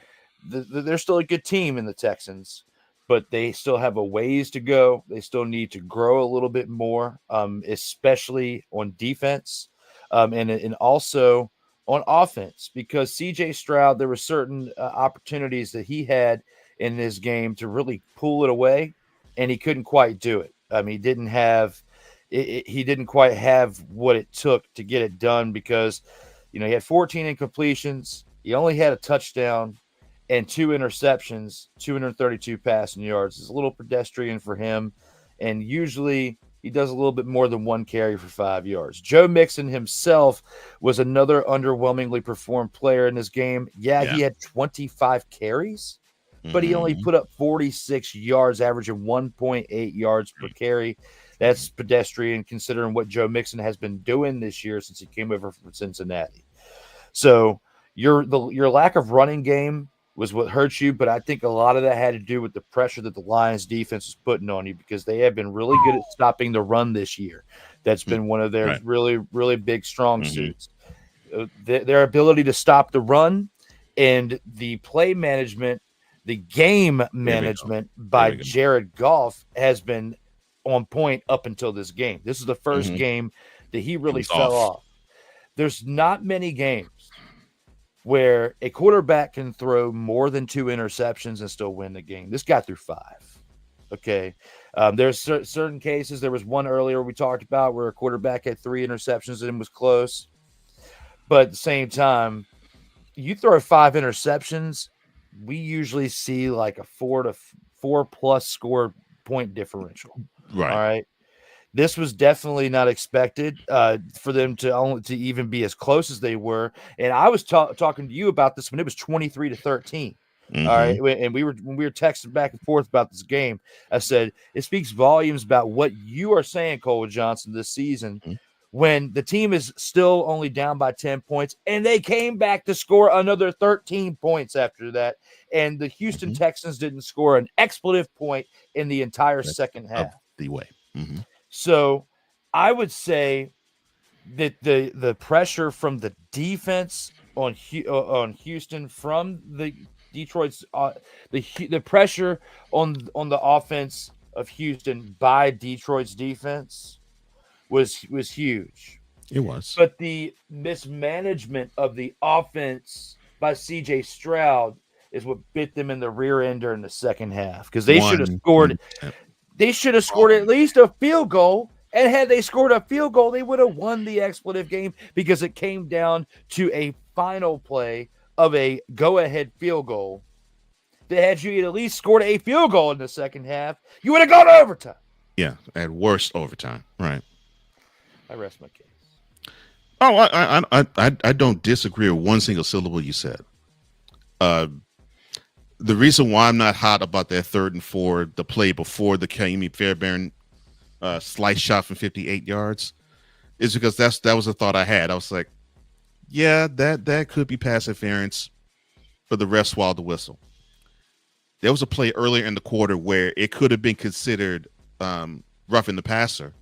they're still a good team in the Texans, but they still have a ways to go. They still need to grow a little bit more, especially on defense and also on offense, because C.J. Stroud, there were certain opportunities that he had in this game to really pull it away, and he couldn't quite do it. He didn't have he didn't quite have what it took to get it done because, he had 14 incompletions. He only had a touchdown and 2 interceptions, 232 passing yards. It's a little pedestrian for him, and usually he does a little bit more than one carry for 5 yards. Joe Mixon himself was another underwhelmingly performed player in this game. Yeah. He had 25 carries, but he only put up 46 yards, averaging 1.8 yards per carry. That's pedestrian considering what Joe Mixon has been doing this year since he came over from Cincinnati. So your lack of running game was what hurt you, but I think a lot of that had to do with the pressure that the Lions defense was putting on you because they have been really good at stopping the run this year. That's been one of their really, really big strong suits. Their ability to stop the run and the play management, the game management by Jared Goff has been on point up until this game. This is the first game that he really fell off. There's not many games where a quarterback can throw more than 2 interceptions and still win the game. This guy threw 5. Okay. There's certain cases. There was one earlier we talked about where a quarterback had 3 interceptions and was close. But at the same time, you throw 5 interceptions, we usually see like a 4+ score point differential. Right. All right. This was definitely not expected for them to even be as close as they were. And I was talking to you about this when it was 23-13. All right. And when we were texting back and forth about this game, I said, it speaks volumes about what you are saying, Cole Johnson, this season, when the team is still only down by 10 points and they came back to score another 13 points after that. And the Houston Texans didn't score an expletive point in the entire second half. The way. So I would say that the pressure from the defense on Houston from the Detroit's the pressure on the offense of Houston by Detroit's defense was huge. It was. But the mismanagement of the offense by CJ Stroud is what bit them in the rear end during the second half, because they should have scored. They should have scored at least a field goal. And had they scored a field goal, they would have won the expletive game, because it came down to a final play of a go-ahead field goal. That had you at least scored a field goal in the second half, you would have gone to overtime. Yeah, at worst overtime. Right. I rest my case. Oh, I don't disagree with one single syllable you said. The reason why I'm not hot about that 3rd and 4, the play before the Kaimi Fairbairn slice shot from 58 yards, is because that was a thought I had. I was like, yeah, that could be pass interference, but the ref swallowed the whistle. There was a play earlier in the quarter where it could have been considered roughing the passer,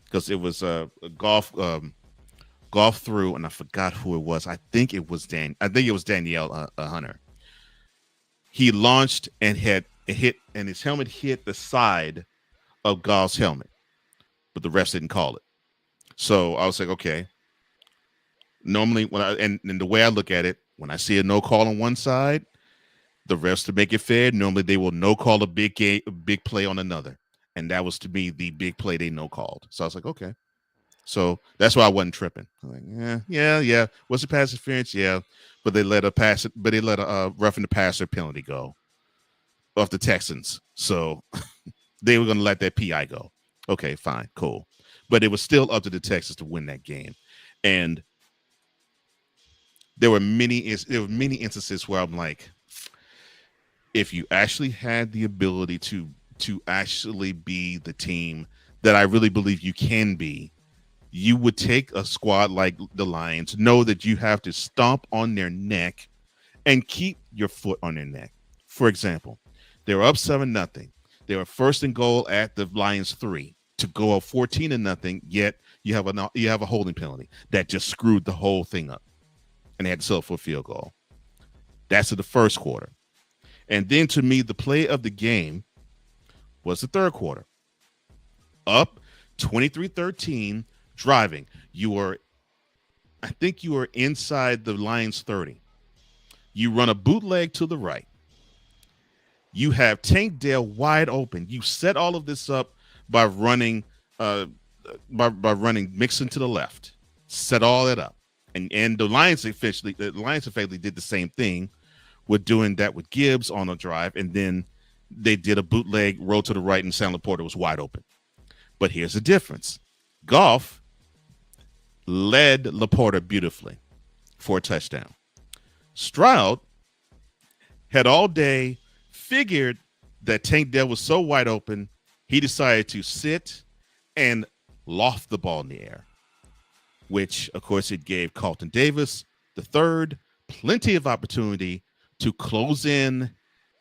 because it was a golf through, and I forgot who it was. I think it was Danielle Hunter. He launched and hit, and his helmet hit the side of Goff's helmet, but the refs didn't call it. So I was like, okay. Normally, and the way I look at it, when I see a no call on one side, the refs, to make it fair, normally they will no call a big play on another, and that was, to me, the big play they no called. So I was like, okay. So that's why I wasn't tripping. I'm like, yeah. Was it pass interference? Yeah, but they let a roughing the passer penalty go off the Texans, so they were going to let that PI go. Okay, fine, cool. But it was still up to the Texans to win that game, and there were many instances where I'm like, if you actually had the ability to actually be the team that I really believe you can be, you would take a squad like the Lions, know that you have to stomp on their neck and keep your foot on their neck. For example, they were up 7-0. They were 1st and goal at the Lions 3 to go up 14-0. Yet you have a holding penalty that just screwed the whole thing up, and they had to settle for a field goal. That's in the first quarter. And then, to me, the play of the game was the third quarter. Up 23-13, driving. I think you were inside the Lions 30. You run a bootleg to the right. You have Tank Dell wide open. You set all of this up by running Mixon to the left. Set all that up. And the Lions effectively did the same thing with doing that with Gibbs on a drive, and then they did a bootleg roll to the right, and Sam Laporta was wide open. But here's the difference. Goff led Laporta beautifully for a touchdown. Stroud had all day figured that Tank Dell was so wide open, he decided to sit and loft the ball in the air, which, of course, it gave Carlton Davis, the third, plenty of opportunity to close in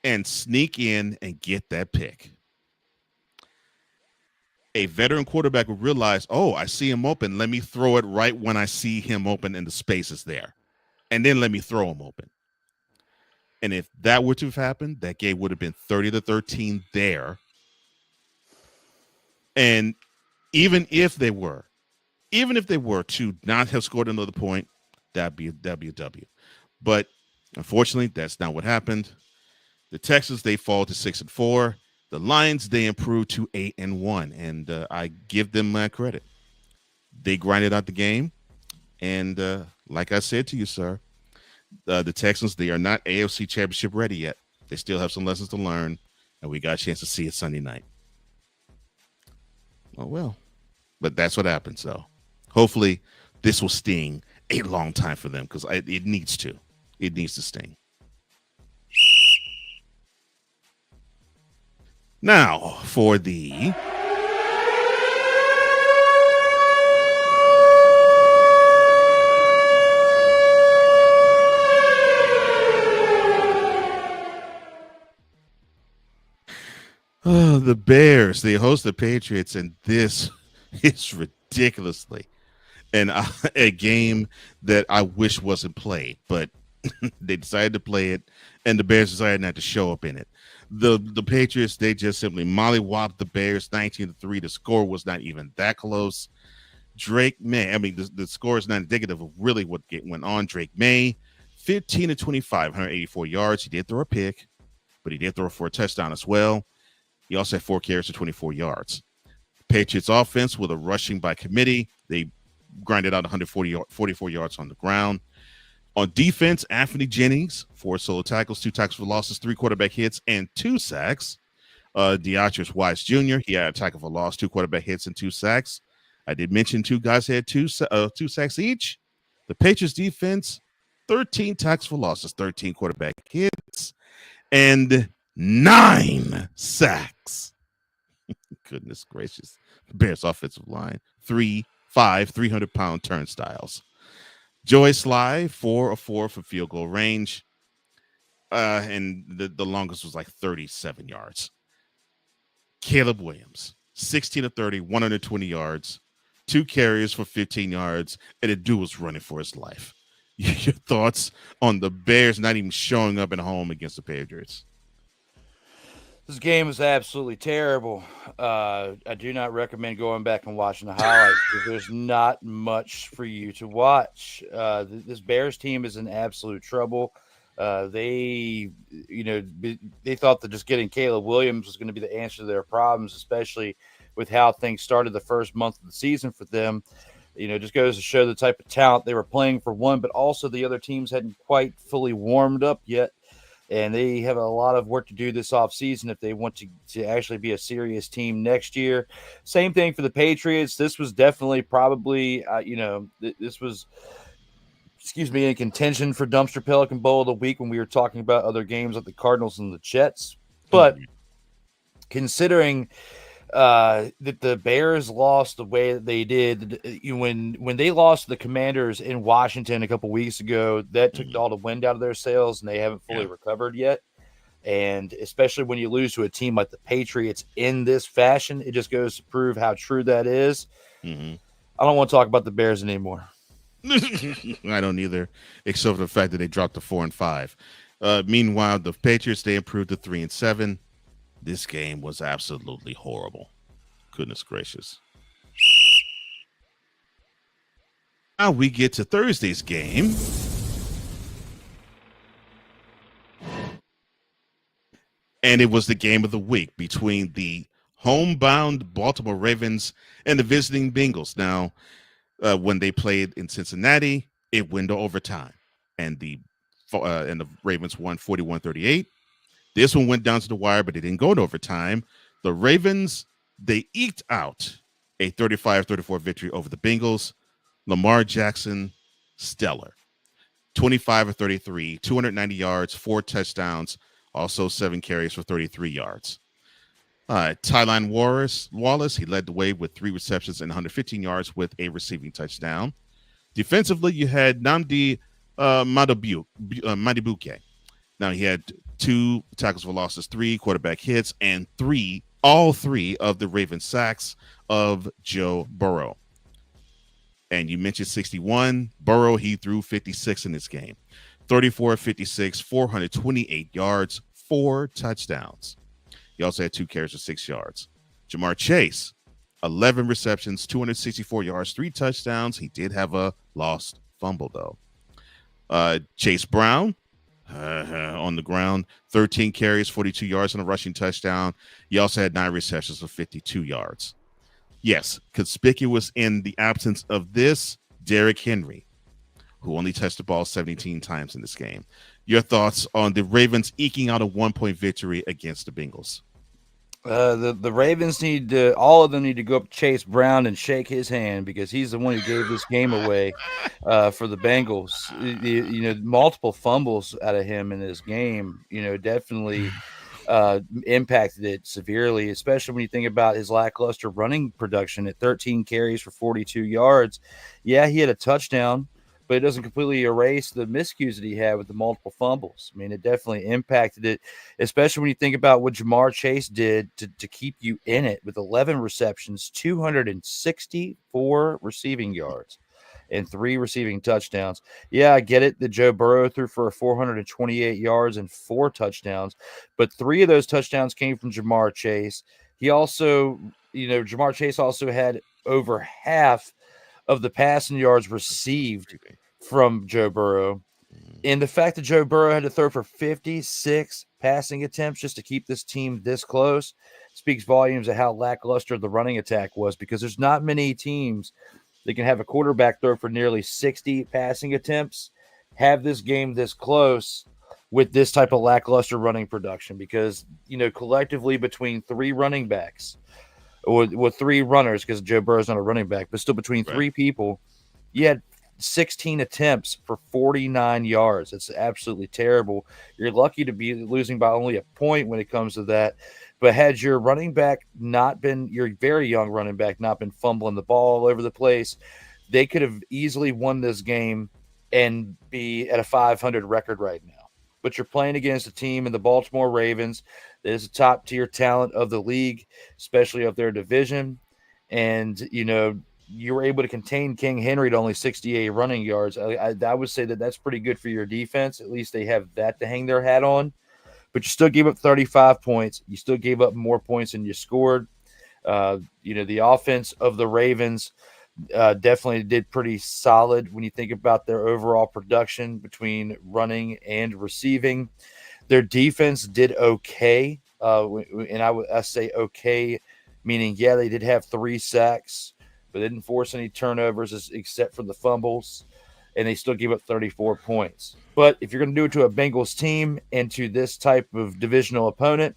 and sneak in and get that pick. A veteran quarterback would realize, oh, I see him open. Let me throw it right when I see him open and the space is there. And then let me throw him open. And if that were to have happened, that game would have been 30-13 there. And even if they were to not have scored another point, that'd be a W. But unfortunately, that's not what happened. The Texans, they fall to 6-4. The Lions, they improved to 8-1, and I give them my credit. They grinded out the game, and like I said to you, sir, the Texans, they are not AFC Championship ready yet. They still have some lessons to learn, and we got a chance to see it Sunday night. Oh, well, but that's what happens, so hopefully this will sting a long time for them, because it needs to. It needs to sting. Now for the the Bears. They host the Patriots, and this is ridiculously a game that I wish wasn't played, but they decided to play it, and the Bears decided not to show up in it. The Patriots, they just simply mollywopped the Bears 19-3. The score was not even that close. Drake May, I mean, the score is not indicative of really what went on. Drake May, 15-25, 184 yards. He did throw a pick, but he did throw for a touchdown as well. He also had 4 carries for 24 yards. Patriots offense with a rushing by committee. They grinded out 144 yards on the ground. On defense, Anthony Jennings, 4 solo tackles, 2 tackles for losses, 3 quarterback hits, and 2 sacks. Deatrius Wise Jr., he had a tackle for loss, 2 quarterback hits, and 2 sacks. I did mention 2 guys had 2 sacks each. The Patriots defense, 13 tackles for losses, 13 quarterback hits, and 9 sacks. Goodness gracious. The Bears offensive line, 5 300-pound turnstiles. Joey Sly, 4 of 4 for field goal range. And the longest was like 37 yards. Caleb Williams, 16 of 30, 120 yards, 2 carries for 15 yards, and the dude was running for his life. Your thoughts on the Bears not even showing up at home against the Patriots? This game is absolutely terrible. I do not recommend going back and watching the highlights because there's not much for you to watch. This Bears team is in absolute trouble. They thought that just getting Caleb Williams was going to be the answer to their problems, especially with how things started the first month of the season for them. Just goes to show the type of talent they were playing for one, but also the other teams hadn't quite fully warmed up yet. And they have a lot of work to do this offseason if they want to actually be a serious team next year. Same thing for the Patriots. This was definitely probably, this was, in contention for Dumpster Pelican Bowl of the week when we were talking about other games like the Cardinals and the Jets. But considering that the Bears lost the way that they did, when they lost to the Commanders in Washington a couple weeks ago, that took all the wind out of their sails, and they haven't fully recovered yet. And especially when you lose to a team like the Patriots in this fashion, it just goes to prove how true that is. I don't want to talk about the Bears anymore. I don't either, except for the fact that they dropped to 4-5. Meanwhile, the Patriots, they improved to 3-7. This game was absolutely horrible. Goodness gracious. Now we get to Thursday's game. And it was the game of the week between the homebound Baltimore Ravens and the visiting Bengals. Now, when they played in Cincinnati, it went to overtime. And the Ravens won 41-38. This one went down to the wire, but it didn't go to overtime. The Ravens, they eked out a 35-34 victory over the Bengals. Lamar Jackson, stellar. 25 of 33, 290 yards, 4 touchdowns, also 7 carries for 33 yards. Tylan Wallace, he led the way with 3 receptions and 115 yards with a receiving touchdown. Defensively, you had Nnamdi Madibuke. Now, he had 2 tackles for losses, 3 quarterback hits, and all three of the Ravens sacks of Joe Burrow. And you mentioned 61. Burrow, he threw 56 in this game. 34 of 56, 428 yards, 4 touchdowns. He also had 2 carries for 6 yards. Jamar Chase, 11 receptions, 264 yards, 3 touchdowns. He did have a lost fumble, though. Chase Brown, on the ground, 13 carries, 42 yards, and a rushing touchdown. He also had 9 receptions for 52 yards. Yes, conspicuous in the absence of this, Derrick Henry, who only touched the ball 17 times in this game. Your thoughts on the Ravens eking out a 1-point victory against the Bengals? The Ravens all of them need to go up to Chase Brown and shake his hand because he's the one who gave this game away for the Bengals. Multiple fumbles out of him in this game, definitely impacted it severely, especially when you think about his lackluster running production at 13 carries for 42 yards. Yeah, he had a touchdown, but it doesn't completely erase the miscues that he had with the multiple fumbles. I mean, it definitely impacted it, especially when you think about what Jamar Chase did to keep you in it with 11 receptions, 264 receiving yards, and 3 receiving touchdowns. Yeah, I get it that Joe Burrow threw for 428 yards and 4 touchdowns, but 3 of those touchdowns came from Jamar Chase. He also, Jamar Chase also had over half of the passing yards received from Joe Burrow. And the fact that Joe Burrow had to throw for 56 passing attempts just to keep this team this close speaks volumes of how lackluster the running attack was, because there's not many teams that can have a quarterback throw for nearly 60 passing attempts, have this game this close with this type of lackluster running production, because, collectively between 3 running backs or 3 runners, because Joe Burrow's not a running back, but still between 3 people, you had 16 attempts for 49 yards. It's absolutely terrible. You're lucky to be losing by only a point when it comes to that. But had your running back not been, your very young running back, not been fumbling the ball all over the place, they could have easily won this game and be at a 500 record right now. But you're playing against a team in the Baltimore Ravens that is a top-tier talent of the league, especially of their division. And, you were able to contain King Henry to only 68 running yards. I would say that that's pretty good for your defense. At least they have that to hang their hat on. But you still gave up 35 points. You still gave up more points than you scored. The offense of the Ravens definitely did pretty solid when you think about their overall production between running and receiving. Their defense did okay. And I say okay, meaning, yeah, they did have 3 sacks, but they didn't force any turnovers except for the fumbles, and they still gave up 34 points. But if you're going to do it to a Bengals team and to this type of divisional opponent,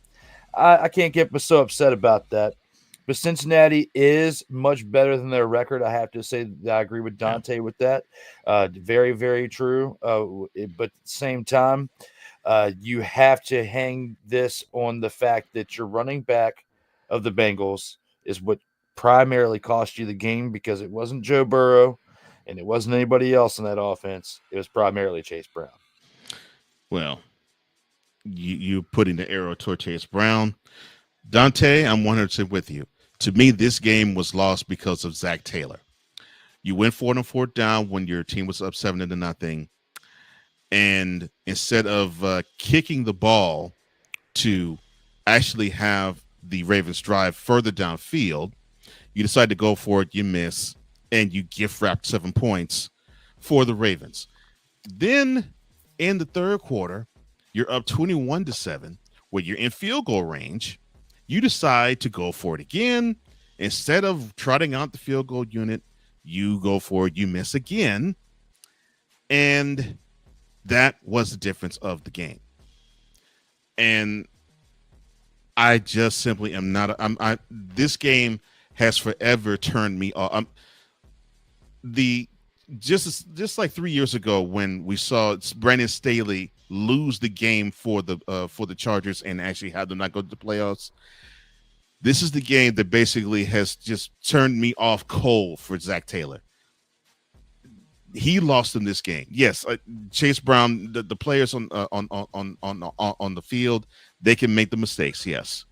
I can't get so upset about that. But Cincinnati is much better than their record. I have to say that I agree with Dante with that. Very, very true. But at the same time, you have to hang this on the fact that your running back of the Bengals is what primarily cost you the game, because it wasn't Joe Burrow and it wasn't anybody else in that offense. It was primarily Chase Brown. Well, you putting the arrow toward Chase Brown. Dante, I'm 100% with you. To me, this game was lost because of Zach Taylor. You went 4 on 4th down when your team was up 7-0, and instead of kicking the ball to actually have the Ravens drive further downfield, you decide to go for it, you miss, and you gift wrapped 7 points for the Ravens. Then in the third quarter, you're up 21-7, where you're in field goal range. You decide to go for it again. Instead of trotting out the field goal unit, you go for it, you miss again. And that was the difference of the game. And I just simply am not. This game has forever turned me off. Just like 3 years ago when we saw Brandon Staley lose the game for the Chargers and actually had them not go to the playoffs. This is the game that basically has just turned me off cold for Zach Taylor. He lost in this game. Yes, Chase Brown, the players on the field, they can make the mistakes. Yes,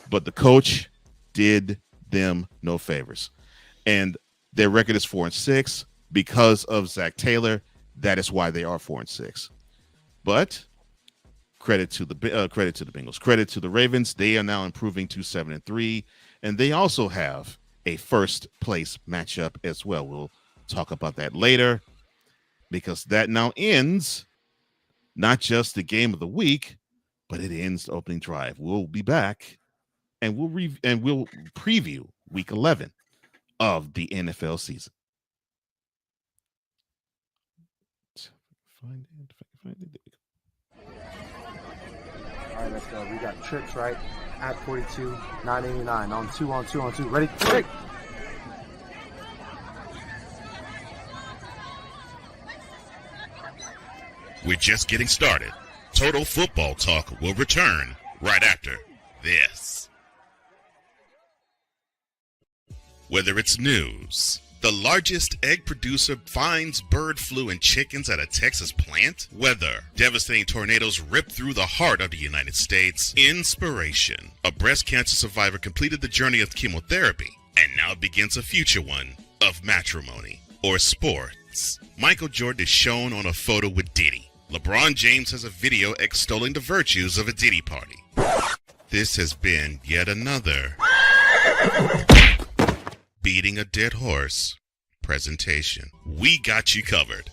but the coach did them no favors, and their record is 4-6 because of Zach Taylor. That is why they are 4-6. But credit to the Bengals, credit to the Ravens. They are now improving to 7-3, and they also have a first place matchup as well. We'll talk about that later, because that now ends not just the game of the week, but it ends the opening drive. We'll be back and we'll preview week 11 of the NFL season. Find it. All right, let's go. We got trips, right? At 42, 989. On two. Ready? Hey! We're just getting started. Total Football Talk will return right after this. Whether it's news, the largest egg producer finds bird flu in chickens at a Texas plant, weather, devastating tornadoes rip through the heart of the United States, inspiration, a breast cancer survivor completed the journey of chemotherapy, and now begins a future one of matrimony, or sports. Michael Jordan is shown on a photo with Diddy. LeBron James has a video extolling the virtues of a Diddy party. This has been yet another beating a dead horse presentation. We got you covered.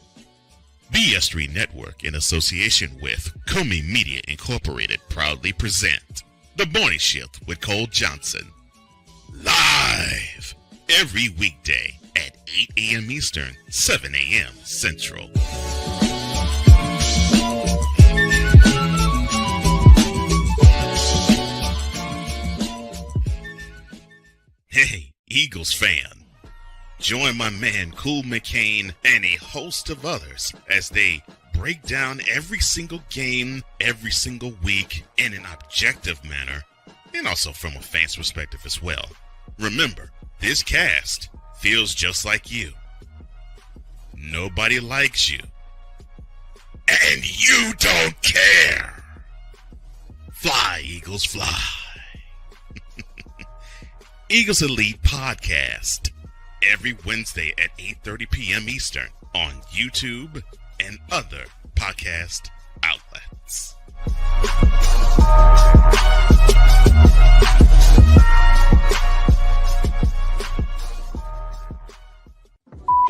BS3 Network, in association with Comey Media Incorporated, proudly present The Morning Shift with Cole Johnson. Live every weekday at 8 a.m. Eastern, 7 a.m. Central. Hey, Eagles fan, join my man Cool McCain and a host of others as they break down every single game, every single week in an objective manner, and also from a fan's perspective as well. Remember, this cast feels just like you. Nobody likes you. And you don't care. Fly, Eagles, fly. Eagles Elite Podcast, every Wednesday at 8:30 p.m. Eastern on YouTube and other podcast outlets.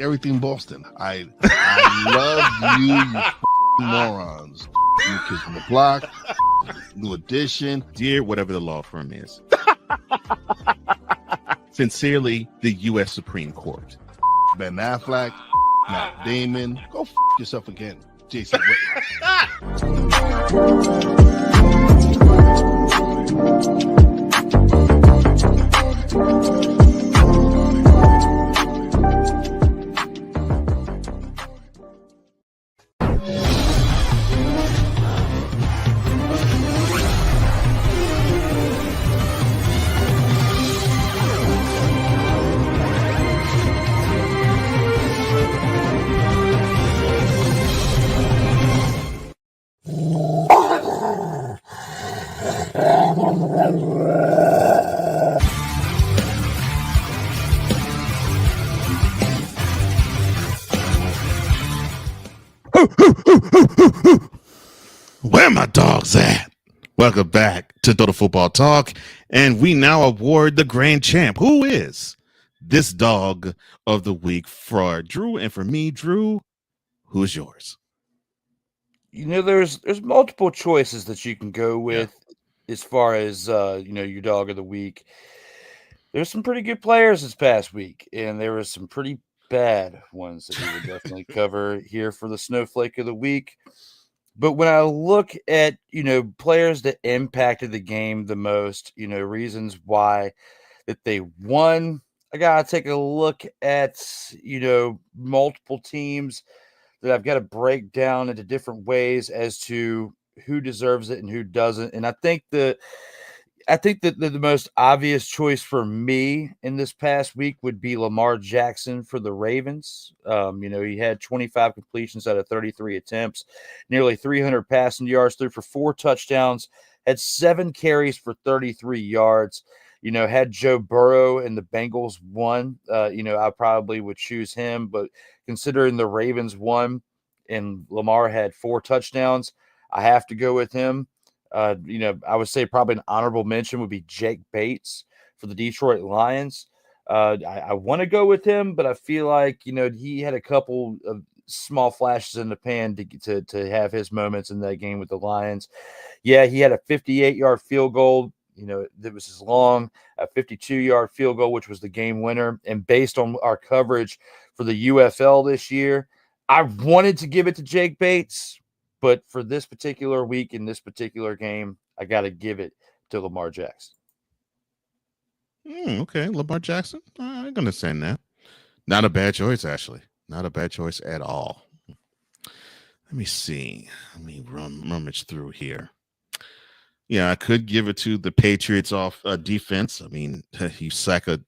Everything Boston. I love you, you morons. New Kids on the Block, New Edition. Dear whatever the law firm is. Sincerely, the U.S. Supreme Court. Ben Affleck, Matt Damon. Go yourself again, Jason Where my dogs at? Welcome back to Total Football Talk, and we now award the grand champ. Who is this dog of the week for Drew? And for me, Drew, who's yours? You know, there's multiple choices that you can go with as far as your dog of the week. There's some pretty good players this past week, and there was some pretty bad ones that we would definitely cover here for the Snowflake of the Week. But when I look at, players that impacted the game the most, reasons why that they won, I got to take a look at, multiple teams that I've got to break down into different ways as to who deserves it and who doesn't. And I think that the most obvious choice for me in this past week would be Lamar Jackson for the Ravens. He had 25 completions out of 33 attempts, nearly 300 passing yards, threw for 4 touchdowns, had 7 carries for 33 yards. Had Joe Burrow and the Bengals won, I probably would choose him. But considering the Ravens won and Lamar had 4 touchdowns, I have to go with him. I would say probably an honorable mention would be Jake Bates for the Detroit Lions. I want to go with him, but I feel like, he had a couple of small flashes in the pan to have his moments in that game with the Lions. Yeah, he had a 58-yard field goal. That was his long, a 52-yard field goal, which was the game winner. And based on our coverage for the UFL this year, I wanted to give it to Jake Bates. But for this particular week in this particular game, I got to give it to Lamar Jackson. Okay, Lamar Jackson. I'm going to send that. Not a bad choice, actually. Not a bad choice at all. Let me see. Let me rummage through here. Yeah, I could give it to the Patriots off defense. I mean, you sack a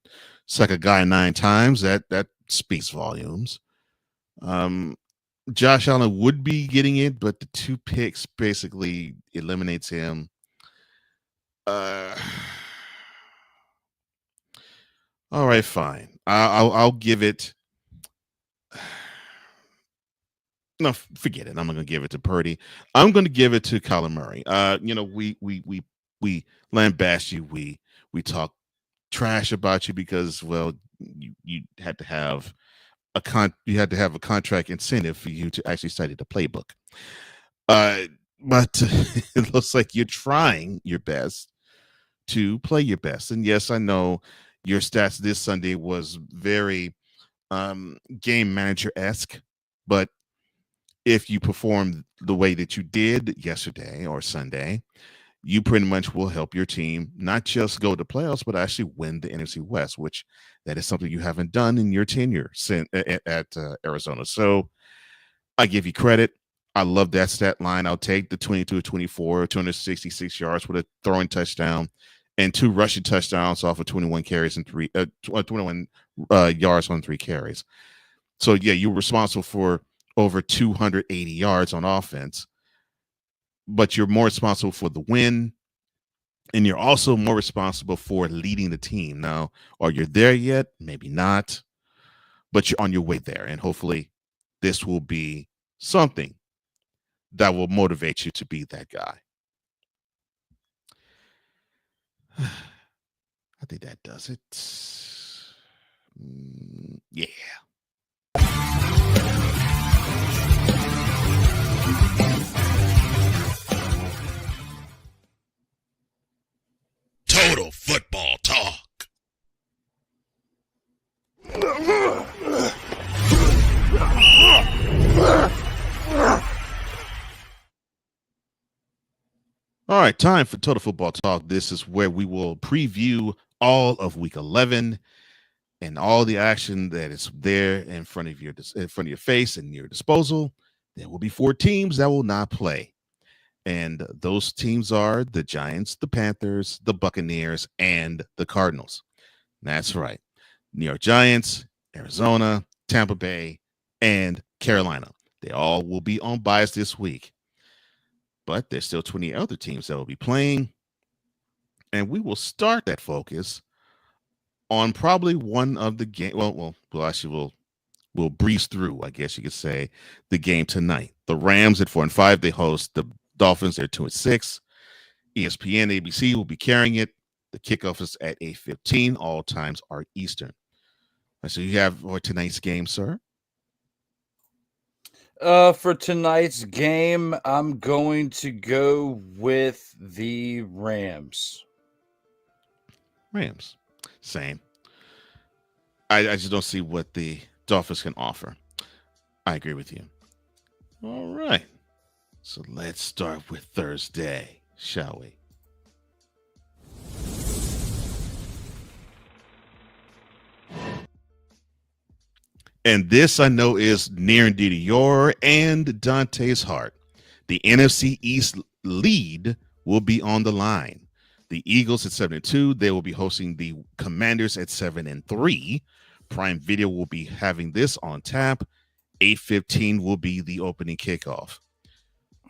guy 9 times. That speaks volumes. Um, Josh Allen would be getting it, but the 2 picks basically eliminates him. Uh, all right, fine. I'll give it. No, forget it. I'm not gonna give it to Purdy. I'm gonna give it to Kyler Murray. We lambast you. We talk trash about you because, well, you had to have you had to have a contract incentive for you to actually study the playbook. But it looks like you're trying your best to play your best. And yes, I know your stats this Sunday was very game manager esque, but if you perform the way that you did yesterday or Sunday, you pretty much will help your team not just go to playoffs, but actually win the NFC West, which that is something you haven't done in your tenure at Arizona. So I give you credit. I love that stat line. I'll take the 22-24, 266 yards with a throwing touchdown and 2 rushing touchdowns off of 21 carries and 21 yards on 3 carries. So yeah, you were responsible for over 280 yards on offense, but you're more responsible for the win, and you're also more responsible for leading the team. Now, are you there yet? Maybe not, but you're on your way there, and hopefully this will be something that will motivate you to be that guy. I think that does it. Yeah. Total football talk. All right, time for Total Football Talk. This is where we will preview all of Week 11 and all the action that is there in front of your face and your disposal. There will be 4 teams that will not play, and those teams are the Giants, the Panthers, the Buccaneers, and the Cardinals. That's right, New York Giants, Arizona, Tampa Bay, and Carolina. They all will be on bias this week. But there's still 20 other teams that will be playing. And we will start that focus on probably one of the game. We'll breeze through, I guess you could say, the game tonight. The Rams at 4-5, they host the Dolphins. They're 2-6. ESPN, ABC will be carrying it. The kickoff is at 8:15. All times are Eastern. So you have for tonight's game, sir. For tonight's game, I'm going to go with the Rams. Rams. Same. I just don't see what the Dolphins can offer. I agree with you. All right. So let's start with Thursday, shall we? And this I know is near and dear to your and Dante's heart. The NFC East lead will be on the line. The Eagles at 7-2. They will be hosting the Commanders at 7-3. Prime Video will be having this on tap. 8:15 will be the opening kickoff.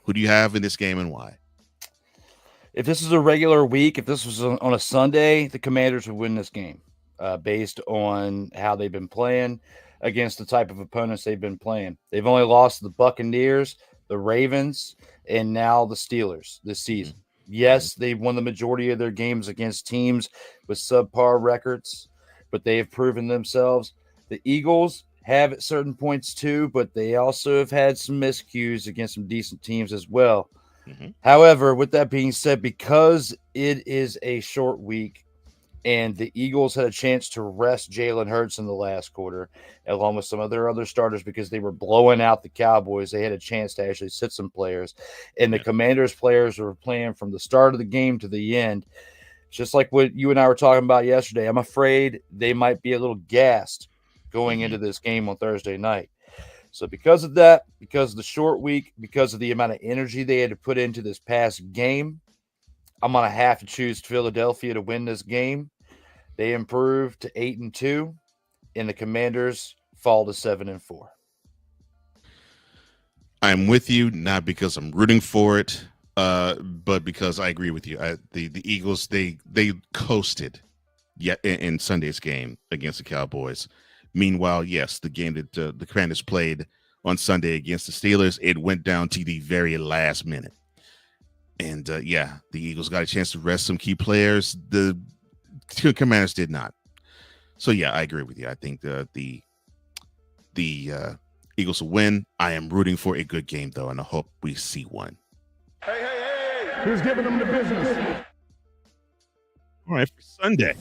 Who do you have in this game and why? If this is a regular week, if this was on a Sunday, the Commanders would win this game based on how they've been playing against the type of opponents they've been playing. They've only lost the Buccaneers, the Ravens, and now the Steelers this season. Yes, they've won the majority of their games against teams with subpar records, but they have proven themselves. The Eagles have at certain points too, but they also have had some miscues against some decent teams as well. Mm-hmm. However, with that being said, because it is a short week and the Eagles had a chance to rest Jalen Hurts in the last quarter, along with some of their other starters because they were blowing out the Cowboys, they had a chance to actually sit some players. And the Commanders players were playing from the start of the game to the end. Just like what you and I were talking about yesterday, I'm afraid they might be a little gassed going into this game on Thursday night. So because of that, because of the short week, because of the amount of energy they had to put into this past game, I'm going to have to choose Philadelphia to win this game. They improve to 8-2, and the Commanders fall to 7-4. I'm with you, not because I'm rooting for it, but because I agree with you. The Eagles, they coasted in Sunday's game against the Cowboys. Meanwhile, yes, the game that the Commanders played on Sunday against the Steelers, it went down to the very last minute. And the Eagles got a chance to rest some key players. The Commanders did not. So yeah, I agree with you. I think the Eagles will win. I am rooting for a good game though, and I hope we see one. Hey! Who's giving them the business? All right, for Sunday.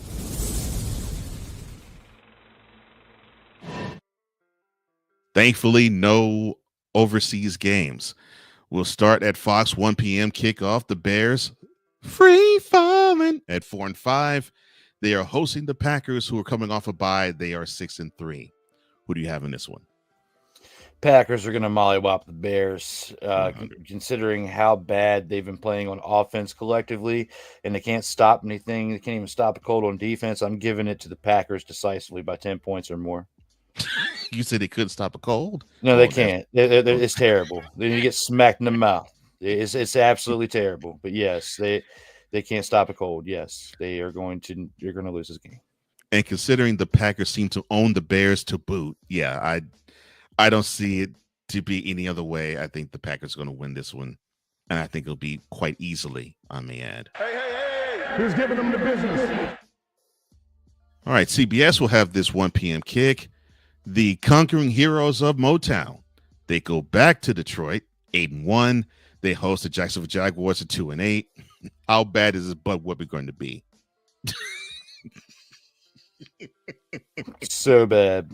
Thankfully, no overseas games. We'll start at Fox 1 p.m. kickoff. The Bears free falling at 4-5. They are hosting the Packers, who are coming off a bye. They are 6-3. Who do you have in this one? Packers are going to mollywop the Bears, considering how bad they've been playing on offense collectively, and they can't stop anything. They can't even stop a cold on defense. I'm giving it to the Packers decisively by 10 points or more. You said they couldn't stop a cold? No, they can't. It's terrible. They need to get smacked in the mouth. It's absolutely terrible. But yes, they can't stop a cold. Yes, you're going to lose this game. And considering the Packers seem to own the Bears to boot, yeah, I don't see it to be any other way. I think the Packers are going to win this one, and I think it'll be quite easily, I may add. Hey! Who's giving them the business? All right, CBS will have this 1 p.m. kick. The Conquering Heroes of Motown. They go back to Detroit, 8-1. They host the Jacksonville Jaguars at 2-8. How bad is this butt whooping going to be? So bad.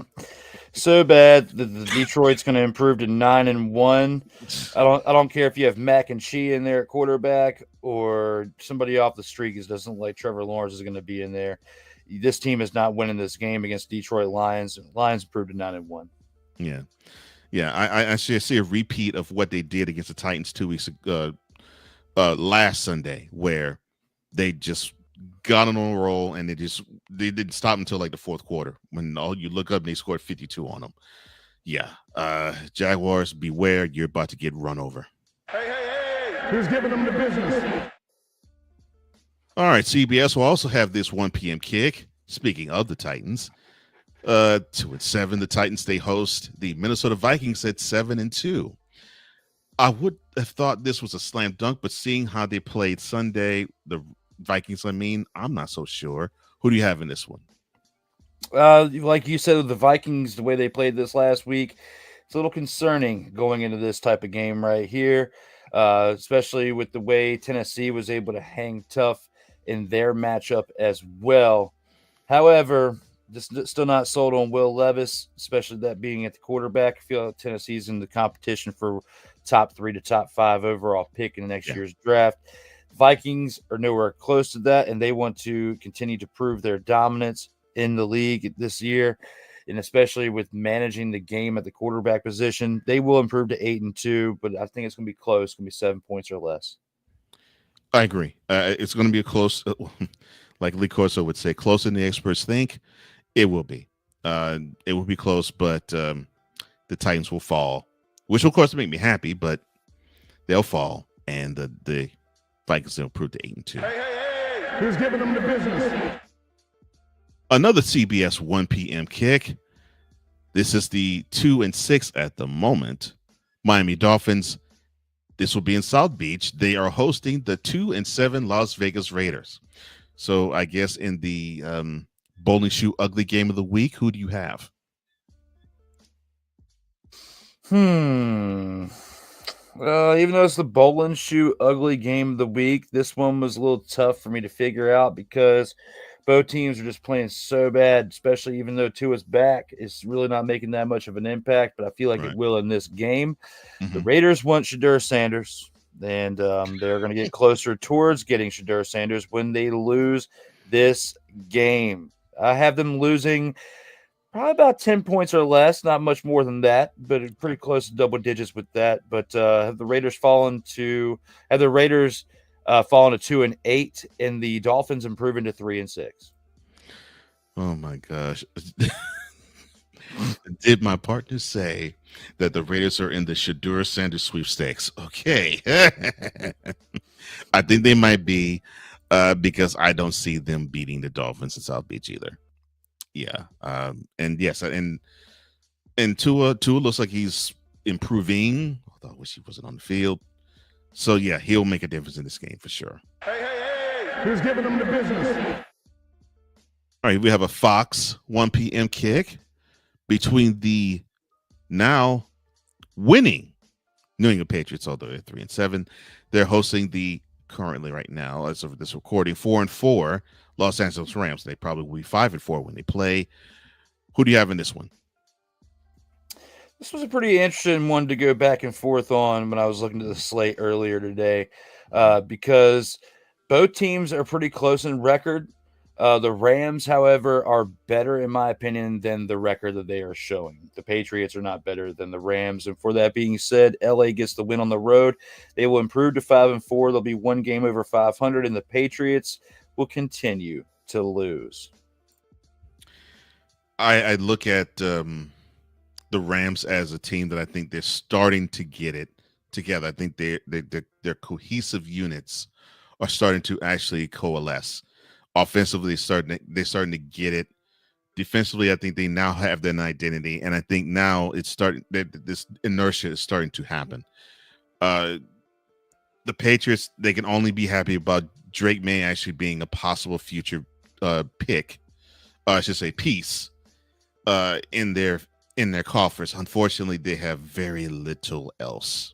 The Detroit's going to improve to 9-1. I don't care if you have Mac and Shea in there at quarterback or somebody off the street who doesn't like Trevor Lawrence is going to be in there. This team is not winning this game against Detroit Lions. Lions improved to 9-1. Yeah. I see a repeat of what they did against the Titans 2 weeks ago, last Sunday, where they just got on a roll and they didn't stop until like the fourth quarter when you look up and they scored 52 on them. Yeah. Jaguars, beware, you're about to get run over. Hey! Who's giving them the business? All right, CBS will also have this 1 p.m. kick. Speaking of the Titans, 2-7, the Titans, they host the Minnesota Vikings at 7-2. I would have thought this was a slam dunk, but seeing how they played Sunday, the Vikings, I'm not so sure. Who do you have in this one? Like you said, the Vikings, the way they played this last week, it's a little concerning going into this type of game right here, especially with the way Tennessee was able to hang tough in their matchup as well. However, just still not sold on Will Levis, especially that being at the quarterback. I feel like Tennessee's in the competition for top 3 to top 5 overall pick in next year's draft. Vikings are nowhere close to that, and they want to continue to prove their dominance in the league this year, and especially with managing the game at the quarterback position. They will improve to 8-2, but I think it's going to be close. It's going to be 7 points or less. I agree. It's going to be a close, like Lee Corso would say, closer than the experts think. It will be. It will be close, but the Titans will fall, which will, of course, make me happy, but they'll fall, and the Vikings will improve to 8-2. Hey! Who's giving them the business? Another CBS 1 p.m. kick. This is the 2-6 at the moment. Miami Dolphins. This will be in South Beach. They are hosting the 2-7 Las Vegas Raiders. So I guess in the bowling shoe ugly game of the week, who do you have? Even though it's the bowling shoe ugly game of the week, this one was a little tough for me to figure out because both teams are just playing so bad, especially even though Tua's back. It's really not making that much of an impact, but I feel like it will in this game. Mm-hmm. The Raiders want Shedeur Sanders, and they're going to get closer towards getting Shedeur Sanders when they lose this game. I have them losing probably about 10 points or less, not much more than that, but pretty close to double digits with that. But have the Raiders falling to 2-8, and the Dolphins improving to 3-6. Oh my gosh. Did my partner say that the Raiders are in the Shadur Sanders sweepstakes? Okay. I think they might be because I don't see them beating the Dolphins in South Beach either. Yeah. And yes, and Tua looks like he's improving. Although I wish he wasn't on the field. So yeah, he'll make a difference in this game for sure. Hey, who's giving them the business? All right, we have a Fox 1 p.m. kick between the now winning New England Patriots, although they're 3-7. They're hosting the currently right now, as of this recording, 4-4 Los Angeles Rams. They probably will be 5-4 when they play. Who do you have in this one? This was a pretty interesting one to go back and forth on when I was looking at the slate earlier today, because both teams are pretty close in record. The Rams, however, are better, in my opinion, than the record that they are showing. The Patriots are not better than the Rams. And for that being said, LA gets the win on the road. They will improve to 5-4. They'll be one game over 500, and the Patriots will continue to lose. I look at the Rams as a team that I think they're starting to get it together. I think their cohesive units are starting to actually coalesce. Offensively, they're starting to get it. Defensively, I think they now have their identity, and I think now it's starting. This inertia is starting to happen. The Patriots, they can only be happy about Drake May actually being a possible future pick. I should say piece in their coffers. Unfortunately, they have very little else,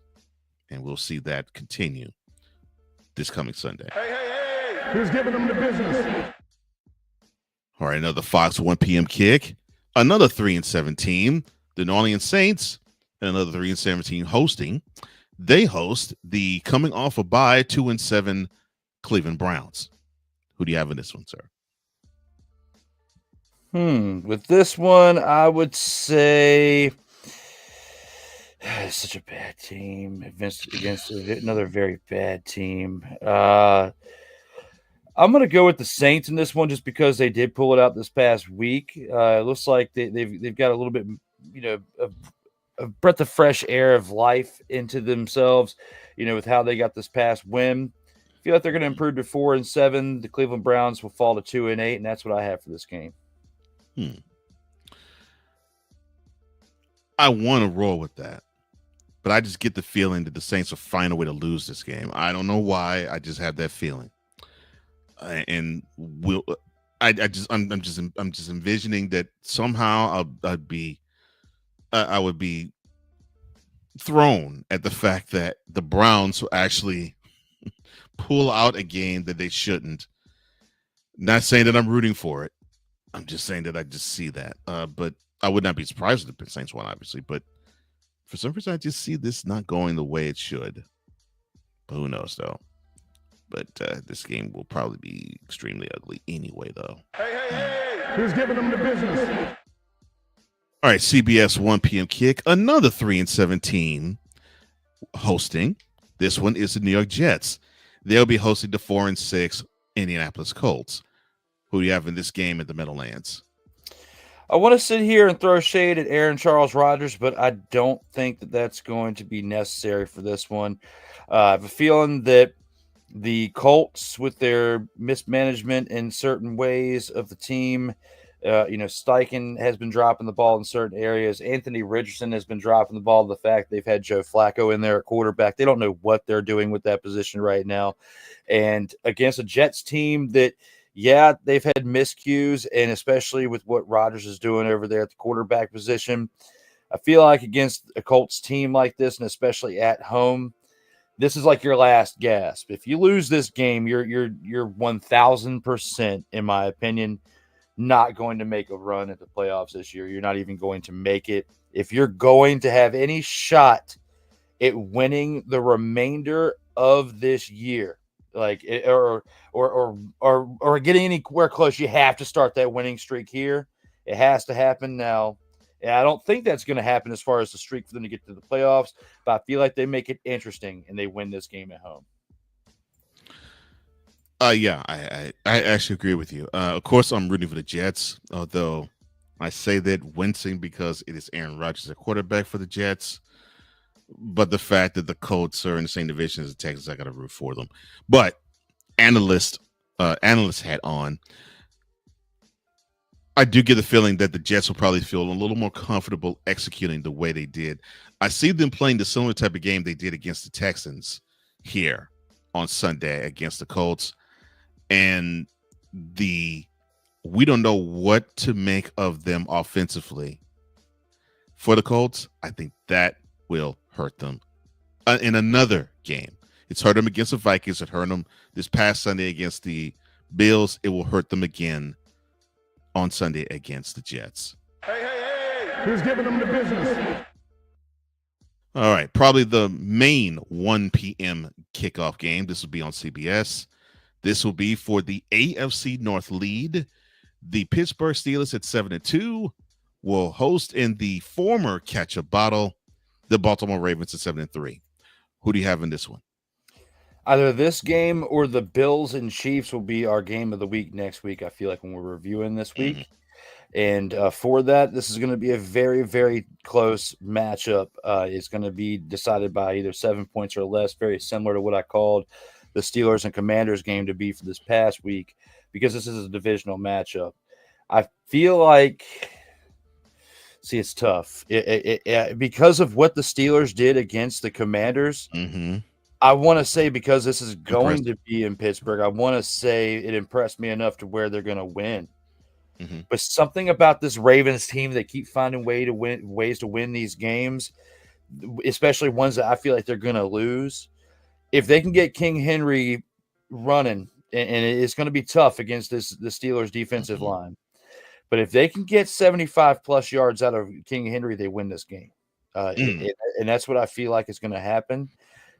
and we'll see that continue this coming Sunday. Hey, who's giving them the business? All right, another Fox 1 p.m. kick. Another 3-7 team, the New Orleans Saints, and another 3-7 hosting. They host the coming off a bye 2-7 Cleveland Browns. Who do you have in this one, sir? With this one, I would say it's such a bad team against another very bad team. I'm going to go with the Saints in this one just because they did pull it out this past week. It looks like they've got a little bit, a breath of fresh air of life into themselves, with how they got this past win. I feel like they're going to improve to 4-7. The Cleveland Browns will fall to 2-8, and that's what I have for this game. I want to roll with that, but I just get the feeling that the Saints will find a way to lose this game. I don't know why. I just have that feeling. And I'm just envisioning that somehow I would be thrown at the fact that the Browns will actually pull out a game that they shouldn't. Not saying that I'm rooting for it. I'm just saying that I just see that. But I would not be surprised if the Saints won, obviously. But for some reason, I just see this not going the way it should. But who knows, though? But this game will probably be extremely ugly anyway, though. Hey, who's giving them the business? All right, CBS 1 p.m. kick. Another 3-17 hosting. This one is the New York Jets. They'll be hosting the 4-6 Indianapolis Colts. Who do you have in this game at the Meadowlands? I want to sit here and throw shade at Aaron Charles Rodgers, but I don't think that that's going to be necessary for this one. I have a feeling that the Colts, with their mismanagement in certain ways of the team, Steichen has been dropping the ball in certain areas. Anthony Richardson has been dropping the ball. The fact they've had Joe Flacco in there at quarterback, they don't know what they're doing with that position right now. And against a Jets team that, yeah, they've had miscues, and especially with what Rodgers is doing over there at the quarterback position, I feel like against a Colts team like this, and especially at home, this is like your last gasp. If you lose this game, you're 1,000%, in my opinion, not going to make a run at the playoffs this year. You're not even going to make it. If you're going to have any shot at winning the remainder of this year, or getting anywhere close, you have to start that winning streak here. It has to happen now. And I don't think that's going to happen as far as the streak for them to get to the playoffs, but I feel like they make it interesting and they win this game at home. Yeah, I actually agree with you. Of course, I'm rooting for the Jets, although I say that wincing because it is Aaron Rodgers, a quarterback for the Jets. But the fact that the Colts are in the same division as the Texans, I got to root for them. But analyst hat on, I do get the feeling that the Jets will probably feel a little more comfortable executing the way they did. I see them playing the similar type of game they did against the Texans here on Sunday against the Colts. And we don't know what to make of them offensively for the Colts. I think that will hurt them in another game. It's hurt them against the Vikings. It hurt them this past Sunday against the Bills. It will hurt them again on Sunday against the Jets. Hey. Who's giving them the business? All right. Probably the main 1 p.m. kickoff game. This will be on CBS. This will be for the AFC North lead. The Pittsburgh Steelers at 7-2 will host in the former catch-up bottle the Baltimore Ravens at 7-3. Who do you have in this one? Either this game or the Bills and Chiefs will be our game of the week next week, I feel like, when we're reviewing this week. And for that, this is going to be a very, very close matchup. It's going to be decided by either 7 points or less, very similar to what I called the Steelers and Commanders game to be for this past week, because this is a divisional matchup. I feel like, see, it's tough. Because of what the Steelers did against the Commanders, I want to say, because this is going to be in Pittsburgh, I want to say it impressed me enough to where they're going to win. But something about this Ravens team, they keep finding ways to win these games, especially ones that I feel like they're going to lose. If they can get King Henry running, and it's going to be tough against the Steelers defensive line, but if they can get 75 plus yards out of King Henry, they win this game. And that's what I feel like is going to happen.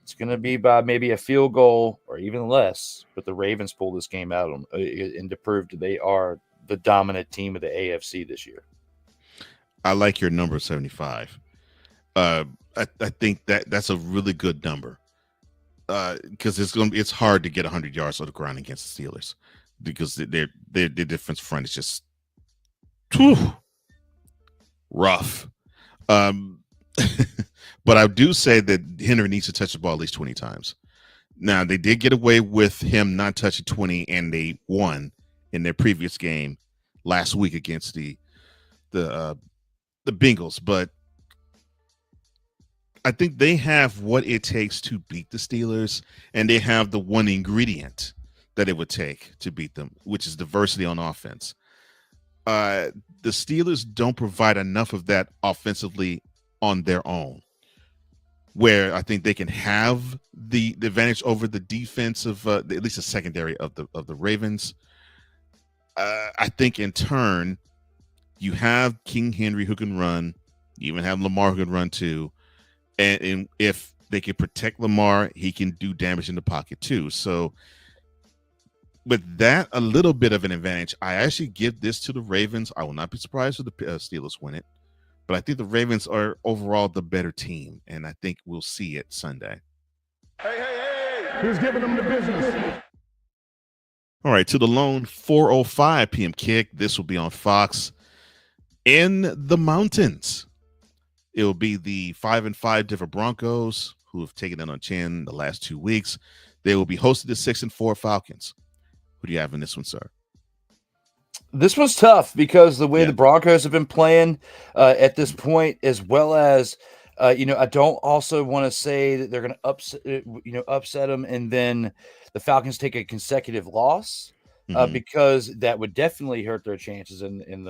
It's going to be by maybe a field goal or even less, but the Ravens pull this game out and to prove that they are the dominant team of the AFC this year. I like your number 75. I think that's a really good number because it's hard to get 100 yards on the ground against the Steelers because their defense front is just rough. But I do say that Henry needs to touch the ball at least 20 times. Now, they did get away with him not touching 20, and they won in their previous game last week against the Bengals. But I think they have what it takes to beat the Steelers, and they have the one ingredient that it would take to beat them, which is diversity on offense. The Steelers don't provide enough of that offensively on their own, where I think they can have the advantage over the defense of at least the secondary of the Ravens. I think in turn, you have King Henry who can run. You even have Lamar who can run too. And if they can protect Lamar, he can do damage in the pocket too. So with that, a little bit of an advantage, I actually give this to the Ravens. I will not be surprised if the Steelers win it. But I think the Ravens are overall the better team, and I think we'll see it Sunday. Hey. Who's giving them the business? All right, to the lone 4:05 p.m. kick. This will be on Fox in the mountains. It will be the 5-5 Denver Broncos, who have taken it on chin the last 2 weeks. They will be hosted the 6-4 Falcons. Who do you have in this one, sir? This one's tough because the way the Broncos have been playing at this point, as well as, I don't also want to say that they're going to upset them, and then the Falcons take a consecutive loss because that would definitely hurt their chances in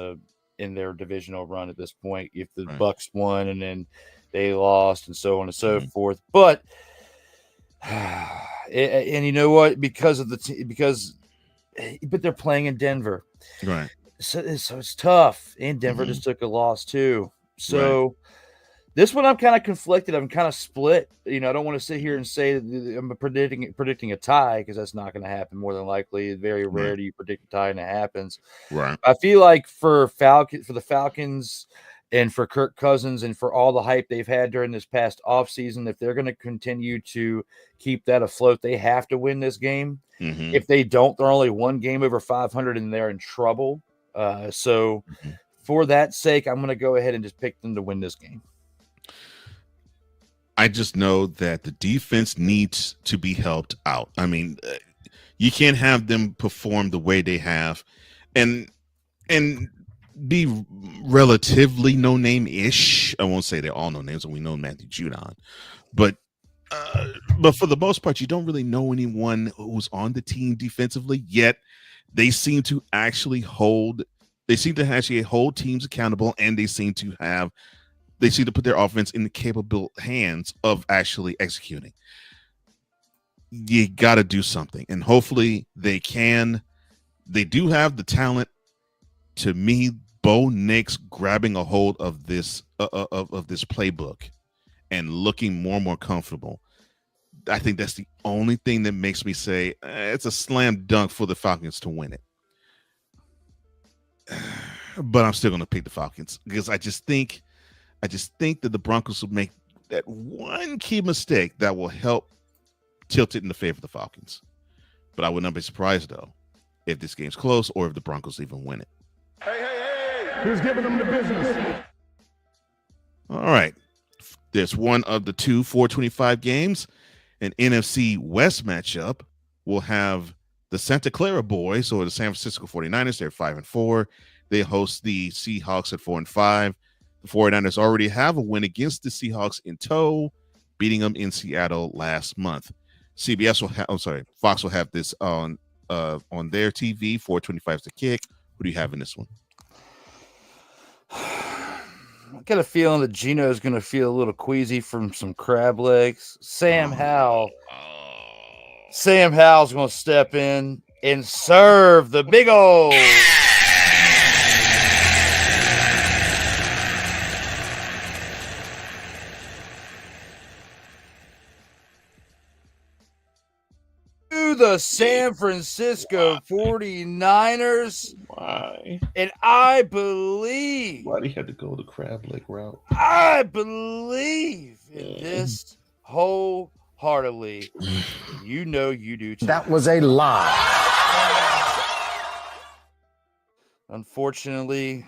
their divisional run at this point if the Bucs won and then they lost and so on and so forth. But and you know what? But they're playing in Denver. Right. So it's tough. And Denver just took a loss too. So this one I'm kind of conflicted. I'm kind of split. I don't want to sit here and say that I'm predicting a tie because that's not going to happen more than likely. It's very rare do you predict a tie and it happens. Right. I feel like for the Falcons, And for Kirk Cousins and for all the hype they've had during this past offseason, if they're going to continue to keep that afloat, they have to win this game. Mm-hmm. If they don't, they're only one game over 500 and they're in trouble. So for that sake, I'm going to go ahead and just pick them to win this game. I just know that the defense needs to be helped out. I mean, you can't have them perform the way they have and be relatively no-name-ish. I won't say they're all no-names, and we know Matthew Judon. But for the most part, you don't really know anyone who's on the team defensively, yet they seem to actually hold teams accountable, and they seem to put their offense in the capable hands of actually executing. You got to do something, and hopefully they can. They do have the talent. To me, Bo Nix grabbing a hold of this playbook and looking more and more comfortable. I think that's the only thing that makes me say it's a slam dunk for the Falcons to win it. But I'm still going to pick the Falcons because I just think that the Broncos will make that one key mistake that will help tilt it in the favor of the Falcons. But I would not be surprised, though, if this game's close or if the Broncos even win it. Hey, who's giving them the business? All right. There's one of the two 425 games. An NFC West matchup. We'll have the Santa Clara Boys, or the San Francisco 49ers. They're 5-4. They host the Seahawks at 4-5. The 49ers already have a win against the Seahawks in tow, beating them in Seattle last month. Fox will have this on their TV. 425 is the kick. Who do you have in this one? I got a feeling that Gino is going to feel a little queasy from some crab legs. Sam Howell's going to step in and serve the big old. The San Francisco 49ers. Why? And I believe. Why do you have to go the crab leg route? I believe in this wholeheartedly. You know you do too. That was a lie. Unfortunately,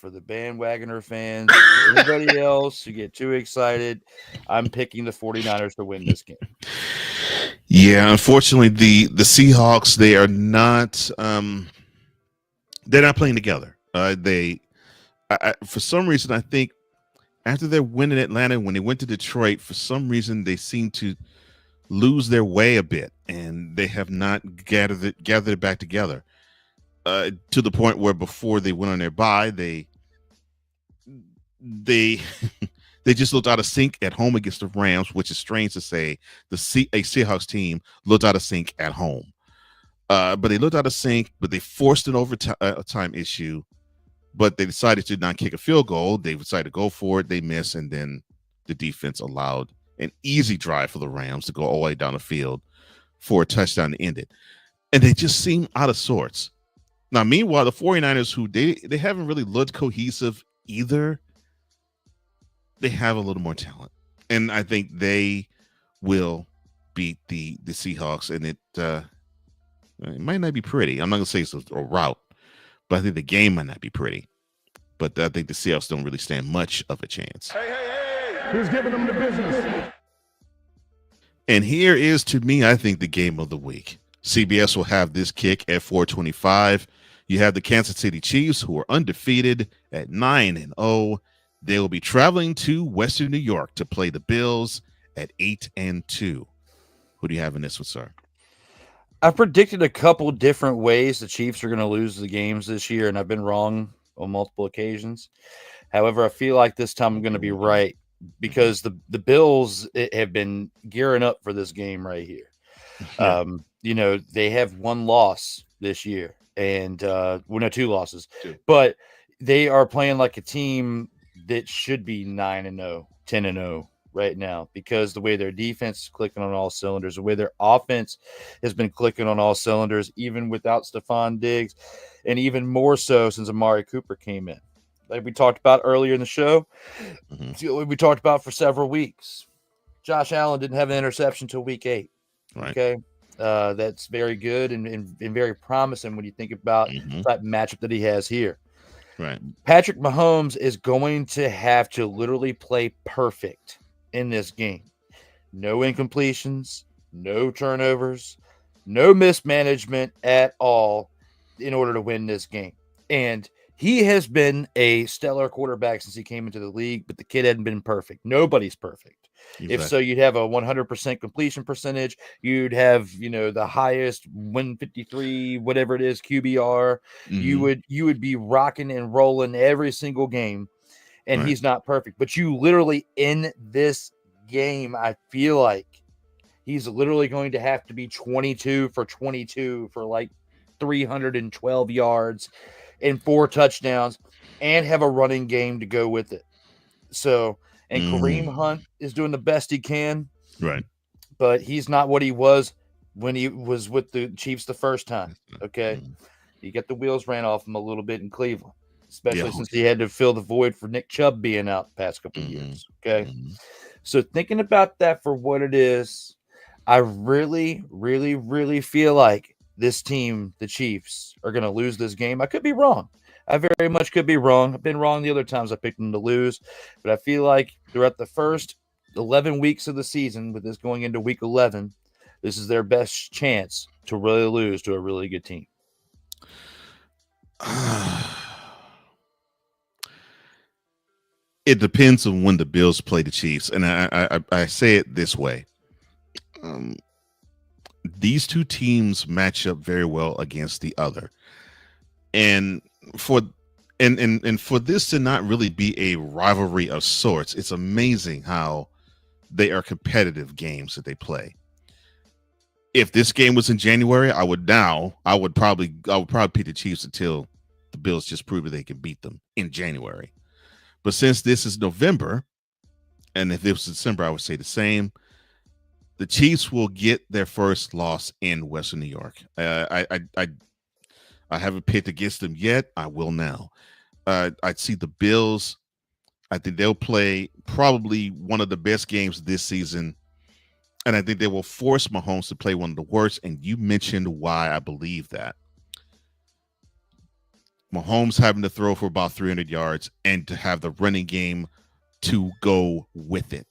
for the bandwagoner fans, everybody else who get too excited, I'm picking the 49ers to win this game. Yeah, unfortunately, the Seahawks, they're not playing together. For some reason, I think after their win in Atlanta, when they went to Detroit, for some reason they seem to lose their way a bit, and they have not gathered it back together to the point where before they went on their bye, they just looked out of sync at home against the Rams, which is strange to say. A Seahawks team looked out of sync at home. But they looked out of sync, but they forced an overtime issue. But they decided to not kick a field goal. They decided to go for it. They missed, and then the defense allowed an easy drive for the Rams to go all the way down the field for a touchdown to end it. And they just seem out of sorts. Now, meanwhile, the 49ers, who they haven't really looked cohesive either, they have a little more talent, and I think they will beat the Seahawks. And it might not be pretty. I'm not gonna say it's a rout, but I think the game might not be pretty. But I think the Seahawks don't really stand much of a chance. Hey, who's giving them the business? And here is, to me, I think the game of the week. CBS will have this kick at 425. You have the Kansas City Chiefs, who are undefeated at 9-0. They will be traveling to Western New York to play the Bills at 8-2. Who do you have in this one, sir? I've predicted a couple different ways the Chiefs are going to lose the games this year, and I've been wrong on multiple occasions. However, I feel like this time I'm going to be right because the Bills have been gearing up for this game right here. Yeah. They have one loss this year, and two losses. But they are playing like a team that should be 9-0, 10-0 right now because the way their defense is clicking on all cylinders, the way their offense has been clicking on all cylinders, even without Stephon Diggs, and even more so since Amari Cooper came in. like we talked about earlier in the show. Mhm. It's what we talked about for several weeks. Josh Allen didn't have an interception until week 8. Right. Okay. That's very good and very promising when you think about Mhm. the type of matchup that he has here. Right. Patrick Mahomes is going to have to literally play perfect in this game. No incompletions, no turnovers, no mismanagement at all in order to win this game. And he has been a stellar quarterback since he came into the league, but the kid hadn't been perfect. Nobody's perfect. If so, Exactly. you'd have a 100% completion percentage. You'd have, the highest 153, whatever it is, QBR. Mhm. You would be rocking and rolling every single game, and Right. he's not perfect. But you literally in this game, I feel like he's literally going to have to be 22 for 22 for like 312 yards and 4 touchdowns and have a running game to go with it. So, and Kareem Hunt is doing the best he can, Right. but he's not what he was when he was with the Chiefs the first time. Okay. Mhm. He got the wheels ran off him a little bit in Cleveland, Yeah. especially since he had to fill the void for Nick Chubb being out the past couple of Mhm. years. Okay. Mhm. So thinking about that for what it is, I really, really, really feel like this team, the Chiefs, are going to lose this game. I could be wrong. I very much could be wrong. I've been wrong the other times I picked them to lose, but I feel like throughout the first 11 weeks of the season, with this going into week 11, this is their best chance to really lose to a really good team. It depends on when the Bills play the Chiefs, and I say it this way: these two teams match up very well against the other, and for and for this to not really be a rivalry of sorts, it's amazing how they are competitive games that they play. If this game was in January, I would probably pick the Chiefs until the Bills just prove that they can beat them in January. But since this is November, and if it was December, I would say the same. The Chiefs will get their first loss in Western New York. I haven't picked against them yet. I will now. I'd see the Bills. I think they'll play probably one of the best games this season, and I think they will force Mahomes to play one of the worst. And you mentioned why I believe that. Mahomes having to throw for about 300 yards and to have the running game to go with it.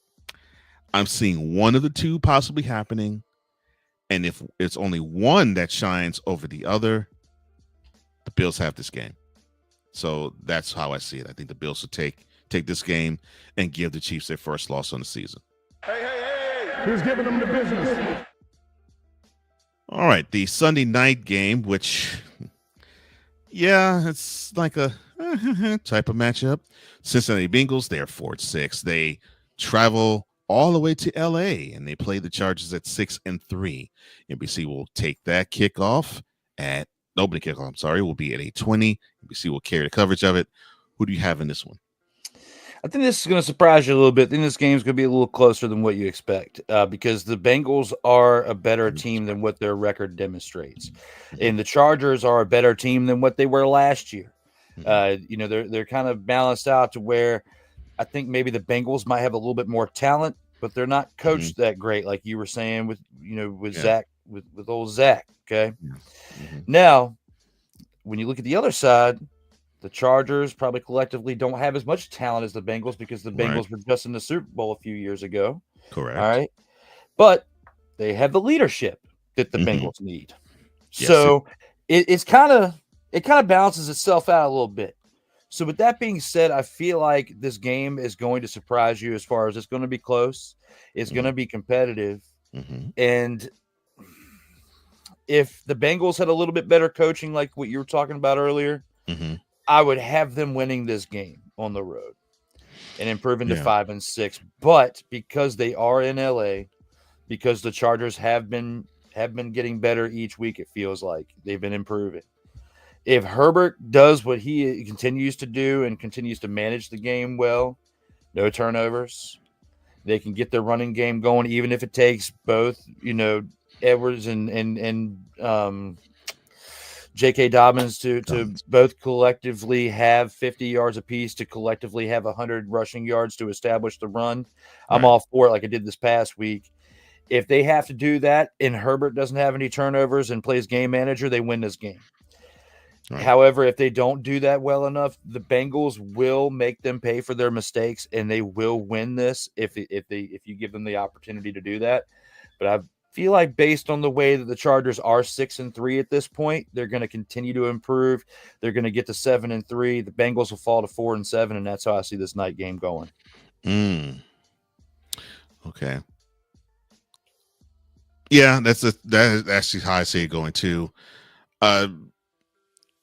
I'm seeing one of the two possibly happening. And if it's only one that shines over the other, the Bills have this game. So that's how I see it. I think the Bills will take this game and give the Chiefs their first loss on the season. Hey. Who's giving them the business? All right, the Sunday night game, which, yeah, it's like a type of matchup. Cincinnati Bengals, they're 4-6. They travel all the way to LA and they play the Chargers at 6-3. NBC will take that kickoff at opening kickoff. I'm sorry, will be at 8:20. NBC will carry the coverage of it. Who do you have in this one? I think this is going to surprise you a little bit. I think this game is going to be a little closer than what you expect because the Bengals are a better team than what their record demonstrates, and the Chargers are a better team than what they were last year. They're kind of balanced out to where I think maybe the Bengals might have a little bit more talent, but they're not coached that great, like you were saying with Zach, with old Zach. Okay, now when you look at the other side, the Chargers probably collectively don't have as much talent as the Bengals because the Bengals were just in the Super Bowl a few years ago. Correct. All right, but they have the leadership that the Bengals need. Yes, So it kind of balances itself out a little bit. So with that being said, I feel like this game is going to surprise you as far as it's going to be close. It's going to be competitive. And if the Bengals had a little bit better coaching, like what you were talking about earlier, I would have them winning this game on the road and improving to 5-6. But because they are in LA, because the Chargers have been getting better each week, it feels like they've been improving. If Herbert does what he continues to do and continues to manage the game well, no turnovers, they can get their running game going, even if it takes both, Edwards and J.K. Dobbins to both collectively have 50 yards apiece, to collectively have 100 rushing yards to establish the run. I'm all for it, like I did this past week. If they have to do that and Herbert doesn't have any turnovers and plays game manager, they win this game. Right. However, if they don't do that well enough, the Bengals will make them pay for their mistakes, and they will win this if you give them the opportunity to do that. But I feel like based on the way that the Chargers are 6-3 at this point, they're going to continue to improve. They're going to get to 7-3. The Bengals will fall to 4-7, and that's how I see this night game going. Okay. Yeah, that's actually how I see it going too.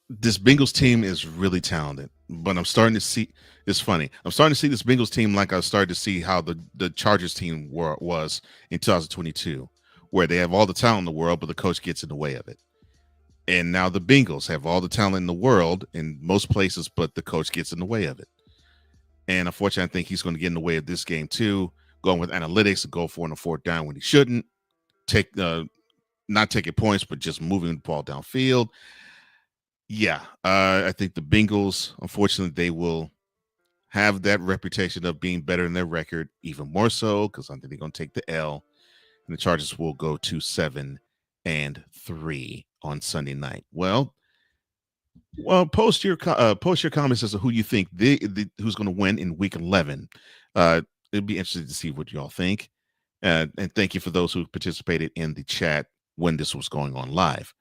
This Bengals team is really talented, but I'm starting to see. It's funny. I'm starting to see this Bengals team like I started to see how the Chargers team was in 2022, where they have all the talent in the world, but the coach gets in the way of it. And now the Bengals have all the talent in the world in most places, but the coach gets in the way of it. And unfortunately, I think he's going to get in the way of this game too, going with analytics and go for on a 4th down when he shouldn't. Not taking points, but just moving the ball downfield. Yeah, I think the Bengals, unfortunately, they will have that reputation of being better than their record, even more so, because I think they're going to take the L, and the Chargers will go to 7-3 on Sunday night. Well, post your comments as to who you think who's going to win in Week 11. It'd be interesting to see what y'all think, and thank you for those who participated in the chat when this was going on live.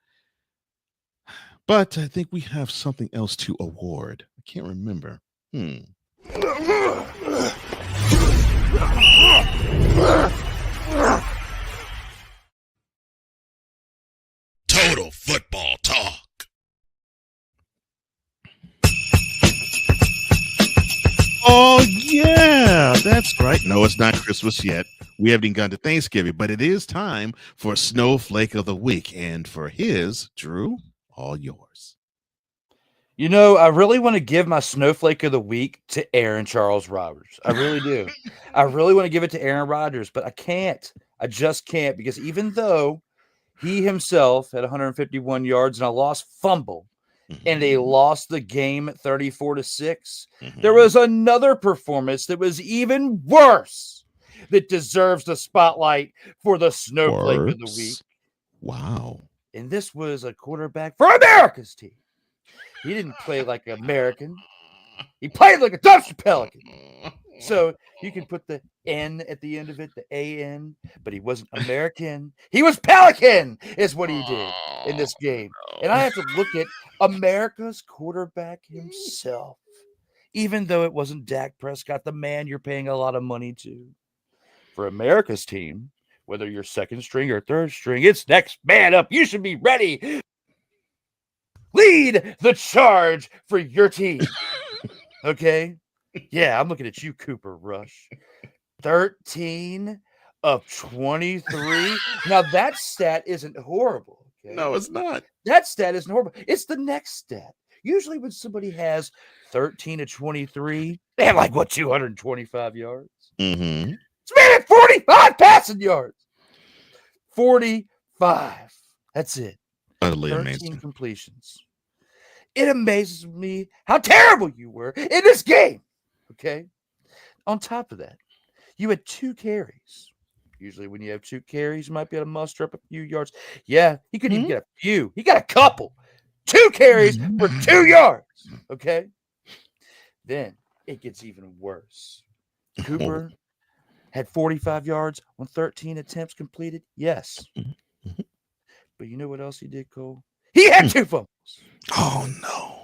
But I think we have something else to award. I can't remember. Total Football Talk. Oh, yeah, that's right. No, it's not Christmas yet. We haven't even gone to Thanksgiving, but it is time for Snowflake of the Week. And for his, Drew, all yours. You know, I really want to give my Snowflake of the Week to Aaron Charles Rodgers. I really do. I really want to give it to Aaron Rodgers, but I can't. I just can't, because even though he himself had 151 yards and a lost fumble, and they lost the game at 34-6, there was another performance that was even worse that deserves the spotlight for the Snowflake of the Week. Wow. And this was a quarterback for America's team. He didn't play like an American. He played like a dumpster pelican. So you can put the N at the end of it, the A-N, but he wasn't American. He was Pelican is what he did in this game. And I have to look at America's quarterback himself, even though it wasn't Dak Prescott, the man you're paying a lot of money to. For America's team, whether you're second string or third string, it's next man up. You should be ready. Lead the charge for your team. Okay? Yeah, I'm looking at you, Cooper Rush. 13 of 23. Now, that stat isn't horrible. Okay? No, it's not. That stat isn't horrible. It's the next stat. Usually when somebody has 13 of 23, they have 225 yards. Mm-hmm. It's made it 45 passing yards. 45. That's it. Utterly 13 amazing. completions. It amazes me how terrible you were in this game. Okay. On top of that, you had 2 carries. Usually when you have 2 carries, you might be able to muster up a few yards. Yeah, he couldn't even get a few. He got a couple. 2 carries for 2 yards. Okay. Then it gets even worse. Cooper had 45 yards on 13 attempts completed. Yes. But you know what else he did, Cole? He had 2 fumbles. Oh, no.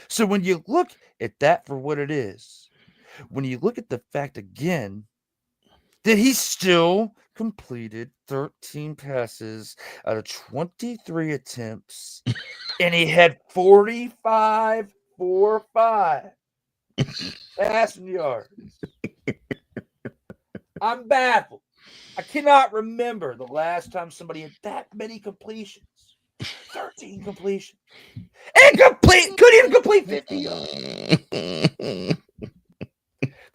So when you look at that for what it is, when you look at the fact again that he still completed 13 passes out of 23 attempts, and he had 45 passing yards. I'm baffled. I cannot remember the last time somebody had that many completions. 13 completions. And couldn't even complete 50 yards.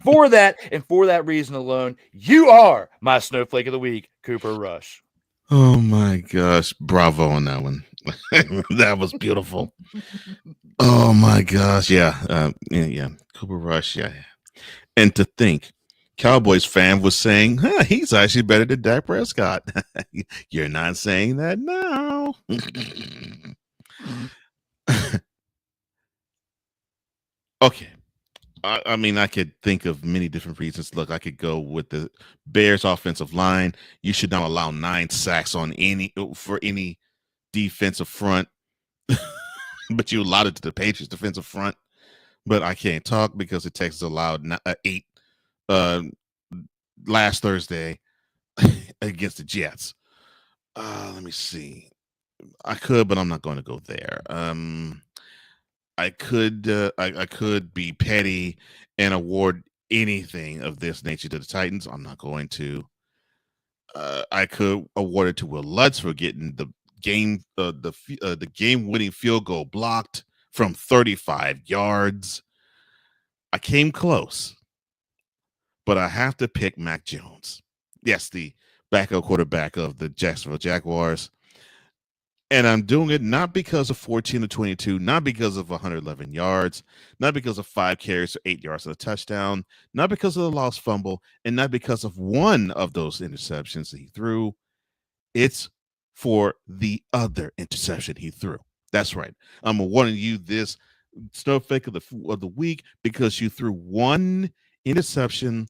For that, and for that reason alone, you are my Snowflake of the Week, Cooper Rush. Oh, my gosh. Bravo on that one. That was beautiful. Oh my gosh, yeah. Cooper Rush, yeah. And to think, Cowboys fan was saying, he's actually better than Dak Prescott. You're not saying that now. Okay. I mean, I could think of many different reasons. Look, I could go with the Bears offensive line. You should not allow 9 sacks on any defensive front, but you allowed it to the Patriots defensive front. But I can't talk because the Texans allowed 8 uh, last Thursday against the Jets. Let me see. I could, but I'm not going to go there. I could be petty and award anything of this nature to the Titans. I'm not going to. I could award it to Will Lutz for getting the game winning field goal blocked from 35 yards. I came close, but I have to pick Mac Jones. Yes, the backup quarterback of the Jacksonville Jaguars. And I'm doing it not because of 14 to 22, not because of 111 yards, not because of 5 carries or 8 yards and a touchdown, not because of the lost fumble, and not because of one of those interceptions that he threw. It's for the other interception he threw. That's right. I'm awarding you this snowflake of the week because you threw one interception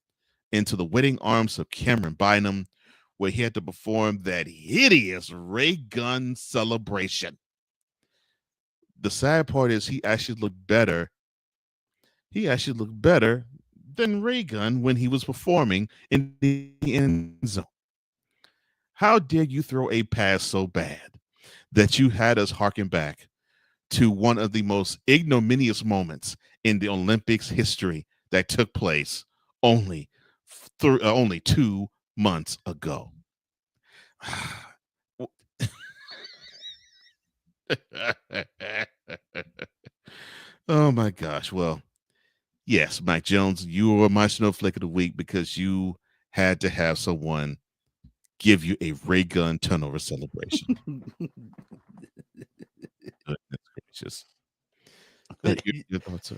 into the waiting arms of Cameron Bynum, where he had to perform that hideous ray gun celebration. The sad part is he actually looked better. He actually looked better than Ray Gun when he was performing in the end zone. How dare you throw a pass so bad that you had us harken back to one of the most ignominious moments in the Olympics history that took place only 2 months ago. Oh my gosh. Well, yes, Mike Jones, you were my snowflake of the week because you had to have someone give you a ray gun turnover celebration. Goodness gracious. Your thoughts, sir?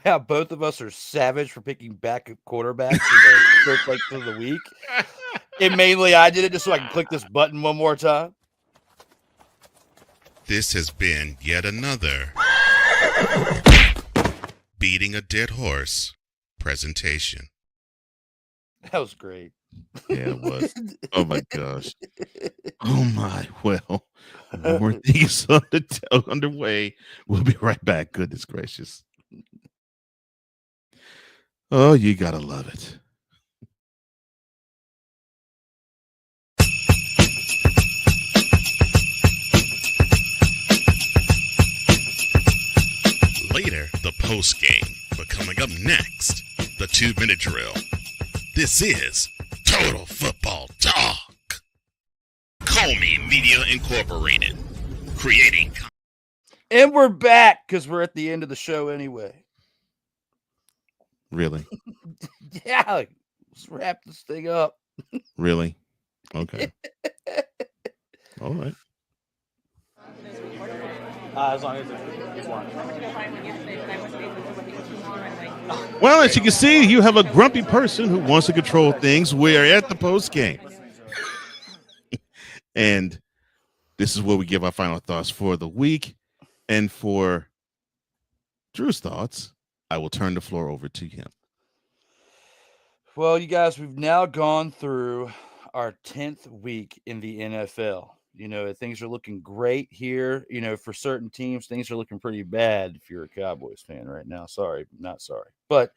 How both of us are savage for picking backup quarterbacks in the snowflakes of the week. And mainly I did it just so I can click this button one more time. This has been yet another Beating a Dead Horse presentation. That was great. Yeah, it was. Oh my gosh. Oh my. Well, more things underway. We'll be right back. Goodness gracious. Oh, you gotta love it. Later, the post game. But coming up next, the 2-minute drill. This is Total Football Talk. Comey Media Incorporated. Creating. And we're back because we're at the end of the show anyway. Really? Yeah. Let's wrap this thing up. Really? Okay. All right. As long as it's one. Well, as you can see, you have a grumpy person who wants to control things. We're at the post game. And this is where we give our final thoughts for the week. And for Drew's thoughts, I will turn the floor over to him. Well, you guys, we've now gone through our 10th week in the NFL. You know, things are looking great here. You know, for certain teams, things are looking pretty bad if you're a Cowboys fan right now. Sorry, not sorry. But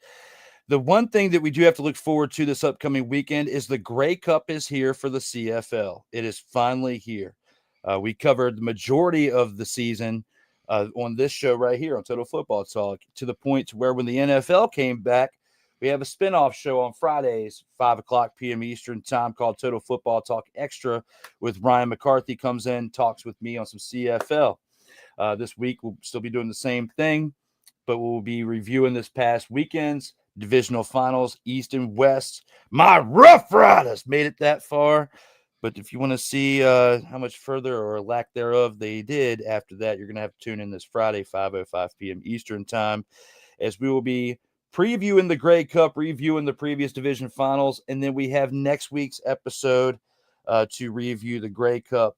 the one thing that we do have to look forward to this upcoming weekend is the Grey Cup is here for the CFL. It is finally here. We covered the majority of the season on this show right here on Total Football Talk, to the point to where when the NFL came back, we have a spinoff show on Fridays, 5 o'clock p.m. Eastern time, called Total Football Talk Extra, with Ryan McCarthy comes in, talks with me on some CFL. This week, we'll still be doing the same thing, but we'll be reviewing this past weekend's divisional finals, East and West. My Rough Riders made it that far, But if you want to see how much further or lack thereof they did after that, you're going to have to tune in this Friday, 5:05 p.m. Eastern time, as we will be previewing the Grey Cup, reviewing the previous division finals, and then we have next week's episode to review the Grey Cup,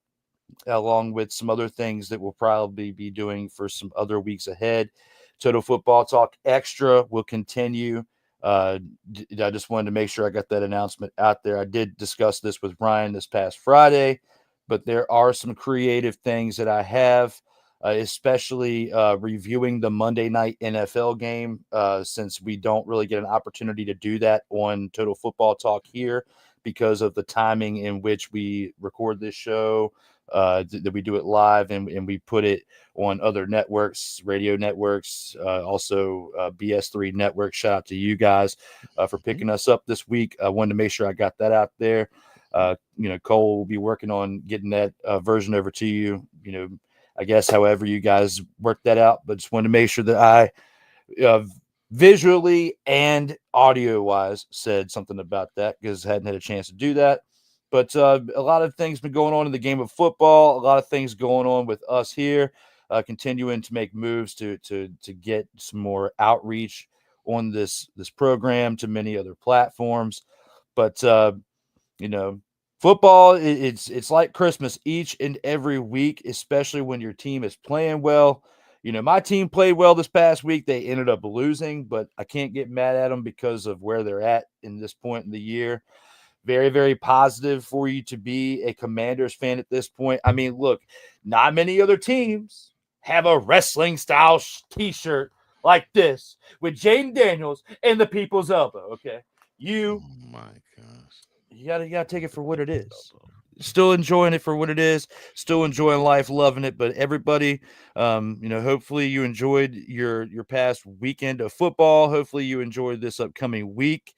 along with some other things that we'll probably be doing for some other weeks ahead. Total Football Talk Extra will continue. I just wanted to make sure I got that announcement out there. I did discuss this with Ryan this past Friday, but there are some creative things that I have, especially reviewing the Monday night NFL game, since we don't really get an opportunity to do that on Total Football Talk here because of the timing in which we record this show. That we do it live and we put it on other networks, radio networks, also BS3 Network. Shout out to you guys for picking us up this week. I wanted to make sure I got that out there. Cole will be working on getting that version over to you. I guess however you guys work that out, but just wanted to make sure that I visually and audio wise said something about that because I hadn't had a chance to do that. But a lot of things been going on in the game of football. A lot of things going on with us here, continuing to make moves to get some more outreach on this program to many other platforms. But football, it's like Christmas each and every week, especially when your team is playing well. My team played well this past week. They ended up losing, but I can't get mad at them because of where they're at in this point in the year. Very, very positive for you to be a Commanders fan at this point. I mean, look, not many other teams have a wrestling style t-shirt like this with Jaden Daniels and the People's Elbow. Okay. Oh my gosh. You gotta take it for what it is. Still enjoying it for what it is, still enjoying life, loving it. But everybody, hopefully you enjoyed your past weekend of football. Hopefully you enjoyed this upcoming week.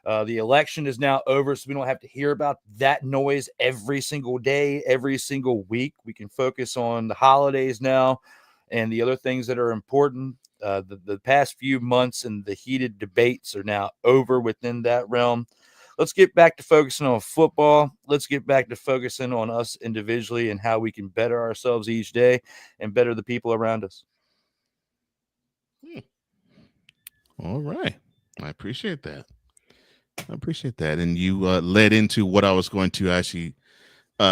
The election is now over, so we don't have to hear about that noise every single day, every single week. We can focus on the holidays now and the other things that are important. The past few months and the heated debates are now over within that realm. Let's get back to focusing on football. Let's get back to focusing on us individually and how we can better ourselves each day and better the people around us. All right. I appreciate that. And you led into what I was going to actually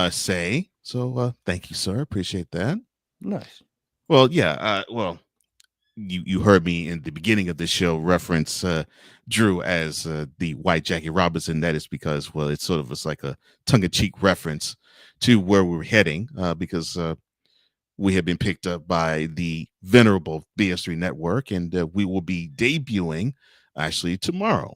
say. So thank you, sir. Appreciate that. Nice. Well, yeah. You heard me in the beginning of the show reference Drew as the White Jackie Robinson. That is because, well, it's sort of like a tongue-in-cheek reference to where we're heading because we have been picked up by the venerable BS3 Network, and we will be debuting actually tomorrow.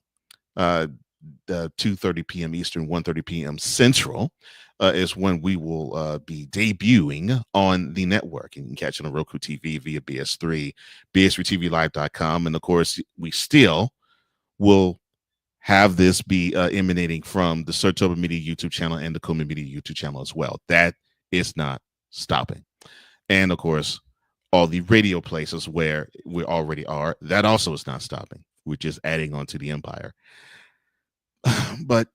2:30 p.m. Eastern, 1:30 p.m. Central is when we will be debuting on the network. And you can catch it on Roku TV via BS3, BS3TVLive.com. And of course, we still will have this be emanating from the Sertoba Media YouTube channel and the Kuma Media YouTube channel as well. That is not stopping. And of course, all the radio places where we already are, that also is not stopping. We're just adding on to the empire. But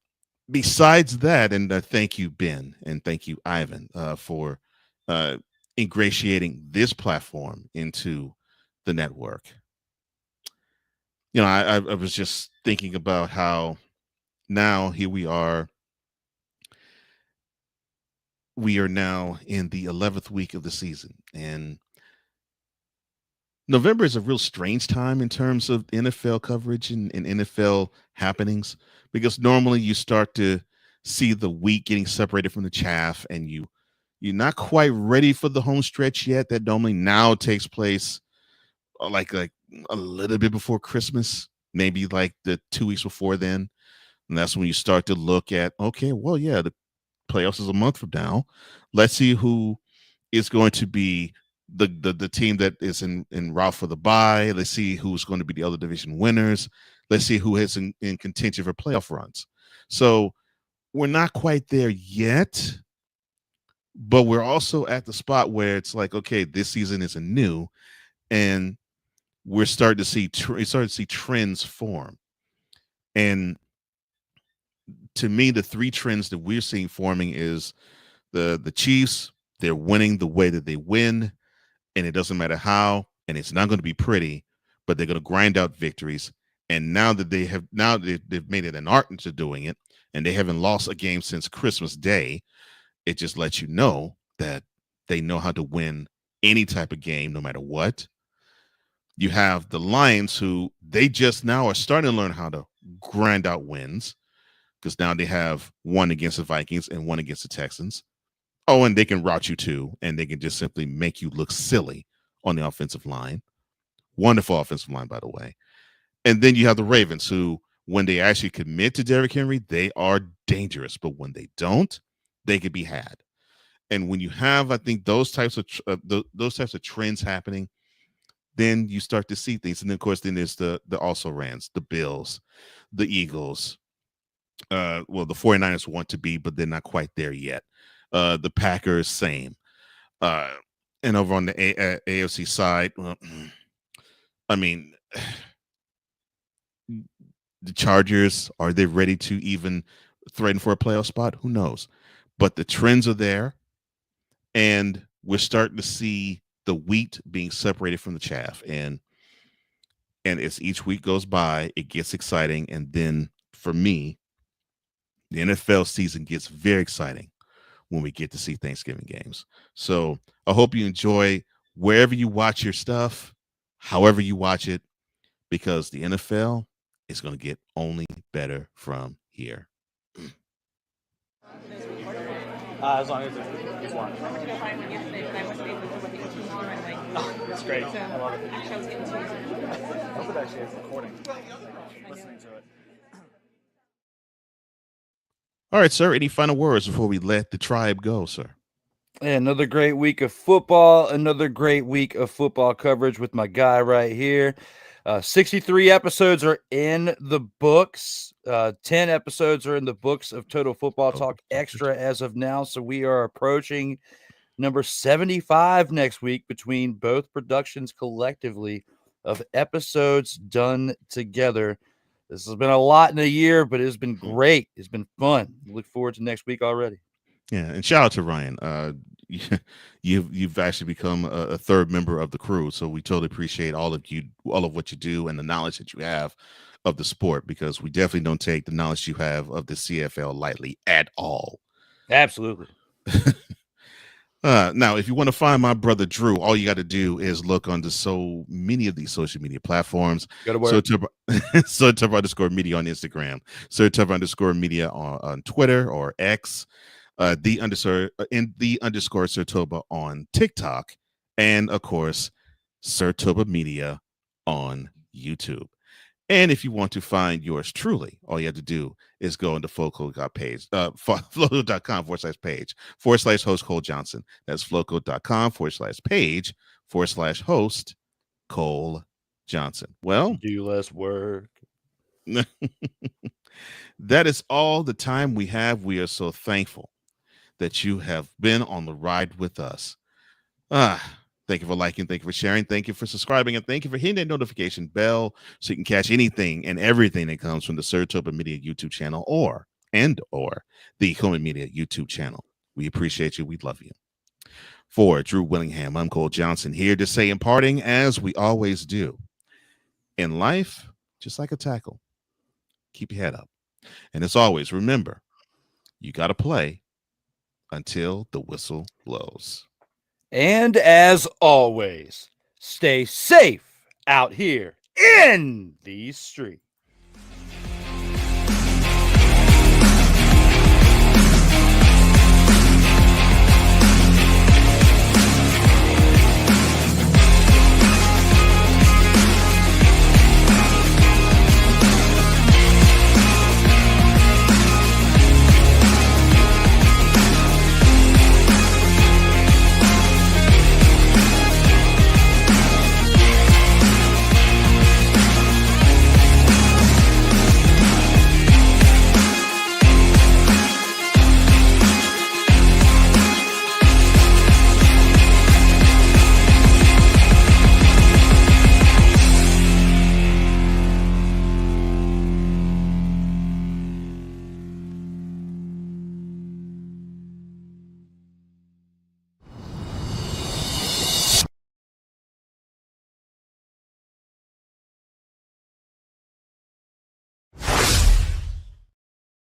besides that, and thank you, Ben, and thank you, Ivan, for ingratiating this platform into the network. I was just thinking about how now here we are. We are now in the 11th week of the season, and November is a real strange time in terms of NFL coverage and NFL happenings, because normally you start to see the wheat getting separated from the chaff, and you're not quite ready for the home stretch yet. That normally now takes place like a little bit before Christmas, maybe like the 2 weeks before then. And that's when you start to look at, okay, well, yeah, the playoffs is a month from now. Let's see who is going to be the team that is in route for the bye. Let's see who's going to be the other division winners. Let's see who is in contention for playoff runs. So we're not quite there yet, but we're also at the spot where it's like, okay, this season isn't new, and we're starting to see trends form. And to me, the three trends that we're seeing forming is the Chiefs. They're winning the way that they win, and it doesn't matter how, and it's not going to be pretty, but they're going to grind out victories. And now that they've made it an art into doing it, and they haven't lost a game since Christmas Day, it just lets you know that they know how to win any type of game, no matter what. You have the Lions, who they just now are starting to learn how to grind out wins, because now they have one against the Vikings and one against the Texans. Oh, and they can route you too, and they can just simply make you look silly on the offensive line. Wonderful offensive line, by the way. And then you have the Ravens, who, when they actually commit to Derrick Henry, they are dangerous. But when they don't, they can be had. And when you have, I think, those types of trends happening, then you start to see things. And then, of course, then there's the also rans, the Bills, the Eagles. Well, the 49ers want to be, but they're not quite there yet. The Packers, same. And over on the AFC side, well, I mean, the Chargers, are they ready to even threaten for a playoff spot? Who knows? But the trends are there, and we're starting to see the wheat being separated from the chaff. And as each week goes by, it gets exciting. And then for me, the NFL season gets very exciting when we get to see Thanksgiving games. So I hope you enjoy wherever you watch your stuff, however you watch it, because the NFL is going to get only better from here. As long as it's one. It's great. I love it. I hope it actually is recording. Listening to it. All right, sir. Any final words before we let the tribe go, sir? Yeah, another great week of football. Another great week of football coverage with my guy right here. 63 episodes are in the books. 10 episodes are in the books of Total Football Talk Extra as of now. So we are approaching number 75 next week between both productions collectively of episodes done together. This has been a lot in a year, but it's been great. It's been fun. Look forward to next week already. Yeah, and shout out to Ryan. You've actually become a third member of the crew, so we totally appreciate all of what you do, and the knowledge that you have of the sport, because we definitely don't take the knowledge you have of the CFL lightly at all. Absolutely. Now, if you want to find my brother Drew, all you got to do is look onto so many of these social media platforms. Surturbo _media on Instagram, Surturbo _media on Twitter or X, the underscore Surturbo on TikTok, and of course, Surturbo Media on YouTube. And if you want to find yours truly, all you have to do is go into Floco.com page, Floco.com/page /host Cole Johnson. That's Floco.com/page /host Cole Johnson. Well, do less work. That is all the time we have. We are so thankful that you have been on the ride with us. Thank you for liking, thank you for sharing, thank you for subscribing, and thank you for hitting that notification bell so you can catch anything and everything that comes from the Surturbo Media YouTube channel or the Coleman Media YouTube channel. We appreciate you. We love you. For Drew Willingham, I'm Cole Johnson, here to say in parting, as we always do, in life, just like a tackle, keep your head up. And as always, remember, you got to play until the whistle blows. And as always, stay safe out here in these streets.